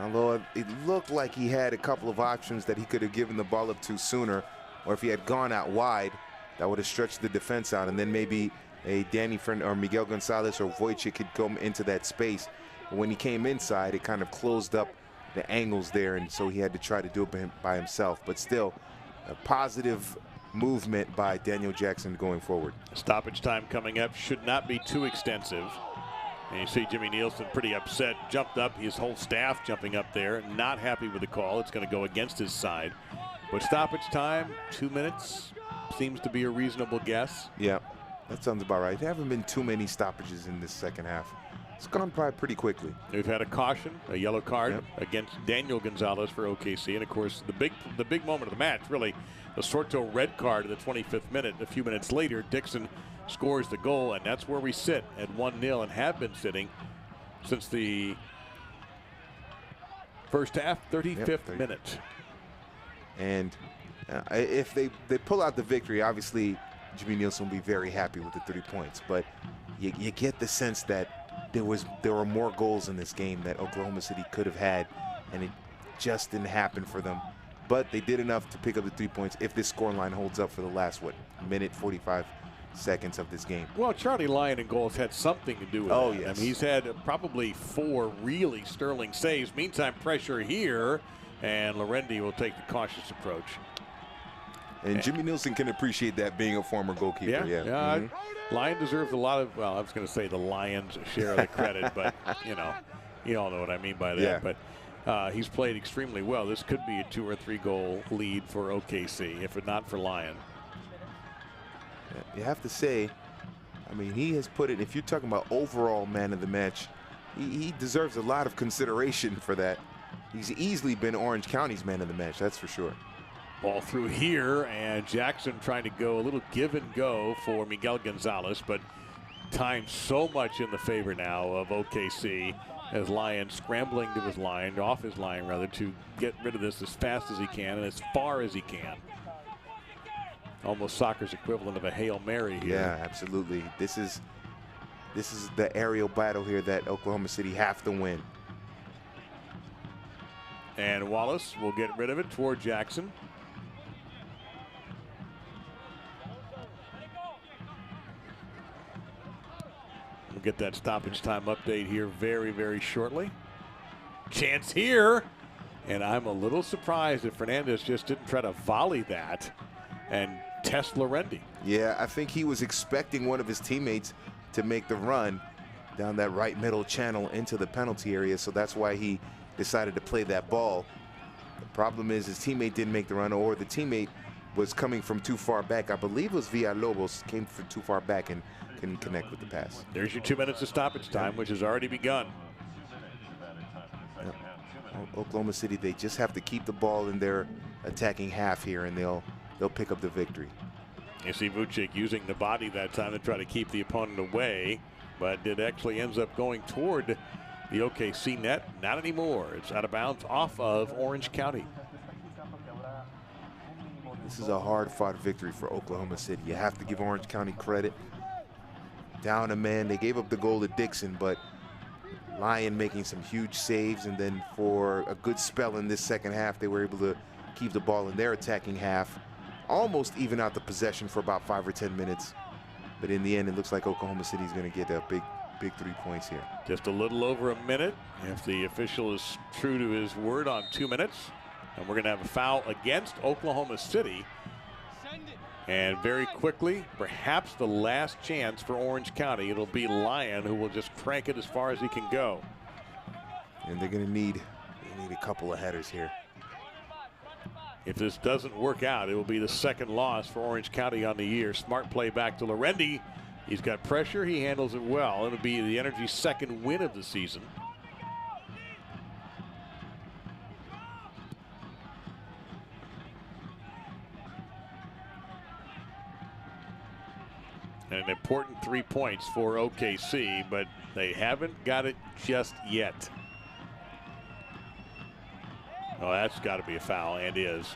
Although it looked like he had a couple of options that he could have given the ball up to sooner, or if he had gone out wide, that would have stretched the defense out, and then maybe a Danny or Miguel Gonzalez or Wojciech could come into that space. But when he came inside, it kind of closed up the angles there, and so he had to try to do it by himself. But still, a positive movement by Daniel Jackson going forward. Stoppage time coming up, should not be too extensive. And you see Jimmy Nielsen pretty upset, jumped up, his whole staff jumping up there, not happy with the call. It's going to go against his side. But stoppage time, 2 minutes, seems to be a reasonable guess. Yeah, that sounds about right. There haven't been too many stoppages in this second half. It's gone by pretty quickly. We've had a caution, a yellow card against Daniel Gonzalez for OKC, and of course the big moment of the match, really, the Sorto red card at the 25th minute. A few minutes later, Dixon scores the goal, and that's where we sit at 1-0 and have been sitting since the first half, 35th minute. And if they pull out the victory, obviously Jimmy Nielsen will be very happy with the 3 points. But you get the sense that there were more goals in this game that Oklahoma City could have had, and it just didn't happen for them. but they did enough to pick up the 3 points if this scoreline holds up for the last, minute 45 seconds of this game. Well, Charlie Lyon in goals had something to do with Oh, that. yes. I mean, he's had probably 4 really sterling saves. Meantime, pressure here, and Lorendi will take the cautious approach. And Jimmy Nielsen can appreciate that, being a former goalkeeper. Yeah. Lyon deserves a lot of, well, I was going to say the Lions share of the credit, but, you all know what I mean by that. Yeah. But he's played extremely well. This could be a 2 or 3 goal lead for OKC, if not for Lyon. You have to say, I mean, he has put it, if you're talking about overall man of the match, he deserves a lot of consideration for that. He's easily been Orange County's man of the match, that's for sure. Ball through here, and Jackson trying to go a little give and go for Miguel Gonzalez, but time so much in the favor now of OKC as Lyon scrambling to his line, off his line rather, to get rid of this as fast as he can and as far as he can. Almost soccer's equivalent of a Hail Mary here. Yeah, absolutely. This is the aerial battle here that Oklahoma City have to win. And Wallace will get rid of it toward Jackson. We'll get that stoppage time update here very, very shortly. Chance here. And I'm a little surprised that Fernandez just didn't try to volley that and test Lorendi. Yeah, I think he was expecting one of his teammates to make the run down that right middle channel into the penalty area, so that's why he decided to play that ball. The problem is his teammate didn't make the run, or the teammate was coming from too far back. I believe it was Villalobos, came from too far back and couldn't connect with the pass. There's your 2 minutes of stoppage time, which has already begun. Oklahoma City, they just have to keep the ball in their attacking half here, and they'll pick up the victory. You see Vucic using the body that time to try to keep the opponent away, but it actually ends up going toward the OKC net. Not anymore. It's out of bounds off of Orange County. This is a hard-fought victory for Oklahoma City. You have to give Orange County credit. Down a man, they gave up the goal to Dixon, but Lyon making some huge saves, and then for a good spell in this second half, they were able to keep the ball in their attacking half, almost even out the possession for about 5 or 10 minutes. But in the end, it looks like Oklahoma City is going to get a big 3 points here. Just a little over a minute, if the official is true to his word, on 2 minutes. And we're going to have a foul against Oklahoma City. And very quickly, perhaps the last chance for Orange County. It'll be Lyon, who will just crank it as far as he can go. And they're going to need a couple of headers here. If this doesn't work out, it will be the second loss for Orange County on the year. Smart play back to Lorendi. He's got pressure. He handles it well. It'll be the Energy's second win of the season. And an important 3 points for OKC, but they haven't got it just yet. Oh, that's got to be a foul, and is.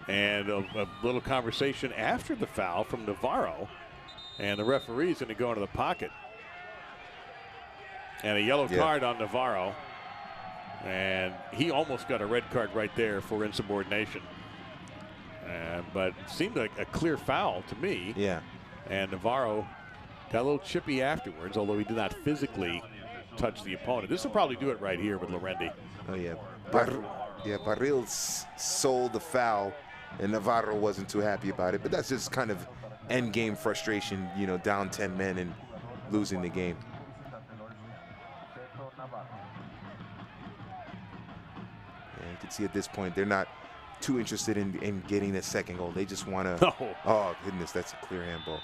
And a little conversation after the foul from Navarro, and the referee's going to go into the pocket. And a yellow card on Navarro, and he almost got a red card right there for insubordination. But it seemed like a clear foul to me. Yeah. And Navarro got a little chippy afterwards, although he did not physically touch the opponent. This will probably do it right here with Lorendi. Oh, yeah. Barril sold the foul, and Navarro wasn't too happy about it. But that's just kind of end game frustration, down 10 men and losing the game. Yeah, you can see at this point they're not too interested in getting the second goal. They just want to. Oh, goodness, that's a clear handball.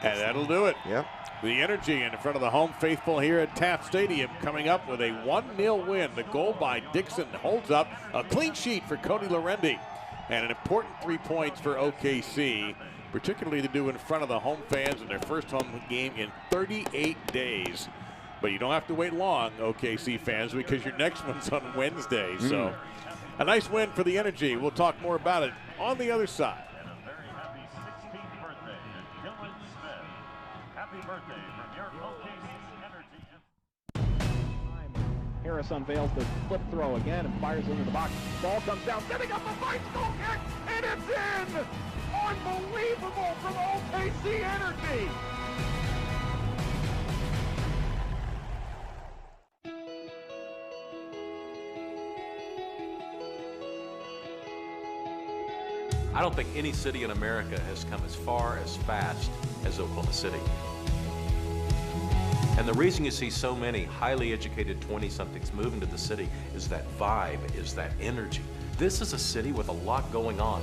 And that'll do it. Yep. The Energy in front of the home faithful here at Taft Stadium, coming up with a 1-0 win. The goal by Dixon holds up a clean sheet for Cody Lorendi. And an important 3 points for OKC, particularly to do in front of the home fans in their first home game in 38 days. But you don't have to wait long, OKC fans, because your next one's on Wednesday. So a nice win for the Energy. We'll talk more about it on the other side. Harris unveils the flip throw again and fires into the box. Ball comes down, setting up a bicycle kick, and it's in! Unbelievable from OKC Energy! I don't think any city in America has come as far as fast as Oklahoma City. And the reason you see so many highly educated 20-somethings moving to the city is that vibe, is that energy. This is a city with a lot going on.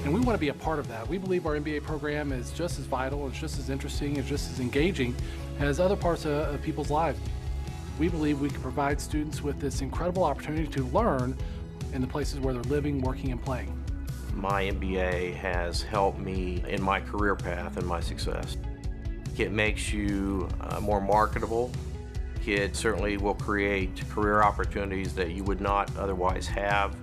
And we want to be a part of that. We believe our MBA program is just as vital, it's just as interesting, it's just as engaging as other parts of people's lives. We believe we can provide students with this incredible opportunity to learn in the places where they're living, working, and playing. My MBA has helped me in my career path and my success. It makes you more marketable. It certainly will create career opportunities that you would not otherwise have.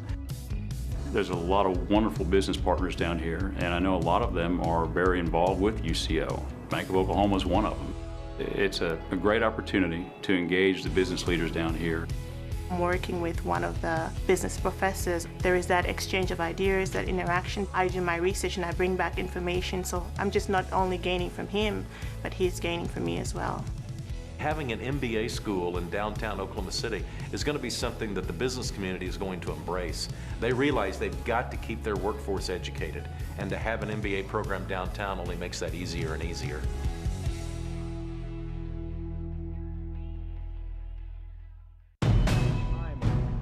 There's a lot of wonderful business partners down here, and I know a lot of them are very involved with UCO. Bank of Oklahoma is one of them. It's a great opportunity to engage the business leaders down here. I'm working with one of the business professors. There is that exchange of ideas, that interaction. I do my research and I bring back information, so I'm just not only gaining from him, but he's gaining from me as well. Having an MBA school in downtown Oklahoma City is going to be something that the business community is going to embrace. They realize they've got to keep their workforce educated, and to have an MBA program downtown only makes that easier and easier.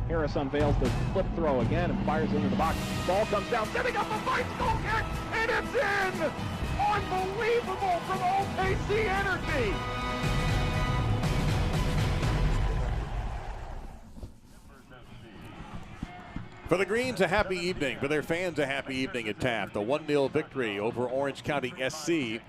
Harris unveils the flip throw again and fires into the box. Ball comes down, setting up a bicycle kick, and it's in! Unbelievable from OKC Energy! For the Greens, a happy evening. For their fans, a happy evening at Taft. A 1-0 victory over Orange County SC,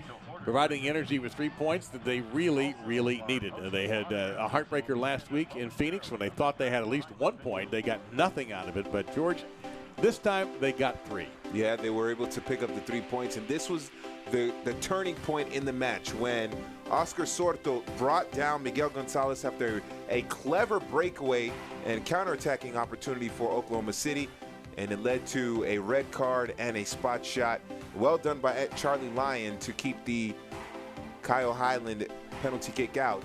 providing energy with 3 points that they really, really needed. They had a heartbreaker last week in Phoenix when they thought they had at least 1 point. They got nothing out of it, but George, this time they got 3. Yeah, they were able to pick up the 3 points, and this was the turning point in the match when Oscar Sorto brought down Miguel Gonzalez after a clever breakaway and counterattacking opportunity for Oklahoma City, and it led to a red card and a spot shot. Well done by Charlie Lyon to keep the Kyle Highland penalty kick out.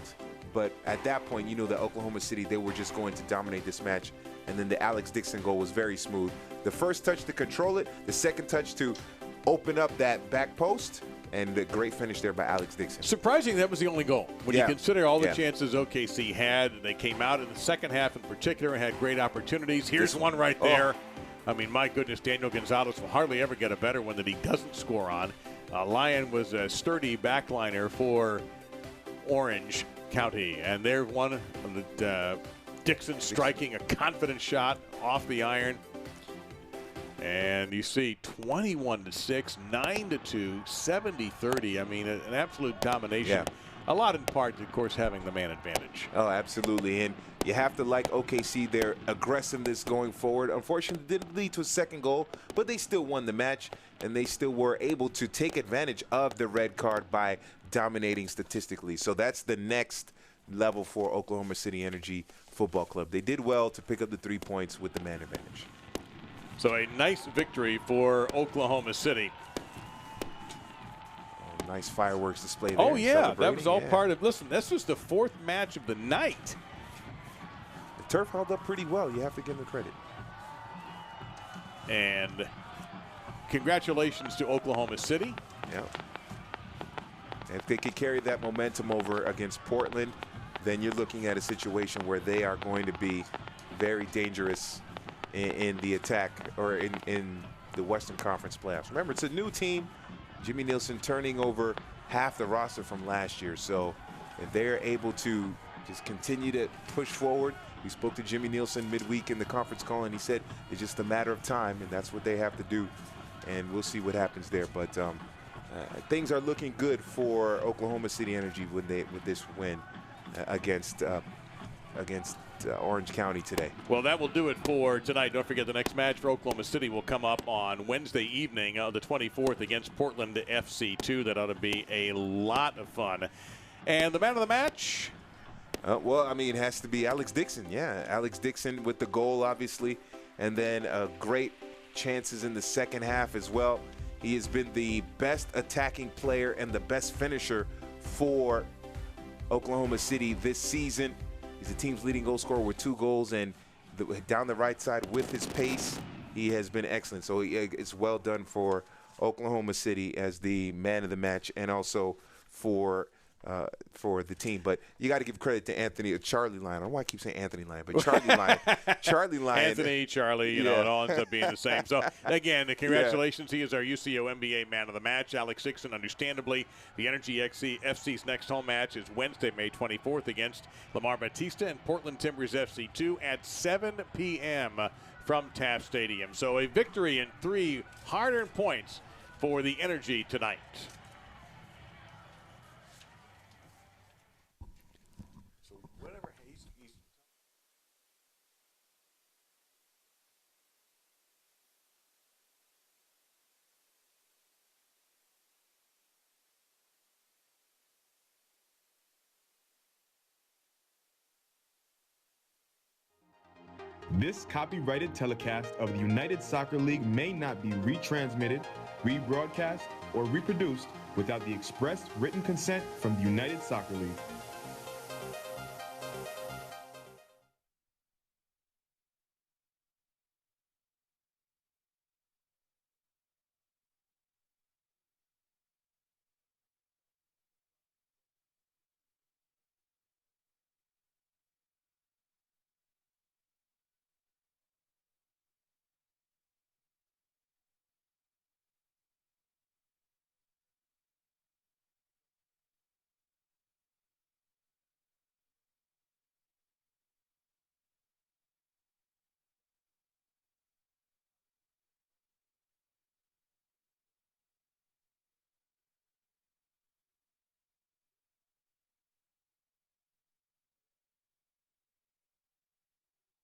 But at that point, you know that Oklahoma City, they were just going to dominate this match. And then the Alex Dixon goal was very smooth. The first touch to control it, the second touch to open up that back post, and the great finish there by Alex Dixon. Surprising that was the only goal. When you consider all the chances OKC had, they came out in the second half in particular and had great opportunities. Here's one right there. I mean, my goodness, Daniel Gonzalez will hardly ever get a better one that he doesn't score on. Lyon was a sturdy backliner for Orange County, and there one that Dixon striking a confident shot off the iron. And you see 21-6, 9-2, 70-30. I mean, an absolute domination. Yeah. A lot in part, of course, having the man advantage. Oh, absolutely. And you have to like OKC, their aggressiveness going forward. Unfortunately, it didn't lead to a second goal, but they still won the match, and they still were able to take advantage of the red card by dominating statistically. So that's the next level for Oklahoma City Energy Football Club. They did well to pick up the 3 points with the man advantage. So a nice victory for Oklahoma City. Oh, nice fireworks display there. Oh, yeah, that was all part of, listen, this was the 4th match of the night. The turf held up pretty well. You have to give them credit. And congratulations to Oklahoma City. Yeah. If they could carry that momentum over against Portland, then you're looking at a situation where they are going to be very dangerous in the attack, or in the Western Conference playoffs. Remember, it's a new team. Jimmy Nielsen turning over half the roster from last year. So if they're able to just continue to push forward, we spoke to Jimmy Nielsen midweek in the conference call, and he said it's just a matter of time, and that's what they have to do. And we'll see what happens there. But things are looking good for Oklahoma City Energy with this win against Orange County today. Well, that will do it for tonight. Don't forget the next match for Oklahoma City will come up on Wednesday evening, the 24th, against Portland FC2. That ought to be a lot of fun. And the man of the match? Well, I mean, it has to be Alex Dixon. Yeah, Alex Dixon with the goal, obviously, and then great chances in the second half as well. He has been the best attacking player and the best finisher for Oklahoma City this season. He's the team's leading goal scorer with 2 goals, and down the right side with his pace, he has been excellent. So it's well done for Oklahoma City as the man of the match, and also for the team. But you got to give credit to Charlie Lyon. I don't know why I keep saying Anthony Lyon, but Charlie Lyon. Charlie Lyon. Anthony, Charlie, you know, it all ends up being the same. So, again, congratulations. He is our UCO NBA man of the match. Alex Dixon, understandably. The Energy FC's next home match is Wednesday, May 24th against Lamar Batista and Portland Timbers FC2 at 7 p.m. from Taft Stadium. So a victory in 3 hard-earned points for the Energy tonight. This copyrighted telecast of the United Soccer League may not be retransmitted, rebroadcast, or reproduced without the express written consent from the United Soccer League.